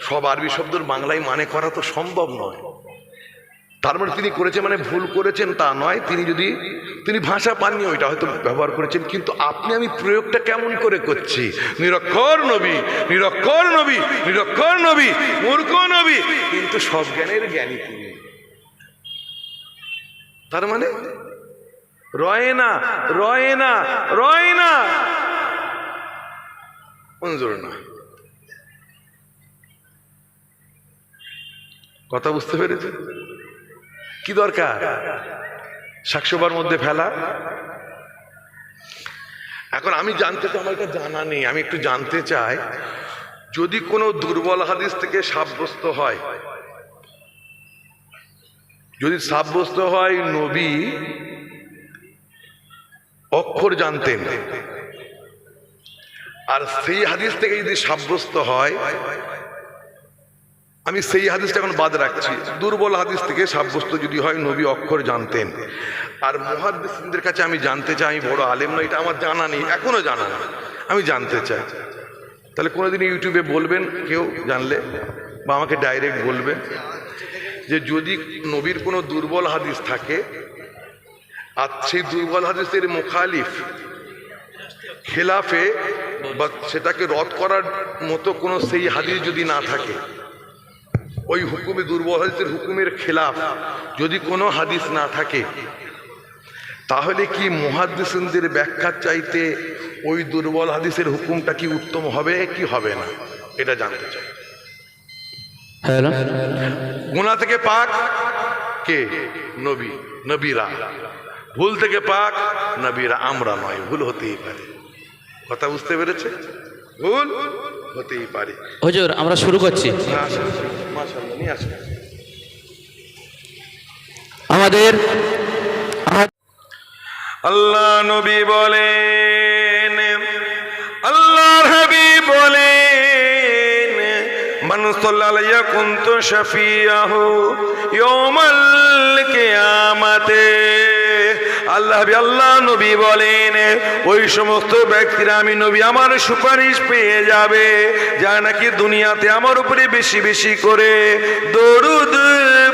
সব আরবি শব্দের বাংলায় মানে করা তো সম্ভব নয়। তার মানে তিনি করেছে মানে ভুল করেছেন তা নয়। তিনি ভাষা পাননি, ওইটা হয়তো ব্যবহার করেছেন। কিন্তু আপনি আমি প্রয়োগটা কেমন করে করছি, নিরক্ষর নবী, নিরক্ষর নবী, নিরক্ষর নবী, মূর্খ নবী, কিন্তু সব জ্ঞানের জ্ঞানী তিনি। তার মানে রয় না, রয় না, রয় না, মঞ্জুর না। কথা বুঝতে পেরেছে? কি দরকার শাকসবার মধ্যে ফেলা? এখন আমি জানতে চাই, আমার এটা জানা নেই, আমি একটু জানতে চাই, যদি কোনো দুর্বল হাদিস থেকে সাব্যস্ত হয়, যদি সাব্যস্ত হয় নবী অক্ষর জানতেন, আর সেই হাদিস থেকে যদি সাব্যস্ত হয়, আমি সেই হাদিসটা এখন বাদ রাখছি, দুর্বল হাদিস থেকে সাব্যস্ত যদি হয় নবী অক্ষর জানতেন, আর মুহাদ্দিসদের কাছে আমি জানতে চাই, আমি বড় আলেম না, এটা আমার জানা নেই, এখনো জানা নেই, আমি জানতে চাই। তাহলে কোনোদিন ইউটিউবে বলবেন কেউ জানলে, বা আমাকে ডাইরেক্ট বলবেন যে যদি নবীর কোনো দুর্বল হাদিস থাকে আর সেই দুর্বল হাদিসের মুখালিফ খেলাফে বা সেটাকে রদ করার মতো কোনো সেই হাদিস যদি না থাকে, ওই হুকুমে দুর্বল হাদিসের হুকুমের খেলাফ যদি কোনো হাদিস না থাকে, তাহলে কি মুহাদ্দিসিনদের ব্যাখ্যার চাইতে ওই দুর্বল হাদিসের হুকুমটা কি উত্তম হবে কি হবে না, এটা জানতে চাই। গুনাহ থেকে পাক কে? নবী, নবীরা। ভুল থেকে পাক নবীরা, আমরা নয়। ভুল হতেই পারে, কথা বুঝতে পেরেছে? ভুল হতেই পারে। হুজুর আমরা শুরু করছি। মাশাআল্লাহ, নিয়ে আসেন। আমাদের আল্লাহ নবী বলেন, আল্লাহর হাবিব বলেন, মান সাল্লাল্লাহু কুনতু শাফিয়াহু ইয়াউমাল কিয়ামাতে। আল্লাহ নবী বলেন, ওই সমস্ত ব্যক্তিরা আমি নবী আমার সুপারিশ পেয়ে যাবে যা নাকি দুনিয়াতে আমার উপরে বেশি বেশি করে দরুদ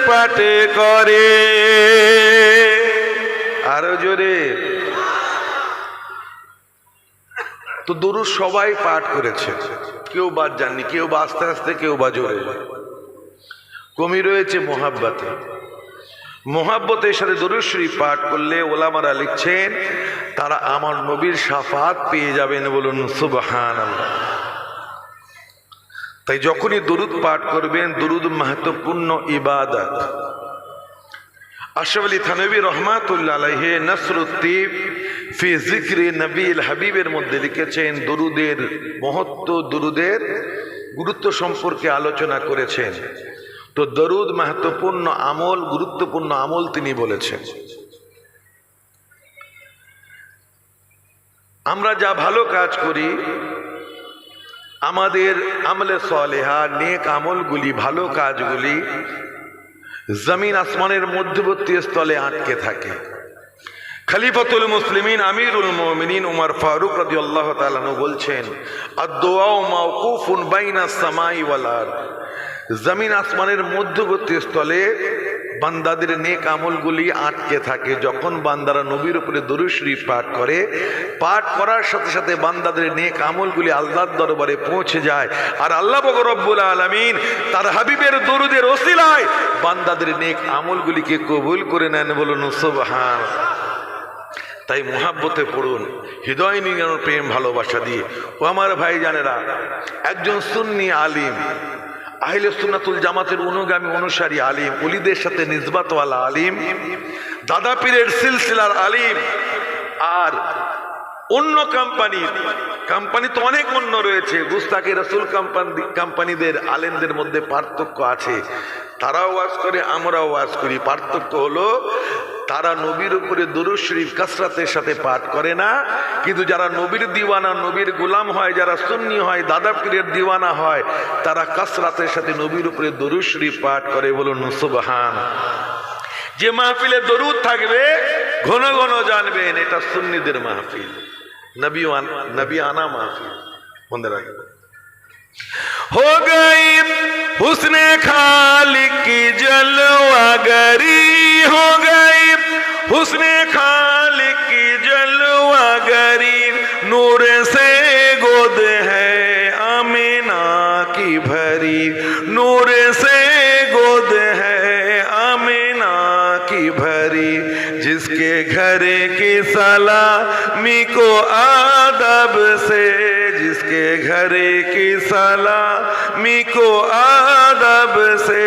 পাঠ করে। আরো জোরে। তো দরুদ সবাই পাঠ করেছে, কেউ বাদ যাননি, কেউ বা আস্তে আস্তে, কেউ বা জোরে। কমি রয়েছে মোহাব্বতে। মোহাব্বতের সাথে দরুদ শরীফ পাঠ করলে ওলামারা লিখছেন তারা আমার নবীর শাফাত পেয়ে যাবেন। বলুন সুবহানাল্লাহ। তাই যখনই দরুদ পাঠ করবেন, দরুদ মাহাত্ম্যপূর্ণ ইবাদত। আশরাফ আলী থানভী রহমাতুল্লাহ আলাইহি নাসরুত্তিব ফি যিকরি নবীল হাবিবের মধ্যে লিখেছেন দরুদের মহত্ব, দরুদের গুরুত্ব সম্পর্কে আলোচনা করেছেন। তো দরুদ মাহাত্ম্যপূর্ণ আমল, গুরুত্বপূর্ণ আমল তিনি বলেছেন। আমরা যা ভালো কাজ করি, আমাদের আমলে সালেহা, নেক আমলগুলি, ভালো কাজগুলি জমিন আসমানের মধ্যবর্তী স্থলে আটকে থাকে। খলিফাতুল মুসলিমিন আমিরুল মুমিনিন উমর ফারুক রাদিয়াল্লাহু তাআলা আনহু বলছেন, আদ-দুআউ মাওকুফুন বাইনাস সামাই ওয়াল আরদ। জমিন আসমানের মধ্যবর্তী স্থলে বান্দাদের নেক আমলগুলি আটকে থাকে। যখন বান্দারা নবীর উপরে দরুদ শরীফ পাঠ করে, পাঠ করার সাথে সাথে বান্দাদের নেক আমলগুলি আল্লাহর দরবারে পৌঁছে যায়। আর আল্লাহ পাক রব্বুল আলামিন তার হাবিবের দরুদের ওসিলায় বান্দাদের নেক আমলগুলিকে কবুল করে নেন। বলুন সুবহানাল্লাহ। তাই মুহাব্বতে পড়ুন, হৃদয় নিয়ে প্রেম ভালোবাসা দিয়ে। ও আমার ভাই জানেরা, একজন সুন্নি আলিম, আহলে সুন্নাতুল জামাতের অনুগামী অনুসারী আলিম, ওলিদের সাথে নিসবাতওয়ালা আলিম, দাদা পীরের সিলসিলার আলিম, আর অন্য কোম্পানি তো অনেক অন্য রয়েছে। গুস্তাখে রাসূল কোম্পানিদের আলেমদের মধ্যে পার্থক্য আছে। তারাও ওয়াজ করে, আমরাও ওয়াজ করি। পার্থক্য হলো তারা নবীর উপরে দরুদ শরীফ কাসরাতের সাথে পাঠ করে না, কিন্তু যারা নবীর দিওয়ানা, নবীর গোলাম হয়, যারা সুন্নি হয়, দাদা পীরের দিওয়ানা হয়, তারা কাসরাতের সাথে নবীর উপরে দরুদ শরীফ পাঠ করে। বলুন সুবহানাল্লাহ। যে মাহফিলে দরুদ থাকবে ঘন ঘন জানবেন এটা সুন্নিদের মাহফিল, নবী আনা মাহফিল। মনে রাখবেন। हो गई हुस्ने खालिक की जलवागरी, हो गई हुस्ने खालिक की जलवागरी, नूर से गोद है आमिना की भरी, नूर से गोद है आमिना की भरी, जिसके घर की सलामी को आदब से, जिसके घर की सलामी को आदब से,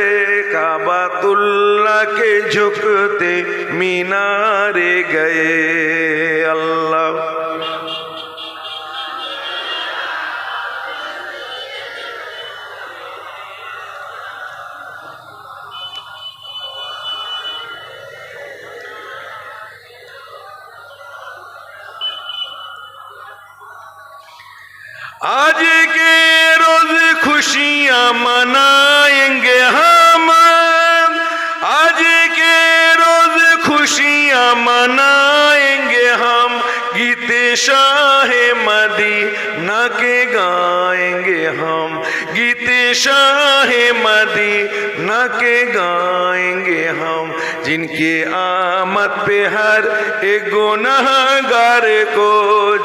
काबातुल्लाह के झुकते मीनारे गए। अल्लाह आज के रोज खुशियां मनाएंगे हम, आज के रोज खुशियां मनाएंगे हम, गीते शाहे मदीना के गाएंगे हम, गीते शाहे मदीना के गाएंगे हम, जिनके आमद पे हर एक गुनहगार को,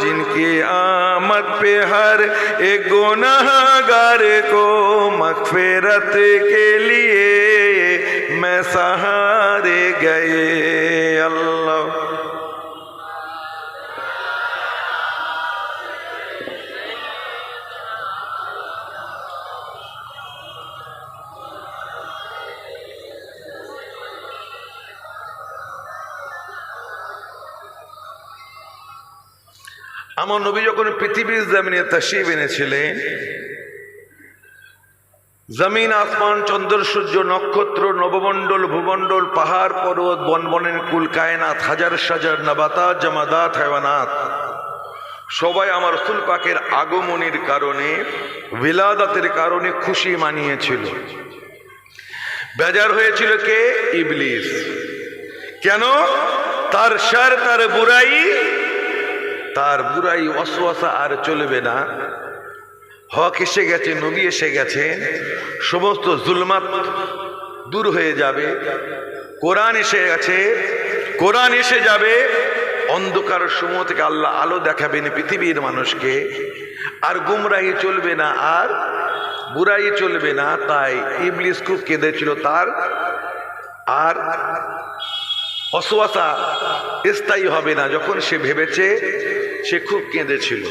जिनके उसकी आमद पे हर एक गुनाहगार को मग़फ़िरत के लिए मैं सहारे गए। अल्लाह আমার নবী যখন পৃথিবীর জমিনে তাশরীফ এনেছিলেন, জমিন আসমান চন্দ্র সূর্য নক্ষত্র নবমণ্ডল ভূমণ্ডল পাহাড় পর্বত বনবনের কুল কায়নাত হাজার সাজার নাবাতাত জামাদাত হায়ওয়ানাত সবাই আমার রাসূল পাকের আগমনের কারণে বিলাদাতের কারণে খুশি মানিয়েছিল। বেজার হয়েছিল কে? ইবলিস। কেন? তার শার, তার বুরাই ওয়াসওয়াসা আর চলবে না। হক এসে গেছে, নবী এসে গেছে, সমস্ত জুলমাত দূর হয়ে যাবে। কোরআন এসে গেছে, কোরআন এসে যাবে। অন্ধকার সমূহ থেকে আল্লাহ আলো দেখাবেন পৃথিবীর মানুষকে। আর গুমরাহি চলবে না, আর বুরাই চলবে না। তাই ইবলিস খুব কেঁদেছিল। তার আর ওয়াসওয়াসা স্থায়ী হবে না। যখন সে ভেবেছে, সে খুব কেঁদেছিল।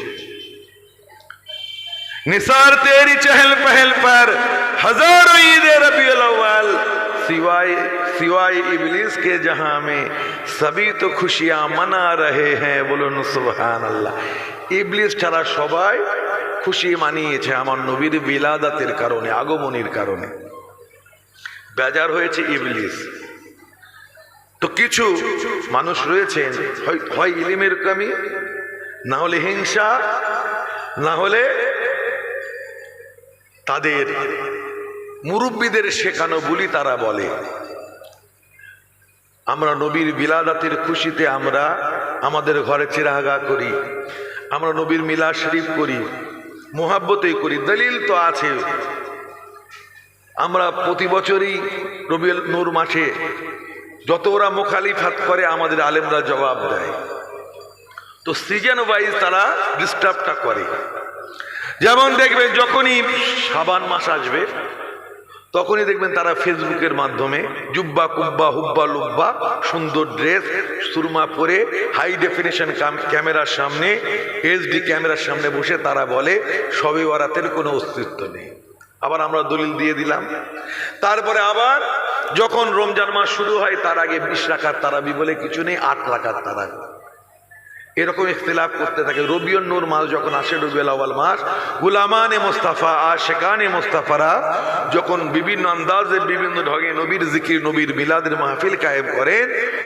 निसार तेरी चहल पहल पर हजारों ईद रबीउल अव्वल सिवाय इबलीस के जहां में सभी तो खुशियां मना रहे हैं। बोलुन सुबहान अल्लाह। इबलीस ছাড়া সবাই খুশি মানিয়েছে আমার নবীর বিলাদাতের কারণে, আগমনের কারণে। বেজার হয়েছে ইবলীস। তো কিছু মানুষ রয়েছেন, হয় ইলমের কমি, না হলে হিংসা, না হলে তাদের মুরব্বীদের শেখানো বলি তারা বলে আমরা নবীর বিলাদাতের খুশিতে আমরা আমাদের ঘরে চিরাগা করি, আমরা নবীর মিলাদ শরীফ করি, মুহাব্বতেই করি। দলিল তো আছে। আমরা প্রতি বছরই রবিউল নূর মাসে যত ওরা মুখালিফাত করে আমাদের আলেমরা জবাব দেয়। তো সিজন ওয়াইজ তারা ডিস্টার্বটা করে। যেমন দেখবেন যখনই শাবান মাস আসবে তখনই দেখবেন তারা ফেসবুকের মাধ্যমে জুব্বা কুব্বা হুব্বা লুব্বা সুন্দর ড্রেস সুরমা পরে হাই ডেফিনেশন ক্যামেরার সামনে, এইচডি ক্যামেরার সামনে বসে তারা বলে শবে বরাতের কোনো অস্তিত্ব নেই। আবার আমরা দলিল দিয়ে দিলাম। তারপরে আবার যখন রমজান মাস শুরু হয় তার আগে 20 রাকাত তারাবি বলে কিছু নেই, 8 রাকাত তারাবি। এরকম ইখতিলাফ করতে থাকে। রবিউল নূর মাস যখন আসে, রবিউল আউয়াল মাস, গুলামানে মুস্তাফা আশিকানে মুস্তাফারা যখন বিভিন্ন আন্দাজে বিভিন্ন ঢঙে নবীর জিকির নবীর মিলাদের মাহফিল কায়েম করেন,